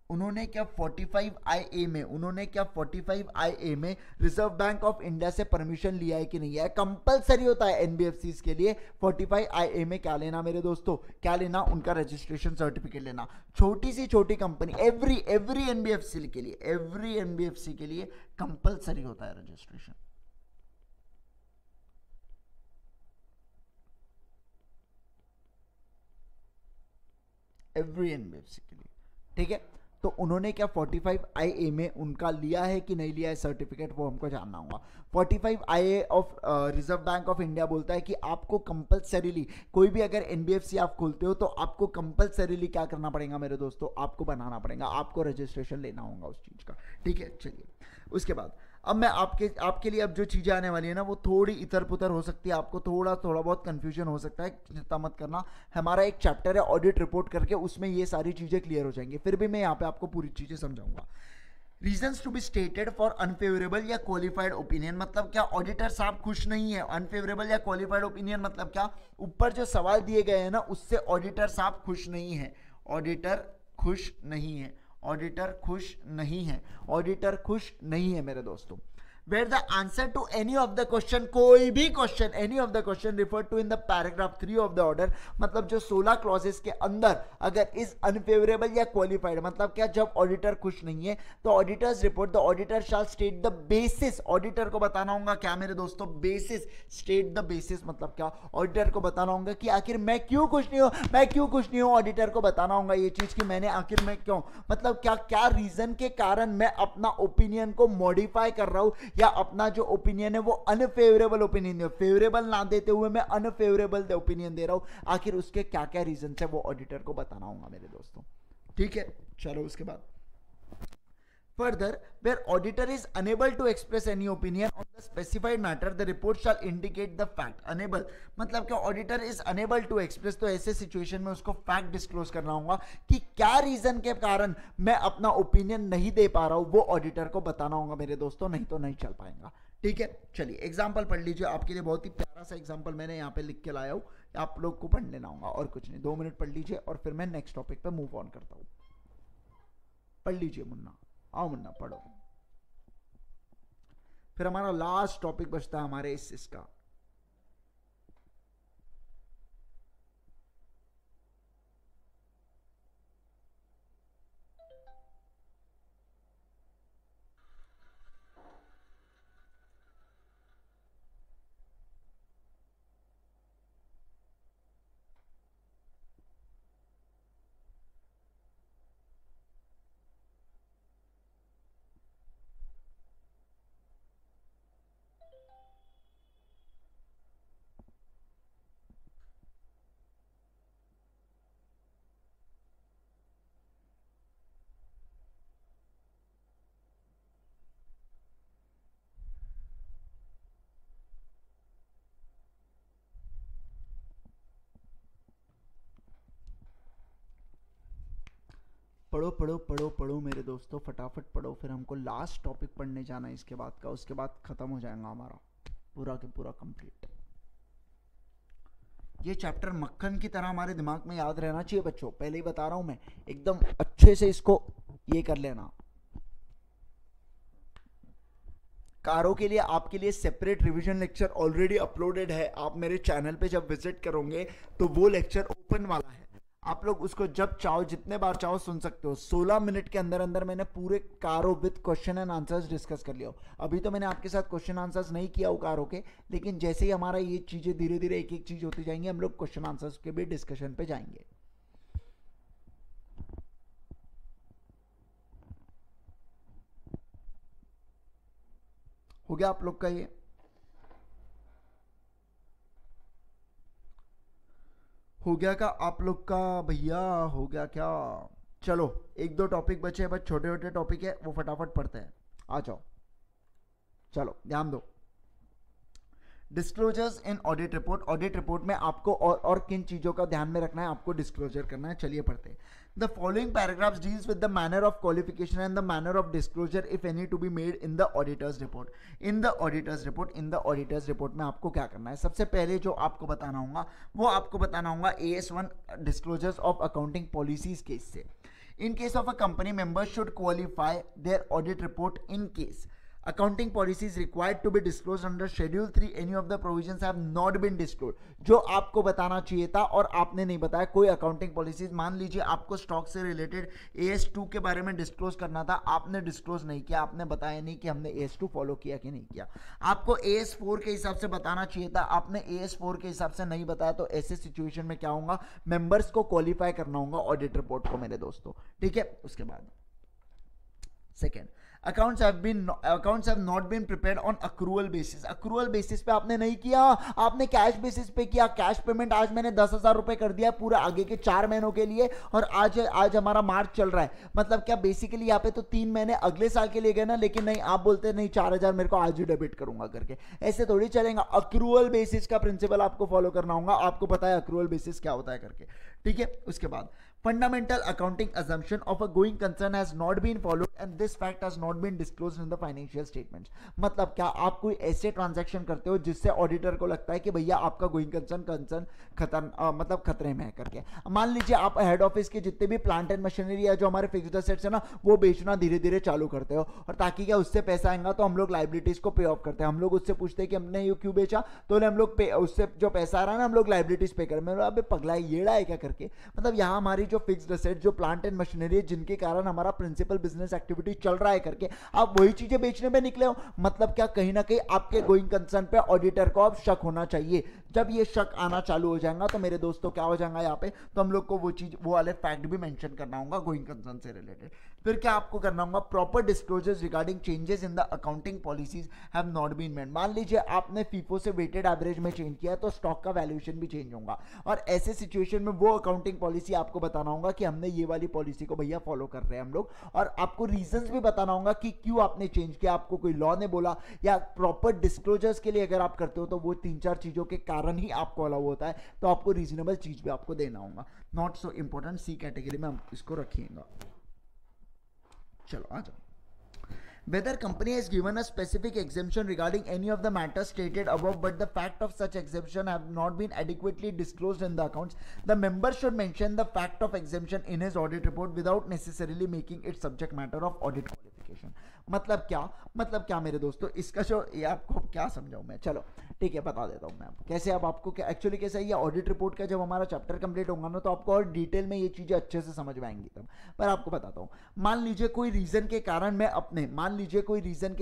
उन्होंने क्या 45IA में, उन्होंने क्या 45IA में रिजर्व बैंक ऑफ इंडिया से परमिशन लिया है कि नहीं है? कंपलसरी होता है एनबीएफसीज के लिए 45IA में क्या लेना मेरे दोस्तों, क्या लेना, उनका रजिस्ट्रेशन सर्टिफिकेट लेना। छोटी सी छोटी कंपनी, एवरी एनबीएफसी के लिए, एवरी एनबीएफसी के लिए कंपलसरी होता है रजिस्ट्रेशन। एवरी एनबीएफसी के लिए, ठीक है। तो उन्होंने क्या 45IA में उनका लिया है कि नहीं लिया है सर्टिफिकेट, वो हमको जानना होगा। 45IA of reserve bank of India बोलता है कि आपको कंपलसरीली, कोई भी अगर एनबीएफसी आप खोलते हो तो आपको कंपलसरीली क्या करना पड़ेगा मेरे दोस्तों, आपको बनाना पड़ेगा, आपको रजिस्ट्रेशन लेना होगा उस चीज का, ठीक है। चलिए उसके बाद अब मैं आपके लिए अब जो चीजें आने वाली है ना वो थोड़ी इधर पुधर हो सकती है, आपको थोड़ा बहुत कंफ्यूजन हो सकता है, चिंता मत करना। हमारा एक चैप्टर है ऑडिट रिपोर्ट करके, उसमें ये सारी चीजें क्लियर हो जाएंगी, फिर भी मैं यहाँ पे आपको पूरी चीजें समझाऊंगा। Reasons to be stated for unfavourable या क्वालिफाइड ओपिनियन, मतलब क्या ऑडिटर साहब खुश नहीं है। अनफेवरेबल या क्वालिफाइड ओपिनियन मतलब क्या, ऊपर जो सवाल दिए गए हैं ना उससे ऑडिटर साहब खुश नहीं है, ऑडिटर खुश नहीं है, ऑडिटर खुश नहीं है, ऑडिटर खुश नहीं है मेरे दोस्तों। Where the answer to any of the question, कोई भी question, any of the question referred to in the paragraph 3 of the order, मतलब जो 16 क्लॉजेस के अंदर अगर इज अनफेवरेबल या क्वालिफाइड, मतलब क्या जब ऑडिटर खुश नहीं है तो auditors report, the auditor shall state the basis, auditor को बताना होगा क्या मेरे दोस्तों, बेसिस, स्टेट द बेसिस मतलब क्या, ऑडिटर को बताना होगा कि आखिर मैं क्यों खुश नहीं हूं, मैं क्यों खुश नहीं हूं, ऑडिटर को बताना होगा ये चीज कि मैंने आखिर मैं क्यों, मतलब क्या क्या रीजन के कारण मैं अपना ओपिनियन को मॉडिफाई कर रहा हूं या अपना जो ओपिनियन है वो अनफेवरेबल ओपिनियन है, फेवरेबल ना देते हुए मैं अनफेवरेबल ओपिनियन दे रहा हूं, आखिर उसके क्या क्या रीजन है वो ऑडिटर को बताना होगा मेरे दोस्तों, ठीक है। चलो उसके बाद further, where auditor is unable to express any opinion on the specified matter, the report shall indicate the fact. Unable मतलब क्या, auditor is unable to express, तो ऐसे सिचुएशन में उसको फैक्ट डिस्क्लोज करना होगा कि क्या रीजन के कारण मैं अपना ओपिनियन नहीं दे पा रहा हूं, वो ऑडिटर को बताना होगा मेरे दोस्तों, नहीं तो नहीं चल पाएगा, ठीक है। चलिए एग्जाम्पल पढ़ लीजिए, आपके लिए बहुत ही प्यारा सा एग्जाम्पल मैंने यहाँ पे लिख के लाया हूँ, आप लोग को पढ़ लेना होगा और कुछ नहीं, 2 मिनट पढ़ लीजिए और फिर मैं नेक्स्ट टॉपिक पे मूव ऑन करता हूँ। पढ़ लीजिए मुन्ना, आओ मुन्ना पढ़ो, फिर हमारा लास्ट टॉपिक बचता है हमारे इसका। पढ़ो पढ़ो पढ़ो पढ़ो मेरे दोस्तों, फटाफट पढ़ो, फिर हमको लास्ट टॉपिक पढ़ने जाना है इसके बाद का, उसके बाद खत्म हो जाएगा हमारा पूरा के पूरा कंप्लीट। ये चैप्टर मक्खन की तरह हमारे दिमाग में याद रहना चाहिए बच्चों, पहले ही बता रहा हूं मैं, एकदम अच्छे से इसको ये कर लेना। कारो के लिए आपके लिए separate revision lecture already uploaded है, आप मेरे चैनल पे जब विजिट करोगे तो वो लेक्चर ओपन वाला है, आप लोग उसको जब चाहो जितने बार चाहो सुन सकते हो। 16 मिनट के अंदर अंदर मैंने पूरे कारो with question and answers discuss कर लिया। अभी तो मैंने आपके साथ क्वेश्चन आंसर्स नहीं किया हो कारो के, लेकिन जैसे ही हमारा ये चीजें धीरे धीरे एक एक चीज होती जाएंगी, हम लोग क्वेश्चन आंसर्स के भी डिस्कशन पे जाएंगे। हो गया आप लोग का ये, हो गया का आप लोग का भैया, हो गया क्या? चलो 1-2 टॉपिक बचे हैं, बस छोटे छोटे टॉपिक है, वो फटाफट पढ़ते हैं, आ जाओ। चलो ध्यान दो, डिस्क्लोजर्स इन ऑडिट रिपोर्ट, ऑडिट रिपोर्ट में आपको और किन चीजों का ध्यान में रखना है, आपको डिस्क्लोजर करना है। चलिए पढ़ते हैं। The following paragraphs deals with the manner of qualification and the manner of disclosure if any to be made in the auditors report. In the auditors report, in the auditors report में आपको क्या करना है, सबसे पहले जो आपको बताना होगा वो आपको बताना होगा AS1 disclosures of accounting policies के इससे। In case of a company members should qualify their audit report in case accounting policies required to be disclosed under schedule 3 any of the provisions have not been disclosed। जो आपको बताना चाहिए था और आपने नहीं बताया कोई अकाउंटिंग पॉलिसीज, मान लीजिए आपको स्टॉक से रिलेटेड AS2 के बारे में डिस्क्लोज करना था, आपने डिस्क्लोज नहीं किया, आपने बताया नहीं कि हमने AS2 फॉलो किया कि नहीं किया। आपको AS4 के हिसाब से बताना चाहिए था, आपने AS4 के हिसाब से नहीं बताया, तो ऐसे सिचुएशन में क्या होगा, मेंबर्स को क्वालिफाई करना होगा ऑडिट रिपोर्ट को मेरे दोस्तों, ठीक है। उसके बाद second, accounts have not been prepared on accrual basis पे आपने नहीं किया, आपने कैश बेसिस पे किया। कैश पेमेंट आज मैंने 10,000 रुपए कर दिया पूरे आगे के 4 महीनों के लिए, और आज हमारा मार्च चल रहा है, मतलब क्या बेसिकली यहाँ पे तो 3 महीने अगले साल के लिए गए ना, लेकिन नहीं, आप बोलते नहीं 4,000 मेरे को आज ही डेबिट करूंगा करके, ऐसे थोड़ी चलेगा। अक्रूअल बेसिस का प्रिंसिपल आपको फॉलो करना होगा, आपको पता है अक्रूअल बेसिस क्या होता है करके, ठीक है। उसके बाद fundamental accounting assumption of a going concern has not been followed and this fact has not been disclosed in the financial statements। मतलब क्या, आप कोई ऐसे ट्रांजैक्शन करते हो जिससे ऑडिटर को लगता है कि भैया आपका गोइंग कंसर्न मतलब खतरे में है करके। मान लीजिए आप हेड ऑफिस के जितने भी प्लांट एंड मशीनरी है, जो हमारे फिक्स्ड एसेट्स है ना, वो बेचना धीरे धीरे चालू करते हो, और ताकि क्या उससे पैसा आएगा तो हम लोग लाइबिलिटीज को पे ऑफ करते हैं। हम लोग उससे पूछते हैं कि हमने ये क्यों बेचा, तो हम लोग उससे जो पैसा आ रहा है ना, हम लोग लाइबिलिटीज पे करें। मतलब अबे पगला येड़ा है क्या करके, मतलब यहाँ हमारी जो फिक्स्ड एसेट, जो प्लांट एंड मशीनरी, जिनके कारण हमारा प्रिंसिपल बिजनेस एक्टिविटी चल रहा है करके, आप वही चीजें बेचने में निकले हो। मतलब क्या, कहीं ना कहीं आपके गोइंग कंसर्न पे ऑडिटर को अब शक होना चाहिए। जब ये शक आना चालू हो जाएगा तो मेरे दोस्तों क्या हो जाएगा यहाँ पे, तो हम लोग को वो चीज, वो वाले फैक्ट भी मेंशन करना होगा गोइंग कंसर्न से रिलेटेड। फिर क्या आपको करना होगा, proper disclosures regarding changes in the accounting policies have not been made. मान लीजिए आपने फीफो से वेटेड एवरेज में चेंज किया, तो स्टॉक का वैल्यूएशन भी चेंज होगा, और ऐसे सिचुएशन में वो अकाउंटिंग पॉलिसी आपको बताना होगा कि हमने ये वाली पॉलिसी को भैया फॉलो कर रहे हैं हम लोग, और आपको रीजंस भी बताना होगा कि क्यों आपने चेंज किया, आपको कोई लॉ ने बोला, या प्रॉपर डिस्क्लोजर्स के लिए अगर आप करते हो तो वो 3-4 चीजों के कारण ही आपको अलाउ होता है, तो आपको रीजनेबल चीज भी आपको देना होगा। Not so important, C category में हम इसको रखिएगा। चलो आ जाओ। Whether company has given a specific exemption regarding any of the matters stated above, but the fact of such exemption have not been adequately disclosed in the accounts, the member should mention the fact of exemption in his audit report without necessarily making it subject matter of audit qualification। मतलब क्या मेरे दोस्तों, इसका जो ये आपको क्या समझाऊं मैं, चलो ठीक है बता देता हूं मैं आपको कैसे। अब आपको क्या एक्चुअली कैसा है, ये ऑडिट रिपोर्ट का जब हमारा चैप्टर कंप्लीट होगा ना, तो आपको और डिटेल में ये चीजें अच्छे से समझ में आएंगी तब। पर आपको बताता हूं, मान लीजिए कोई रीजन के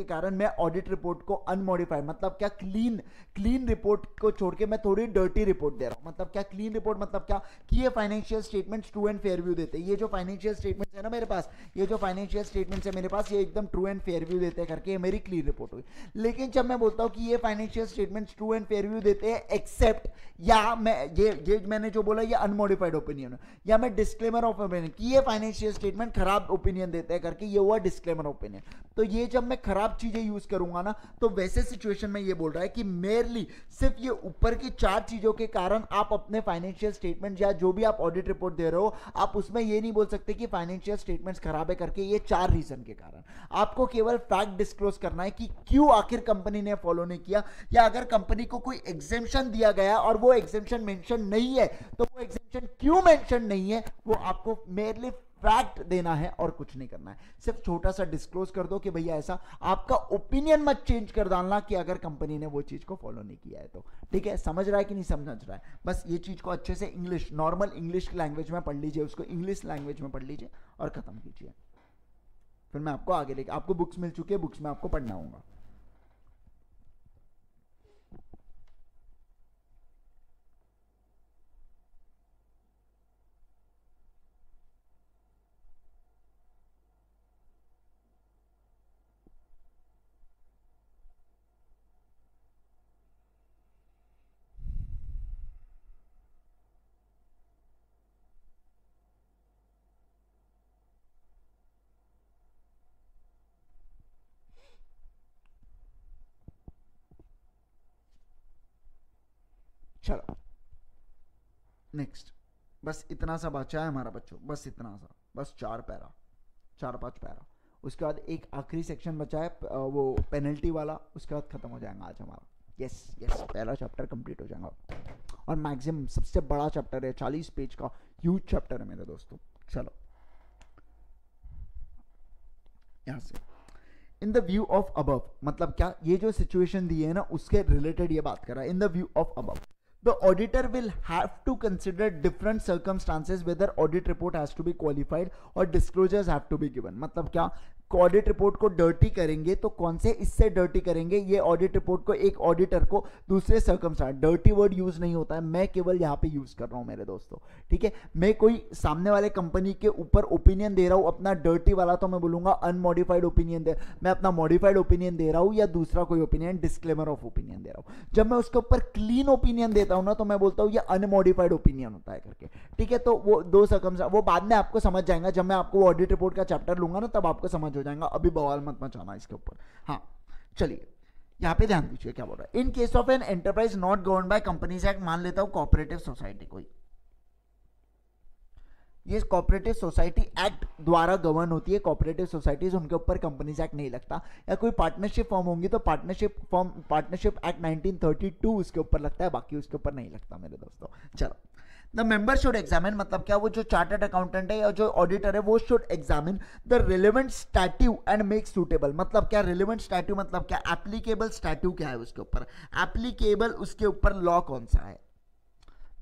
कारण मैं ऑडिट रिपोर्ट को अनमॉडिफाइड, मतलब क्या क्लीन रिपोर्ट को छोड़ के मैं थोड़ी डर्टी रिपोर्ट दे रहा हूं। मतलब क्या क्लीन रिपोर्ट, मतलब क्या कि ये financial statements true and fair view देते हैं। ये जो फाइनेंशियल स्टेटमेंट्स है ना मेरे पास, ये जो फाइनेंशियल स्टेटमेंट्स है मेरे पास, ये एकदम ट्रू एंड फेयर व्यू देते हैं करके, ये मेरी क्लीन रिपोर्ट हुई। लेकिन जब मैं बोलता हूं कि ये financial statements true and fair view देते हैं एक्सेप्ट, या मैं ये मैंने जो बोला ये अनमॉडिफाइड ओपिनियन है, या मैं डिस्क्लेमर ऑफ ओपिनियन कि ये फाइनेंशियल स्टेटमेंट खराब ओपिनियन देते हैं करके, ये हुआ डिस्क्लेमर ओपिनियन। तो ये जब मैं खराब चीजें यूज करूंगा ना, तो वैसे सिचुएशन में ये बोल रहा है कि मेरली सिर्फ ये ऊपर की 4 चीजों के कारण आप अपने फाइनेंशियल स्टेटमेंट या जो भी आप ऑडिट रिपोर्ट दे रहे हो, आप उसमें ये नहीं बोल सकते कि फाइनेंशियल स्टेटमेंट्स खराब है करके, ये 4 रीजन के कारण। आपको केवल फैक्ट डिस्क्लोज करना है कि क्यों आखिर कंपनी ने फॉलो नहीं किया, या अगर कंपनी को कोई एग्जेम्पशन दिया गया और वो एग्जेम्पशन मेंशन नहीं है, तो वो एग्जेम्पशन क्यों मेंशन नहीं है, वो आपको मेरली फैक्ट देना है और कुछ नहीं करना है। सिर्फ छोटा सा डिस्क्लोज कर दो कि भैया ऐसा, आपका ओपिनियन मत चेंज कर डालना कि अगर कंपनी ने वो चीज को फॉलो नहीं किया है तो। ठीक है, समझ रहा है कि नहीं समझ रहा है, बस ये चीज को अच्छे से इंग्लिश, नॉर्मल इंग्लिश लैंग्वेज में पढ़ लीजिए, उसको इंग्लिश लैंग्वेज में पढ़ लीजिए और खत्म कीजिए। फिर मैं आपको आगे लेके, आपको बुक्स मिल चुकी है, बुक्स में आपको पढ़ना होगा। चलो नेक्स्ट, बस इतना सा बचा है हमारा बच्चों, बस इतना सा, बस 4-5 पैरा। उसके बाद एक आखिरी सेक्शन बचा है, वो पेनल्टी वाला, उसके बाद खत्म हो जाएगा आज हमारा। यस पहला चैप्टर कंप्लीट हो जाएगा, और मैक्सिमम सबसे बड़ा चैप्टर है, 40 पेज का ह्यूज चैप्टर है मेरे दोस्तों। चलो यहां से in the view of above, मतलब क्या, ये जो सिचुएशन दी है ना उसके रिलेटेड ये बात कर रहा है। In the view of above the auditor will have to consider different circumstances whether audit report has to be qualified or disclosures have to be given। मतलब क्या, ऑडिट रिपोर्ट को डर्टी करेंगे तो कौन से इससे डर्टी करेंगे, ये ऑडिट रिपोर्ट को एक ऑडिटर को दूसरे सर्कमस्टांस, डर्टी वर्ड यूज नहीं होता है, मैं केवल यहां पे यूज कर रहा हूं मेरे दोस्तों, ठीक है। मैं कोई सामने वाले कंपनी के ऊपर ओपिनियन दे रहा हूं अपना डर्टी वाला, तो मैं बोलूंगा अनमॉडिफाइड ओपिनियन दे, मैं अपना मॉडिफाइड ओपिनियन दे रहा हूं या दूसरा कोई ओपिनियन, डिस्क्लेमर ऑफ ओपिनियन दे रहा हूं। जब मैं उसके ऊपर क्लीन ओपिनियन देता हूं ना तो मैं बोलता हूं ये अनमॉडिफाइड ओपिनियन होता है करके, ठीक है। तो वो दो सर्कमस्टांस वो बाद में आपको समझ जाएगा, जब मैं आपको ऑडिट रिपोर्ट का चैप्टर लूंगा ना तब आपको समझ हो जाएगा, अभी बवाल मत मचाना इसके ऊपर। हाँ चलिए यहां पे ध्यान दीजिए क्या बोल रहा है। इन case of an enterprise not govern by companies act, मान लेता हूं कोऑपरेटिव सोसाइटी, कोई ये कोऑपरेटिव सोसाइटी एक्ट द्वारा गवर्न होती है, कोऑपरेटिव सोसाइटीज, उनके ऊपर कंपनीज एक्ट नहीं लगता, या कोई पार्टनरशिप फॉर्म होंगी तो पार्टनरशिप एक्ट 1932 उसके ऊपर लगता है, बाकी उसके ऊपर नहीं लगता मेरे दोस्तों। चलो, द मेंबर शुड एग्जामिन, मतलब क्या, वो जो चार्टर्ड अकाउंटेंट है या जो ऑडिटर है वो should examine the relevant statute and make suitable, मतलब क्या, रिलेवेंट स्टैट्यू मतलब क्या, एप्लीकेबल स्टैट्यू क्या है उसके ऊपर, एप्लीकेबल उसके ऊपर लॉ कौन सा है,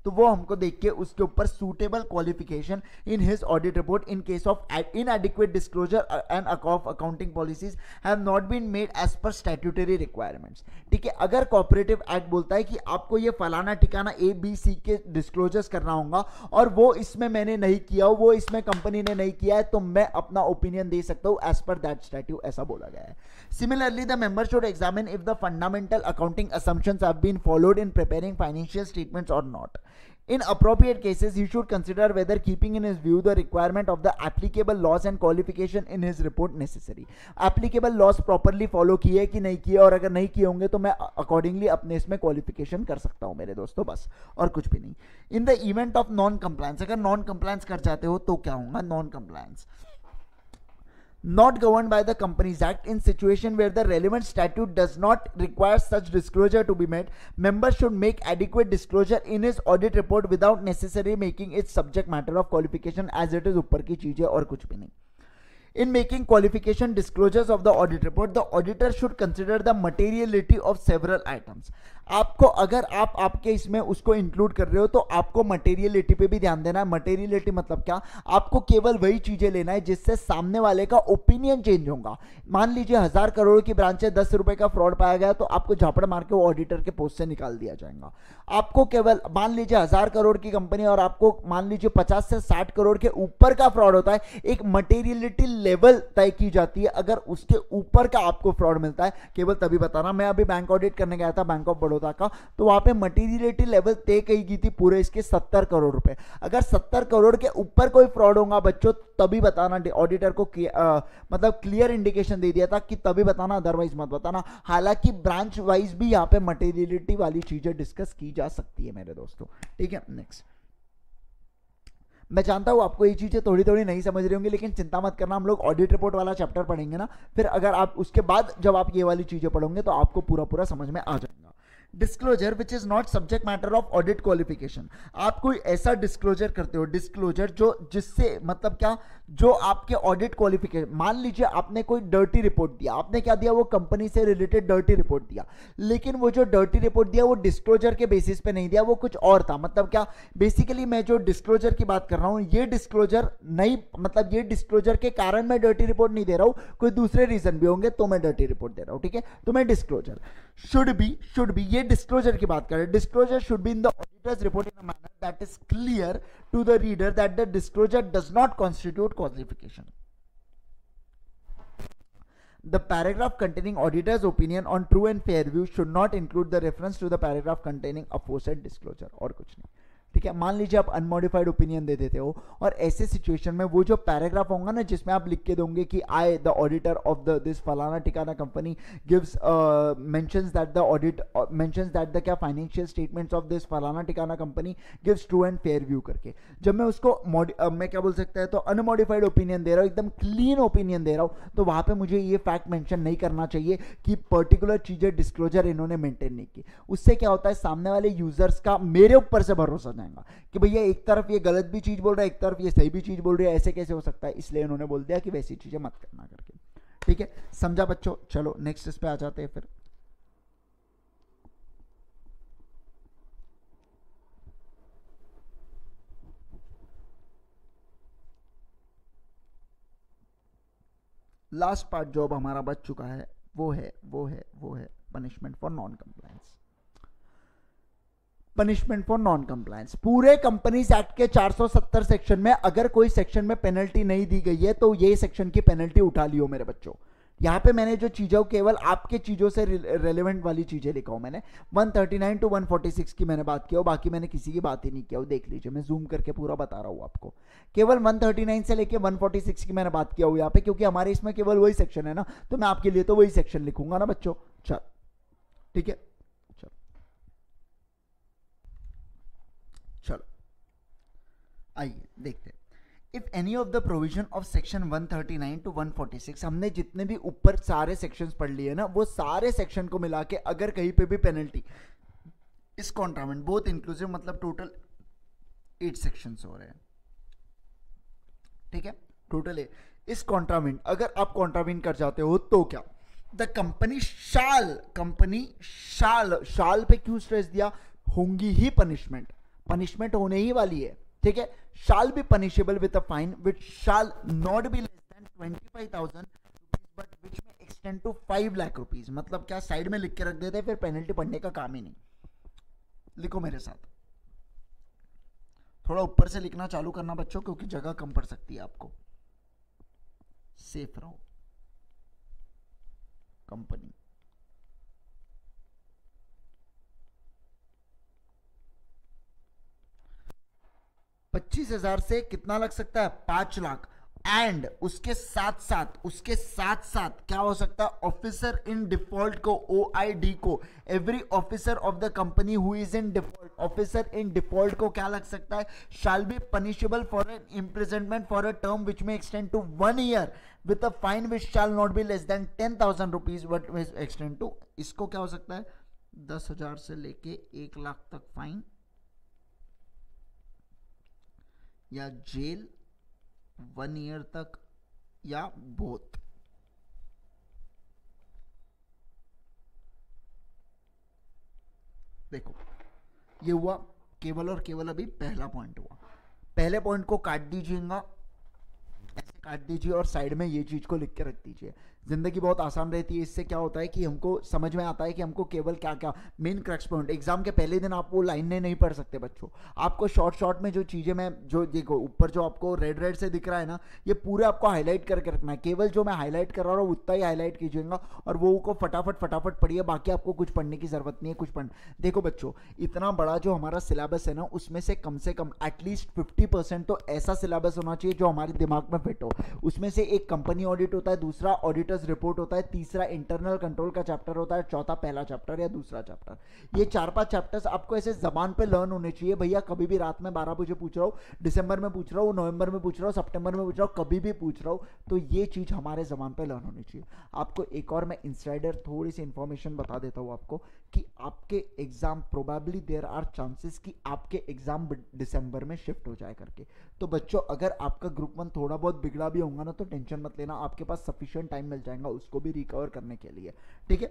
तो वो हमको देख के उसके ऊपर suitable qualification in his audit report in case of inadequate disclosure and of accounting policies have not been made as per statutory requirements, ठीक है। अगर कोऑपरेटिव एक्ट बोलता है कि आपको ये फलाना ठिकाना ABC के डिस्क्लोजर्स करना होगा और वो इसमें मैंने नहीं किया हो, वो इसमें कंपनी ने नहीं किया है, तो मैं अपना ओपिनियन दे सकता हूं एज पर दैट स्टैट्यू, ऐसा बोला गया है। Similarly the member should examine if the fundamental accounting assumptions have been followed in preparing financial statements or not. In appropriate cases, he should consider whether keeping in his view the requirement of the applicable laws and qualification in his report necessary. Applicable laws properly follow किए कि नहीं किए, और अगर नहीं किए होंगे तो मैं accordingly अपने इसमें qualification कर सकता हूं मेरे दोस्तों, बस और कुछ भी नहीं। In the event of non-compliance, अगर non-compliance कर जाते हो तो क्या होगा, non-compliance not governed by the Companies Act, in situation where the relevant statute does not require such disclosure to be made, members should make adequate disclosure in his audit report without necessarily making it subject matter of qualification as it is ऊपर की चीजें और कुछ भी नहीं। In making qualification disclosures of the audit report, the auditor should consider the materiality of several items. आपको अगर आप आपके इसमें उसको इंक्लूड कर रहे हो तो आपको मटेरियलिटी पे भी ध्यान देना है। मटेरियलिटी मतलब क्या, आपको केवल वही चीजें लेना है जिससे सामने वाले का ओपिनियन चेंज होगा। मान लीजिए 1000 करोड़ की ब्रांच है, 10 रुपए का फ्रॉड पाया गया तो आपको झापड़ मार के वो ऑडिटर के पोस्ट से निकाल दिया जाएगा। आपको केवल मान लीजिए 1000 करोड़ की कंपनी और आपको मान लीजिए 50 से 60 करोड़ के ऊपर का फ्रॉड होता है, एक मटेरियलिटी लेवल तय की जाती है। अगर उसके ऊपर का आपको फ्रॉड मिलता है केवल तभी बताना। मैं अभी बैंक ऑडिट करने गया था बैंक ऑफ बड़ौदा का, तो वहां पे मटेरियलिटी लेवल तय की गई थी पूरे इसके 70 करोड़ रुपए। अगर 70 करोड़ के ऊपर कोई फ्रॉड होगा बच्चों तभी बताना, ऑडिटर को मतलब क्लियर इंडिकेशन दे दिया था कि तभी बताना, अदरवाइज मत बताना। हालांकि ब्रांच वाइज भी यहां पे मटेरियलिटी वाली चीजें डिस्कस की जा सकती है मेरे दोस्तों, ठीक है। नेक्स्ट, मैं जानता हूं आपको ये चीजें थोड़ी थोड़ी नहीं समझ रही होंगी, लेकिन चिंता मत करना, हम लोग ऑडिट रिपोर्ट वाला चैप्टर पढ़ेंगे ना, फिर अगर आप उसके बाद जब आप ये वाली चीजें पढ़ोगे तो आपको पूरा पूरा समझ में आ जाएगा। Disclosure which is not subject matter of audit qualification, आप कोई ऐसा डिस्क्लोजर करते हो, डिस्क्लोजर जो जिससे मतलब क्या, जो आपके ऑडिट क्वालिफिकेशन, मान लीजिए आपने कोई डर्टी रिपोर्ट दिया, आपने क्या दिया, वो कंपनी से रिलेटेड डर्टी रिपोर्ट दिया, लेकिन वो जो डर्टी रिपोर्ट दिया वो डिस्क्लोजर के बेसिस पे नहीं दिया, वो कुछ और था। मतलब क्या, बेसिकली मैं जो डिस्क्लोजर की बात कर रहा हूं ये डिस्क्लोजर नहीं, मतलब ये डिस्क्लोजर के कारण मैं डर्टी रिपोर्ट नहीं दे रहा हूं, कोई दूसरे रीजन भी होंगे तो मैं डर्टी रिपोर्ट दे रहा हूं, ठीक है। तो मैं डिस्क्लोजर शुड बी ये डिस्क्लोजर की बात करें, disclosure should be in the auditors report in a manner that is clear to the reader that the disclosure does not constitute qualification. The paragraph containing auditor's opinion on true and fair view should not include the reference to the paragraph containing aforesaid disclosure, और कुछ नहीं, ठीक है। मान लीजिए आप unmodified opinion दे देते हो और ऐसे सिचुएशन में वो जो पैराग्राफ होगा ना जिसमें आप लिख के दोगे कि I the auditor of the this फलाना ठिकाना company gives mentions that the audit mentions that the क्या फाइनेंशियल स्टेटमेंट्स ऑफ दिस फलाना ठिकाना company gives true and fair view करके, जब मैं उसको मैं क्या बोल सकता है, तो अनमॉडिफाइड ओपिनियन दे रहा हूँ, एकदम क्लीन ओपिनियन दे रहा हूँ, तो वहां पे मुझे ये फैक्ट मेंशन नहीं करना चाहिए कि पर्टिकुलर चीजें डिस्क्लोजर इन्होंने मेंटेन नहीं की। उससे क्या होता है, सामने वाले यूजर्स का मेरे ऊपर से भरोसा कि भैया एक तरफ ये गलत भी चीज बोल रहा है, एक तरफ ये सही भी चीज बोल रही है, ऐसे कैसे हो सकता है, इसलिए उन्होंने बोल दिया कि वैसी चीजें मत करना करके, ठीक है, समझा बच्चों? चलो नेक्स्ट इस पे आ जाते हैं फिर। लास्ट पार्ट जो अब हमारा बच चुका है वो है punishment for non compliance. Punishment for non compliance, पूरे कंपनीज एक्ट के 470 सेक्शन में अगर कोई सेक्शन में पेनल्टी नहीं दी गई है तो ये सेक्शन की पेनल्टी उठा लियो मेरे बच्चों। यहां पे मैंने जो चीजें केवल आपके चीजों से रेलेवेंट वाली चीजें लिखा हूं मैंने। 139 टू 146 की मैंने बात की, बाकी मैंने किसी की बात ही नहीं किया, देख लीजिए मैं जूम करके पूरा बता रहा हूं आपको। केवल 139 से लेके 146 की मैंने बात किया हूं यहाँ पे, क्योंकि हमारे इसमें केवल वही सेक्शन है ना, तो मैं आपके लिए तो वही सेक्शन लिखूंगा ना बच्चों। चल ठीक है, चलो आइए देखते हैं। If any of the provision of section 139 to 146, हमने जितने भी ऊपर सारे सेक्शंस पढ़ लिए ना, वो सारे सेक्शन को मिला के अगर कहीं पे भी पेनल्टी इस कॉन्ट्रावेंट बोथ इंक्लूसिव, मतलब टोटल 8 सेक्शंस हो रहे हैं, ठीक है, टोटल इस कॉन्ट्रावेंट अगर आप कॉन्ट्रावेंट कर जाते हो तो क्या, द कंपनी शाल पे क्यों स्ट्रेस दिया, होंगी ही पनिशमेंट, पनिशमेंट होने ही वाली है, ठीक है। Shall be punishable with a fine which shall not be less then 25,000 rupees but which may extend to 5 lakh rupees. मतलब क्या, साइड में लिख के रख देते, फिर पेनल्टी पढ़ने का काम ही नहीं। लिखो मेरे साथ, थोड़ा ऊपर से लिखना चालू करना बच्चों, क्योंकि जगह कम पड़ सकती है आपको। सेफ रहो। कंपनी 25,000 से कितना लग सकता है, 5 लाख। एंड उसके साथ साथ क्या हो सकता है, ऑफिसर इन डिफॉल्ट को, OID को, every officer of the company who is in default, officer in default को क्या लग सकता है, shall be punishable for an imprisonment for a term which may extend to 1 year with a fine which shall not be less than 10,000 rupees but extend to, इसको क्या हो सकता है, 10,000 से लेके 1 लाख तक फाइन या जेल 1 ईयर तक या बोथ। देखो ये हुआ केवल और केवल अभी पहला पॉइंट हुआ। पहले पॉइंट को काट दीजिएगा, ऐसे काट दीजिए और साइड में ये चीज को लिख के रख दीजिए। जिंदगी बहुत आसान रहती है। इससे क्या होता है कि हमको समझ में आता है कि हमको केवल क्या क्या मेन क्रक्स पॉइंट, एग्जाम के पहले दिन आप वो लाइनें नहीं पढ़ सकते बच्चों। आपको शॉर्ट में जो चीजें, मैं जो देखो ऊपर जो आपको रेड से दिख रहा है ना, ये पूरे आपको हाईलाइट करके रखना है। केवल जो मैं हाईलाइट कर रहा हूँ उतना ही हाईलाइट कीजिएगा और वो को फटाफट पढ़िए। बाकी आपको कुछ पढ़ने की जरूरत नहीं है। कुछ देखो बच्चों, इतना बड़ा जो हमारा सिलेबस है ना, उसमें से कम एटलीस्ट 50% तो ऐसा सिलेबस होना चाहिए जो हमारे दिमाग में फिट हो। उसमें से एक कंपनी ऑडिट होता है, दूसरा ऑडिटर्स रिपोर्ट होता है, तीसरा इंटरनल कंट्रोल का चैप्टर होता है, चौथा पहला चैप्टर या दूसरा चैप्टर। ये 4-5 चैप्टर्स आपको ऐसे जबान पे लर्न होने चाहिए भैया। कभी भी रात में 12 बजे पूछ रहा हूँ, दिसंबर में पूछ रहा हूँ, नवंबर में पूछ रहा हूँ, सितंबर में पूछ रहा हूँ, कभी भी पूछ रहा हूँ, तो ये चीज हमारे जबान पे लर्न होनी चाहिए। आपको एक और मैं इंसाइडर थोड़ी सी इंफॉर्मेशन बता देता हूँ आपको कि आपके exam probably there are chances कि आपके एग्जाम दिसंबर में शिफ्ट हो जाए करके। तो बच्चों, अगर आपका ग्रुप 1 थोड़ा बहुत बिगड़ा भी होगा ना, तो टेंशन मत लेना, आपके पास सफिशिएंट टाइम मिल जाएगा उसको भी रिकवर करने के लिए। ठीक है,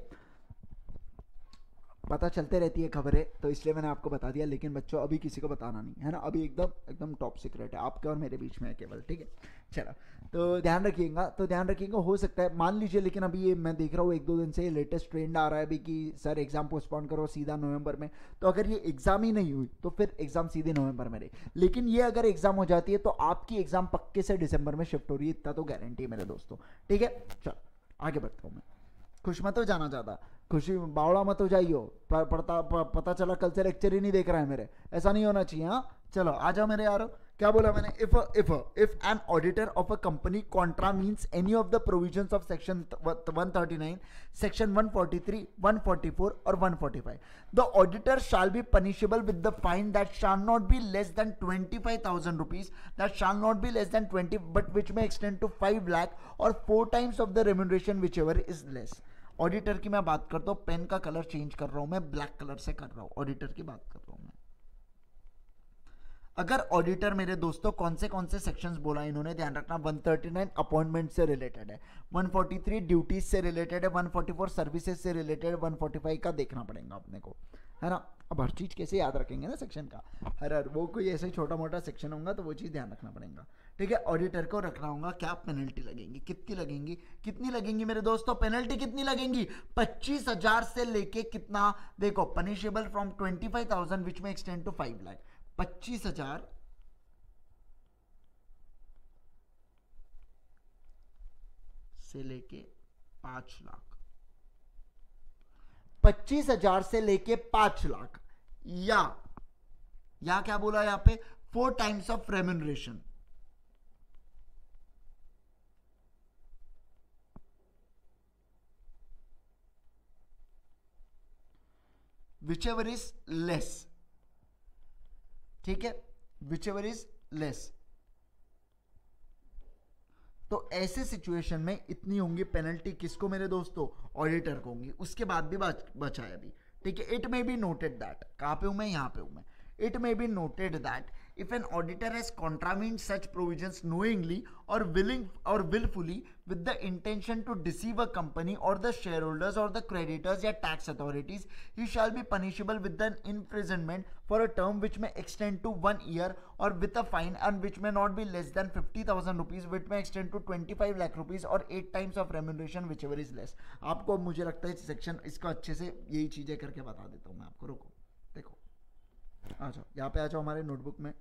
पता चलते रहती है खबरें, तो इसलिए मैंने आपको बता दिया। लेकिन बच्चों अभी किसी को बताना नहीं है ना, अभी एकदम टॉप सीक्रेट है, आपके और मेरे बीच में है केवल। ठीक है, चलो तो ध्यान रखिएगा। हो सकता है मान लीजिए, लेकिन अभी ये मैं देख रहा हूँ 1-2 दिन से लेटेस्ट ट्रेंड आ रहा है अभी कि सर एग्जाम पोस्टपोन करो सीधा नवंबर में। तो अगर ये एग्जाम ही नहीं हुई तो फिर एग्जाम सीधे नवंबर में रही। लेकिन ये अगर एग्जाम हो जाती है तो आपकी एग्जाम पक्के से दिसंबर में शिफ्ट हो रही है, इतना तो गारंटी है मेरे दोस्तों। ठीक है, चलो आगे बढ़ता हूँ मैं। खुश मत हो जाना ज़्यादा, खुशी बावड़ा मत हो जाइयो। पता चला कल से लेक्चर ही नहीं देख रहा है मेरे, ऐसा नहीं होना चाहिए। हाँ चलो आ जाओ मेरे यारो। क्या बोला मैंने, if an auditor of a company Contra means any of the provisions of section 139, section 143, 144 और 145, the auditor shall be punishable with the fine that shell not be less then 25,000 rupees, that shell not be less then 20 but which may extend to 5 lakh और 4 times of the remuneration which ever is less. Auditor की मैं बात करता हूं, pen का colour change कर रहा हूं मैं, ब्लैक कलर से कर रहा हूं, ऑडिटर की बात कर रहा हूं मैं। अगर ऑडिटर मेरे दोस्तों कौन से सेक्शंस बोला इन्होंने, ध्यान रखना, 139 अपॉइंटमेंट से रिलेटेड है, 143 ड्यूटीज से रिलेटेड है, 144 सर्विसेज से रिलेटेड, 145 का देखना पड़ेगा अपने को, है ना। अब हर चीज कैसे याद रखेंगे ना सेक्शन का, हर वो कोई ऐसे छोटा मोटा सेक्शन होगा तो वो चीज ध्यान रखना पड़ेगा, ठीक है। ऑडिटर को रखना होगा क्या पेनल्टी लगेंगी, कितनी लगेंगी मेरे दोस्तों, पेनल्टी कितनी लगेंगी, 25,000 से लेके कितना, देखो punishable from 25,000 which may extend to 5 lakh, 25,000 से लेके 5 लाख, 25,000 से लेके 5 लाख, या क्या बोला यहां पे, 4 times of remuneration, which ever is less, ठीक है, विच एवर इज लेस। तो ऐसे सिचुएशन में इतनी होंगी पेनल्टी, किसको मेरे दोस्तों, ऑडिटर को होंगी। उसके बाद भी बचा है अभी, ठीक है। It may be noted that, कहां पे हूं मैं, यहां पे हूं मैं, it may be noted that if an auditor has contravened such provisions knowingly or willfully with the intention to deceive a company or the shareholders or the creditors या tax authorities, he shall be punishable with an imprisonment for a term which may extend to 1 year or with a fine and which may not be less than 50,000 rupees, which may extend to 25 lakh rupees or 8 times of remuneration whichever is less। आपको मुझे लगता है section इसको अच्छे से यही चीजें करके बता देता हूं मैं आपको, रुको देखो, आ जाओ यहाँ पे, आ जाओ हमारे नोटबुक में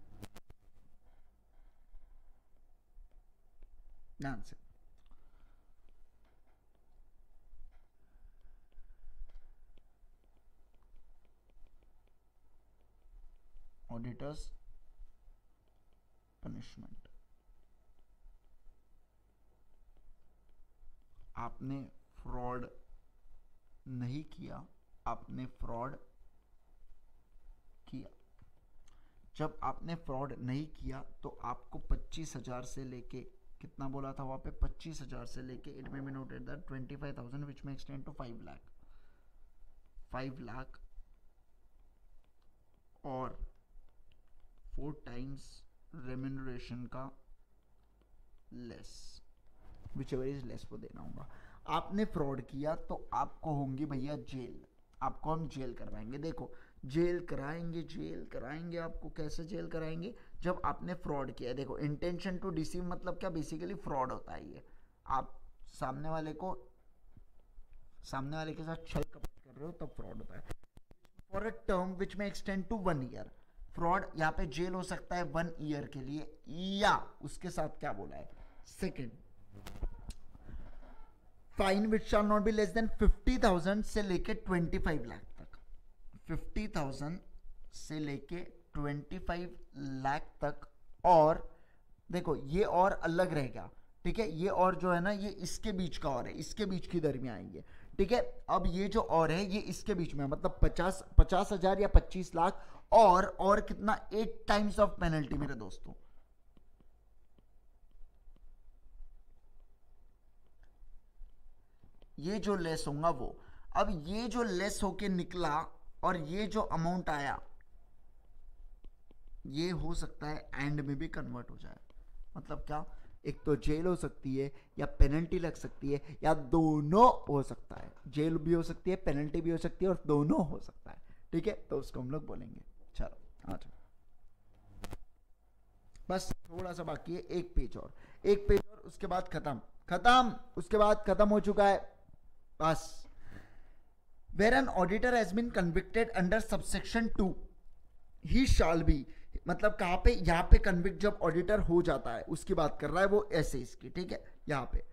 ध्यान से। ऑडिटर्स पनिशमेंट, आपने फ्रॉड नहीं किया, आपने फ्रॉड किया। जब आपने फ्रॉड नहीं किया तो आपको 25,000 से लेके, कितना बोला था वहां पे, 25,000 से लेके, it may be noted that 25,000 which may extend to 5 lakh, 5 lakh और 4 टाइम्स रेम्यूनरेशन का less, which ever is less, वो देना होगा। आपने फ्रॉड किया तो आपको होंगी भैया जेल, आपको हम जेल करवाएंगे। देखो जेल कराएंगे आपको, कैसे जेल कराएंगे, जब आपने फ्रॉड किया। देखो इंटेंशन टू डिसीव मतलब क्या, बेसिकली फ्रॉड होता है ये, आप सामने वाले के साथ छल कपट कर रहे हो तब फ्रॉड होता है। For a term which may extend to 1 year, fraud यहाँ पे जेल हो सकता है 1 ईयर के लिए, या उसके साथ क्या बोला है, second fine which shall not be less then 50,000 से लेके 25 लाख तक, 50,000 से लेके 25 लाख तक। और देखो ये और अलग रहेगा, ठीक है, ये और जो है ना ये इसके बीच का और है, इसके बीच की दरमियान है, ठीक है। अब ये जो और है ये इसके बीच में, मतलब 50,000 या 25 लाख और कितना, 8 टाइम्स ऑफ पेनल्टी मेरे दोस्तों। ये जो लेस होगा वो, अब ये जो लेस होके निकला और ये जो अमाउंट आया ये हो सकता है एंड में भी कन्वर्ट हो जाए। मतलब क्या, एक तो जेल हो सकती है या पेनल्टी लग सकती है या दोनों हो सकता है, जेल भी हो सकती है, पेनल्टी भी हो सकती है और दोनों हो सकता है, ठीक है। तो उसको हम लोग बोलेंगे, चलो अच्छा, बस थोड़ा सा बाकी है, एक पेज और उसके बाद खत्म, उसके बाद खत्म हो चुका है बस। Where an auditor has been convicted under subsection 2, he shall be, मतलब कहां पे, यहां पे कन्विक्ट जब ऑडिटर हो जाता है उसकी बात कर रहा है वो, ऐसे इसकी, ठीक है। यहां पे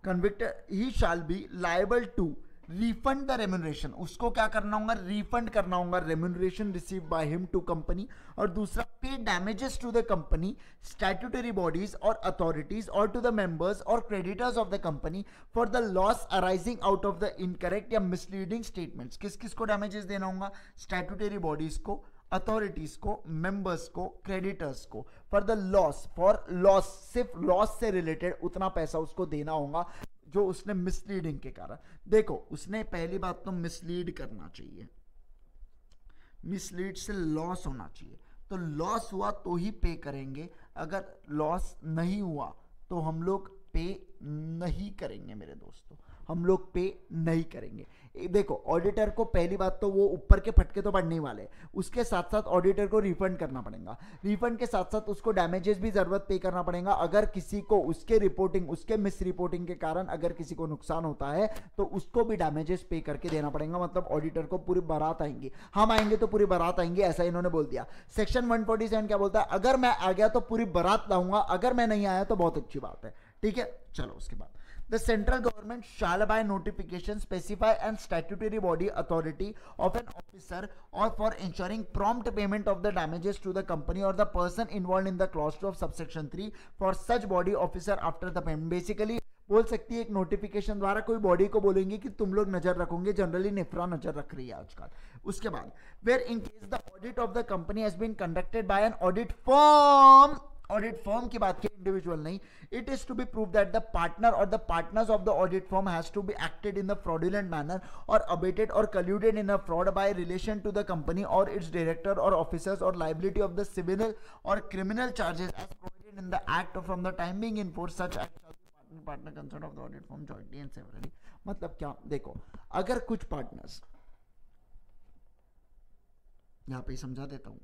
convicted, he shall be liable to refund the remuneration, उसको क्या करना होगा, रिफंड करना होगा remuneration receive by him to company. और दूसरा, pay damages to the company, statutory bodies और अथॉरिटीज और टू द मेंबर्स और creditors of the company for the loss arising out of the incorrect या मिसलीडिंग स्टेटमेंट्स। किस किस को damages देना होगा, स्टैट्यूटरी बॉडीज को, अथॉरिटीज को, मेंबर्स को, क्रेडिटर्स को, फॉर द लॉस, सिर्फ लॉस से रिलेटेड उतना पैसा उसको देना होगा जो उसने मिसलीडिंग के कारण। देखो उसने पहली बात तो मिसलीड करना चाहिए, मिसलीड से लॉस होना चाहिए, तो लॉस हुआ तो ही पे करेंगे, अगर लॉस नहीं हुआ तो हम लोग पे नहीं करेंगे मेरे दोस्तों, हम लोग पे नहीं करेंगे। देखो ऑडिटर को पहली बात तो वो ऊपर के फटके तो पड़ने वाले, उसके साथ साथ ऑडिटर को रिफंड करना पड़ेगा, रिफंड के साथ साथ उसको डैमेजेस भी जरूरत पे करना पड़ेगा। अगर किसी को उसके रिपोर्टिंग, उसके मिस रिपोर्टिंग के कारण अगर किसी को नुकसान होता है तो उसको भी डैमेजेस पे करके देना पड़ेगा। मतलब ऑडिटर को पूरी बारात आएंगी, हम आएंगे तो पूरी बारात आएंगे, ऐसा इन्होंने बोल दिया। सेक्शन 147 क्या बोलता है, अगर मैं आ गया तो पूरी बारात लाऊंगा, अगर मैं नहीं आया तो बहुत अच्छी बात है, ठीक है। चलो उसके बाद The central government shall by notification specify and statutory body authority of an officer or for ensuring prompt payment of the damages to the company or the person involved in the clause 2 of subsection 3 for such body officer after the payment। Basically बोल सकती है एक notification द्वारा कोई body को बोलेंगे कि तुम लोग नजर रखोगे, जनरली निफ्रा नजर रख रही है आजकल। उसके बाद where in case the audit of the company has been conducted by an audit firm, audit firm की बात की, इंडिविजुअल नहीं, it is to be proved that the partner or the partners of the audit firm has to be acted in the fraudulent manner or abated or colluded in a fraud by relation to the company or its director or officers or liability of the civil or criminal charges as provided in the act from the time being in force such act shall be partner concerned of the audit firm jointly and severally। मतलब क्या, देखो अगर कुछ partners, यहां पे समझा देता हूं,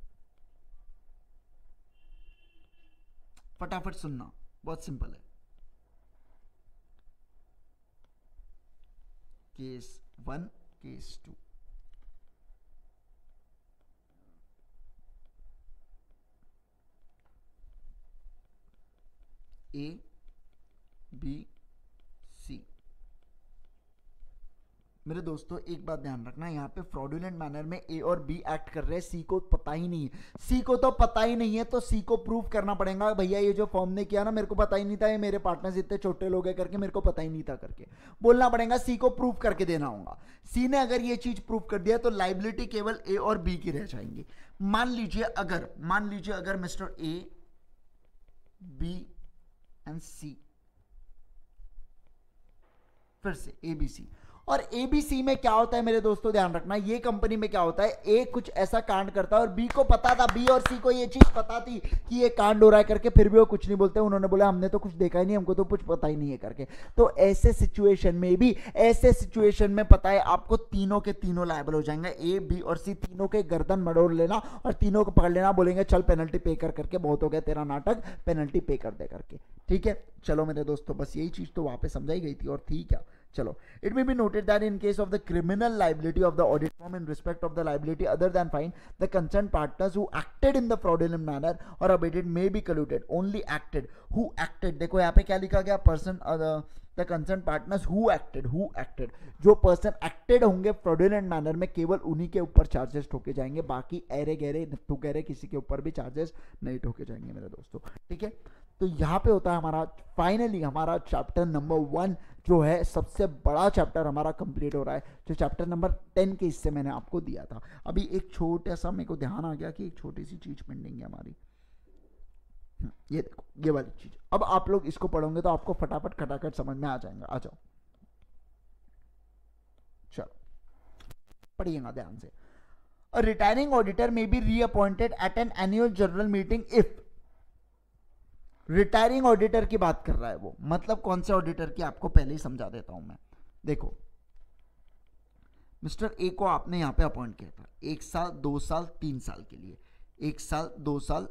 फटाफट सुनना, बहुत सिंपल है। Case 1, case 2, A B C. मेरे दोस्तों एक बात ध्यान रखना, यहाँ पे फ्रॉडुलेंट मैनर में ए और बी एक्ट कर रहे हैं, सी को पता ही नहीं है, सी को तो पता ही नहीं है, तो सी को प्रूव करना पड़ेगा, भैया ये जो फॉर्म ने किया ना मेरे को पता ही नहीं था, ये मेरे पार्टनर्स इतने छोटे लोग हैं करके मेरे को पता ही नहीं था करके बोलना पड़ेगा, सी को प्रूव करके देना होगा। सी ने अगर ये चीज प्रूव कर दिया तो लाइबिलिटी केवल ए और बी की रह जाएंगी। मान लीजिए अगर मिस्टर ए बी एंड सी, फिर से एबीसी, और एबीसी में क्या होता है मेरे दोस्तों ध्यान रखना, ये कंपनी में क्या होता है, ए कुछ ऐसा कांड करता है और बी को पता था, बी और सी को ये चीज पता थी कि ये कांड हो रहा है करके, फिर भी वो कुछ नहीं बोलते, उन्होंने बोला हमने तो कुछ देखा ही नहीं, हमको तो कुछ पता ही नहीं है करके। तो ऐसे सिचुएशन में पता है आपको तीनों के तीनों लायबल हो जाएंगे, ए बी और सी तीनों के गर्दन मड़ोड़ लेना और तीनों को पकड़ लेना, बोलेंगे चल पेनल्टी पे कर करके, बहुत हो गया तेरा नाटक, पेनल्टी पे कर दे करके, ठीक है। चलो मेरे दोस्तों बस यही चीज तो वहां पे समझाई गई थी और थी क्या। चलो, it may be noted that in case of the criminal liability of the audit firm in respect of the liability other than fine, the concerned partners who acted in the fraudulent manner or abated may be colluded, only acted, who acted, देखो यहाँ पे क्या लिखा गया, person the concerned partners who acted, जो person acted होंगे fraudulent manner में केवल उन्हीं के ऊपर चार्जेस ठोके जाएंगे, बाकी ऐरे गहरे नत्थु गहरे किसी के ऊपर भी चार्जेस नहीं ठोके जाएंगे मेरे दोस्तों, ठीक है। तो यहाँ पे होता है हमारा फाइनली हमारा चैप्टर नंबर 1 जो है सबसे बड़ा चैप्टर हमारा कंप्लीट हो रहा है, जो चैप्टर नंबर 10 के हिस्से मैंने आपको दिया था। अभी एक छोटा सा मेरे को ध्यान आ गया कि एक छोटी सी चीज पेंडिंग है हमारी, ये देखो ये वाली चीज, अब आप लोग इसको पढ़ोगे तो आपको फटाफट खटाखट समझ में आ जाएगा। आ जाओ चलो पढ़िएगा ध्यान से। A retiring auditor may be reappointed at an annual general meeting if, retiring auditor की बात कर रहा है वो, मतलब कौन से ऑडिटर की आपको पहले ही समझा देता हूं मैं। देखो मिस्टर ए को आपने यहां पे अपॉइंट किया था 1 साल 2 साल 3 साल के लिए, 1 साल 2 साल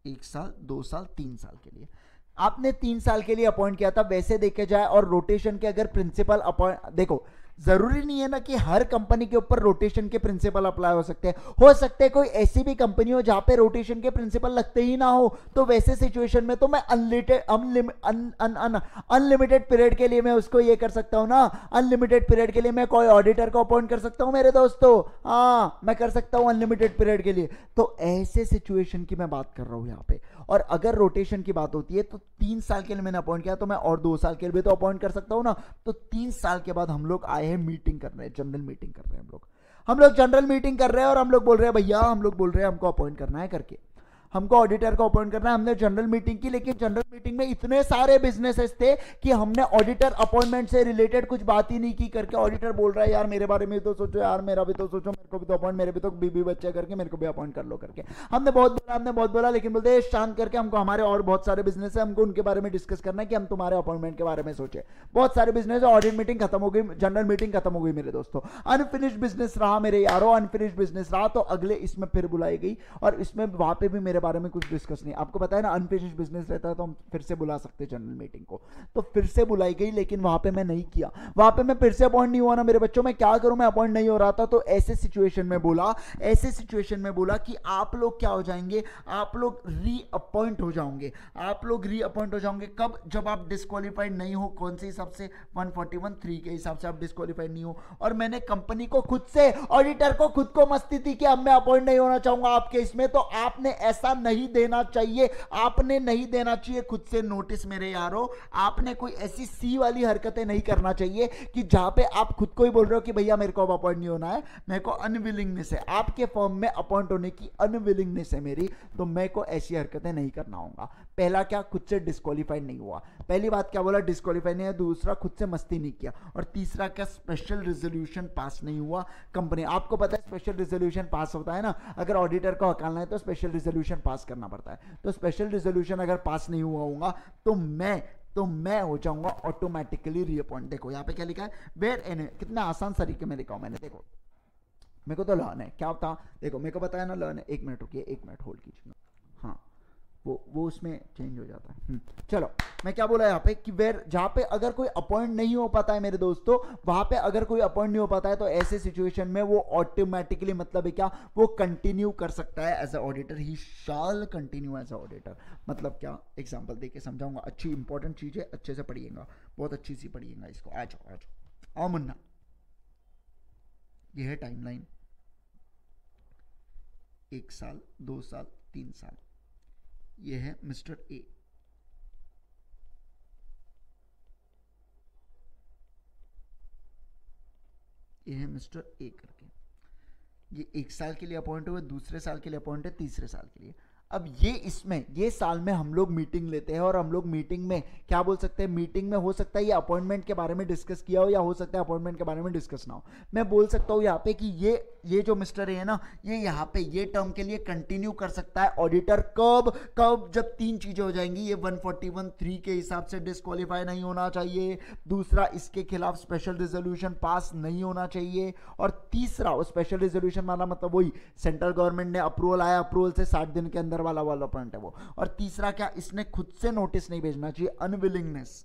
1 साल 2 साल 3 साल के लिए आपने 3 साल के लिए अपॉइंट किया था। वैसे देखे जाए और रोटेशन के अगर प्रिंसिपल अपॉइंट, देखो जरूरी नहीं है ना कि हर कंपनी के ऊपर रोटेशन के प्रिंसिपल अप्लाई हो सकते हैं, हो सकते हैं कोई ऐसी भी कंपनी हो जहां पे रोटेशन के प्रिंसिपल लगते ही ना हो, तो वैसे सिचुएशन में तो मैं अनलिमिटेड पीरियड के लिए मैं उसको ये कर सकता हूं ना, अनलिमिटेड पीरियड के लिए मैं कोई ऑडिटर को अपॉइंट कर सकता हूं मेरे दोस्तों, हाँ मैं कर सकता हूं अनलिमिटेड पीरियड के लिए। तो ऐसे सिचुएशन की मैं बात कर रहा हूं यहाँ पे। और अगर रोटेशन की बात होती है तो 3 साल के लिए मैंने अपॉइंट किया तो मैं और 2 साल के लिए भी तो अपॉइंट कर सकता हूं ना। तो 3 साल के बाद हम लोग आए हैं मीटिंग कर रहे हैं, जनरल मीटिंग कर रहे हैं हम लोग जनरल मीटिंग कर रहे हैं और हम लोग बोल रहे हैं भैया, हम लोग बोल रहे हैं हमको अपॉइंट करना है करके। हमको ऑडिटर को अपॉइंट करना है। हमने जनरल मीटिंग की, लेकिन जनरल मीटिंग में इतने सारे बिजनेसेस थे कि हमने ऑडिटर अपॉइंटमेंट से रिलेटेड कुछ बात ही नहीं की। करके ऑडिटर बोल रहा है यार मेरे बारे में तो सोचो, यार मेरा भी तो सोचो, मेरे को भी तो अपॉइंट, मेरे भी तो बीबी बच्चे करके मेरे को भी अपॉइंट कर लो करके। हमने बहुत बोला, लेकिन बोलते शांत करके, हमको हमारे और बहुत सारे बिजनेस है, हमको उनके बारे में डिस्कस करना है कि हम तुम्हारे अपॉइंटमेंट के बारे में सोचे। बहुत सारे बिजनेस, ऑडिट मीटिंग खत्म हो गई, जनरल मीटिंग खत्म हो गई मेरे दोस्तों। अनफिनिश्ड बिजनेस रहा मेरे यारों, अनफिनिश्ड बिजनेस रहा, तो अगले इसमें फिर बुलाई गई और इसमें वहां पे भी मेरे बारे में कुछ डिस्कस नहीं। आपको पता है ना अनफिनिश्ड बिजनेस रहता है तो हम फिर से बुला सकते जनरल मीटिंग को, तो फिर से बुलाई गई, लेकिन वहां पे मैं नहीं किया। वहां पे मैं फिर से अपॉइंट नहीं हुआ ना मेरे बच्चों, मैं क्या करूं, मैं अपॉइंट नहीं हो रहा था। तो ऐसे सिचुएशन में बोला कि आप लोग क्या हो जाएंगे, आप लोग रीअपॉइंट हो जाओगे। आप लोग रीअपॉइंट हो जाओगे कब, जब आप डिस्क्वालीफाइड नहीं हो। कौन से हिसाब से, 141(3) के हिसाब से आप डिस्क्वालीफाइड नहीं हो। और मैंने कंपनी को खुद से, ऑडिटर को खुद को मस्ती थी कि अब मैं अपॉइंट नहीं होना चाहूंगा आपके इसमें, तो आपने ऐसा नहीं देना चाहिए, आपने नहीं देना चाहिए खुद से नोटिस मेरे यारों। आपने कोई ऐसी सी वाली हरकतें नहीं करना चाहिए कि जहां पे आप खुद को ही बोल रहे हो कि भैया मेरे को अब अपॉइंट नहीं होना है, मेरे को अनविलिंगनेस है, आपके फर्म में अपॉइंट होने की अनविलिंगनेस है मेरी, तो मैं को ऐसी हरकतें नहीं करना होगा। पहला क्या, खुद से डिस्क्वालीफाइड नहीं हुआ। पहली बात क्या बोला, डिस्क्वालीफाइड नहीं है। दूसरा, खुद से मस्ती नहीं किया। और तीसरा क्या, स्पेशल रेजोल्यूशन पास नहीं हुआ कंपनी। आपको पता है स्पेशल रेजोल्यूशन पास होता है ना, अगर ऑडिटर को हटाना है तो स्पेशल रेजोल्यूशन पास करना पड़ता है। तो स्पेशल रेजोल्यूशन अगर पास नहीं हुआ होगा तो मैं हो जाऊंगा ऑटोमेटिकली रीअपॉइंट। देखो यहाँ पे क्या लिखा है, वेयर एनी, कितना आसान तरीके में लिखा हूं मैंने। देखो मेरे को तो लर्न है, क्या होता, देखो मेरे को बताया ना लर्न है। 1 मिनट रुकिए, 1 मिनट होल्ड कीजिए। हाँ वो उसमें चेंज हो जाता है। चलो मैं क्या बोला यहाँ पे कि वेर, जहां पे अगर कोई अपॉइंट नहीं हो पाता है मेरे दोस्तों, वहां पे अगर कोई अपॉइंट नहीं हो पाता है तो ऐसे सिचुएशन में वो ऑटोमेटिकली, मतलब है क्या, वो कंटिन्यू कर सकता है as a auditor. He shall continue as a auditor. मतलब क्या, एग्जांपल देके समझाऊंगा। अच्छी इंपॉर्टेंट चीज है, अच्छे से पढ़िएगा, बहुत अच्छी सी पढ़िएगा इसको। आ जाओ आओ मुन्ना, ये है टाइमलाइन। 1 साल, 2 साल, 3 साल। ये है मिस्टर ए। ये है मिस्टर ए करके। ये 1 साल के लिए अपॉइंट हुए, दूसरे साल के लिए अपॉइंट है, तीसरे साल के लिए। अब ये साल में हम लोग मीटिंग लेते हैं और हम लोग मीटिंग में क्या बोल सकते हैं, मीटिंग में हो सकता है ये अपॉइंटमेंट के बारे में डिस्कस किया हो या हो सकता है अपॉइंटमेंट के बारे में डिस्कस ना हो। मैं बोल सकता हूँ यहाँ पे कि ये जो मिस्टर है ना, ये यहाँ पे ये टर्म के लिए कंटिन्यू कर सकता है ऑडिटर। कब जब 3 चीजें हो जाएंगी। ये 141(3) के हिसाब से डिस्क्वालीफाई नहीं होना चाहिए, दूसरा इसके खिलाफ स्पेशल रिजोल्यूशन पास नहीं होना चाहिए, और तीसरा, वो स्पेशल रिजोल्यूशन माना मतलब वही सेंट्रल गवर्नमेंट ने अप्रूवल आया, अप्रूवल से 60 दिन के अंदर वाला पॉइंट है वो। और तीसरा क्या, इसने खुद से नोटिस नहीं भेजना चाहिए, अनविलिंगनेस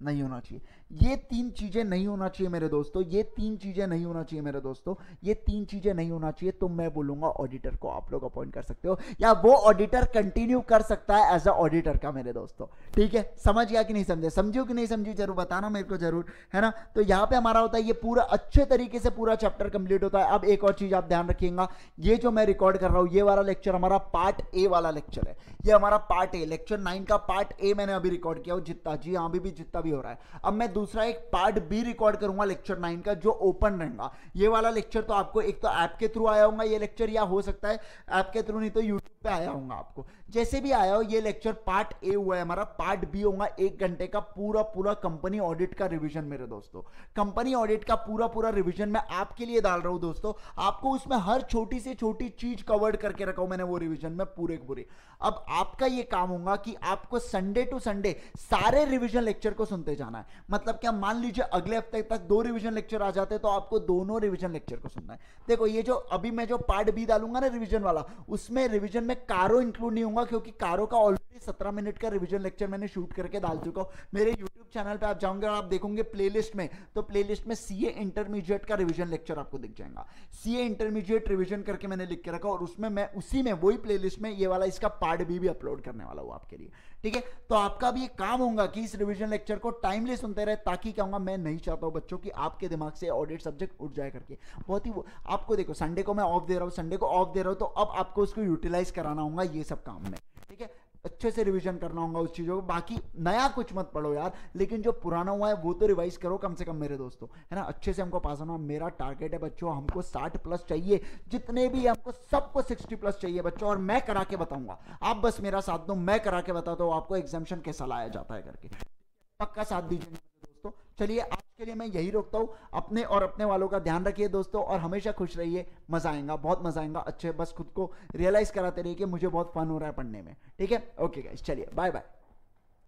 नहीं होना चाहिए। ये 3 चीजें नहीं होना चाहिए मेरे दोस्तों, ये 3 चीजें नहीं होना चाहिए मेरे दोस्तों, ये 3 चीजें नहीं होना चाहिए। तो मैं बोलूंगा ऑडिटर को आप लोग अपॉइंट कर सकते हो, या वो ऑडिटर कंटिन्यू कर सकता है एज अ ऑडिटर का मेरे दोस्तों। ठीक है, समझ गया कि नहीं समझे, समझो कि नहीं समझी, जरूर बताना मेरे को जरूर, है ना। तो यहाँ पे हमारा होता है ये पूरा अच्छे तरीके से पूरा चैप्टर कंप्लीट होता है। अब एक और चीज आप ध्यान रखिएगा, ये जो मैं रिकॉर्ड कर रहा हूं, ये वाला लेक्चर हमारा पार्ट ए वाला लेक्चर है। ये हमारा पार्ट ए, लेक्चर 9 का पार्ट ए मैंने अभी रिकॉर्ड किया, जितना जी हाँ भी जितना भी हो रहा है। अब मैं दूसरा एक पार्ट बी रिकॉर्ड करूंगा लेक्चर 9 का, जो ओपन रहेगा। ये वाला लेक्चर तो आपको एक तो ऐप के थ्रू आया होगा ये लेक्चर, या हो सकता है ऐप के थ्रू नहीं तो यूट्यूब पे आया होगा आपको। जैसे भी आया हो, ये लेक्चर पार्ट ए हुआ है हमारा। पार्ट बी होगा 1 घंटे का पूरा कंपनी ऑडिट का रिवीजन मेरे दोस्तों। कंपनी ऑडिट का पूरा रिवीजन मैं आपके लिए डाल रहा हूं दोस्तों। आपको उसमें हर छोटी से छोटी चीज कवर्ड करके रखा हूं मैंने वो रिवीजन में पूरे। अब आपका ये काम होगा कि आपको संडे टू संडे सारे रिवीजन लेक्चर को सुनते जाना है। मतलब क्या, मान लीजिए अगले हफ्ते तक 2 रिवीजन लेक्चर आ जाते हैं तो आपको दोनों रिवीजन लेक्चर को सुनना है। देखो ये जो अभी मैं जो पार्ट बी डालूंगा ना रिवीजन वाला, उसमें रिवीजन में कारो इंक्लूड नहीं होगा, क्योंकि कारो का ऑलरेडी 17 मिनट का रिवीजन लेक्चर मैंने शूट करके डाल चुका हूं। मेरे यूट्यूब चैनल पे आप जाओगे और आप देखोगे प्लेलिस्ट में, तो प्लेलिस्ट में सीए इंटरमीडिएट का रिवीजन लेक्चर आपको दिख जाएगा। सीए इंटरमीडिएट रिवीजन करके मैंने लिख के रखा, और उसमें मैं उसी में वही प्लेलिस्ट में ये वाला इसका पार्ट बी भी अपलोड करने वाला हूं आपके लिए। ठीक है, तो आपका भी एक काम होगा कि इस रिवीजन लेक्चर को टाइमली सुनते रहे, ताकि क्या होगा, मैं नहीं चाहता हूं बच्चों कि आपके दिमाग से ऑडिट सब्जेक्ट उठ जाए करके। बहुत ही आपको देखो, संडे को मैं ऑफ दे रहा हूं, तो अब आपको उसको यूटिलाइज कराना होगा ये सब काम में। ठीक है, अच्छे से रिवीजन करना होगा उस चीज़ों को। बाकी नया कुछ मत पढ़ो यार, लेकिन जो पुराना हुआ है वो तो रिवाइज करो कम से कम मेरे दोस्तों, है ना। अच्छे से हमको पास होना, मेरा टारगेट है बच्चों, हमको 60+ चाहिए, जितने भी हमको सबको 60+ चाहिए बच्चों, और मैं करा के बताऊंगा। आप बस मेरा साथ दो, मैं करा के बताता हूँ आपको एग्जामिशन कैसा लाया जाता है करके, पक्का साथ दीजिए दोस्तों। चलिए आज के लिए मैं यही रोकता हूँ, अपने और अपने वालों का ध्यान रखिए दोस्तों, और हमेशा खुश रहिए। मजा आएगा, बहुत मजा आएगा। अच्छे बस खुद को रियलाइज कराते रहिए कि मुझे बहुत फन हो रहा है पढ़ने में, ठीक है। ओके गाइस, चलिए बाय बाय।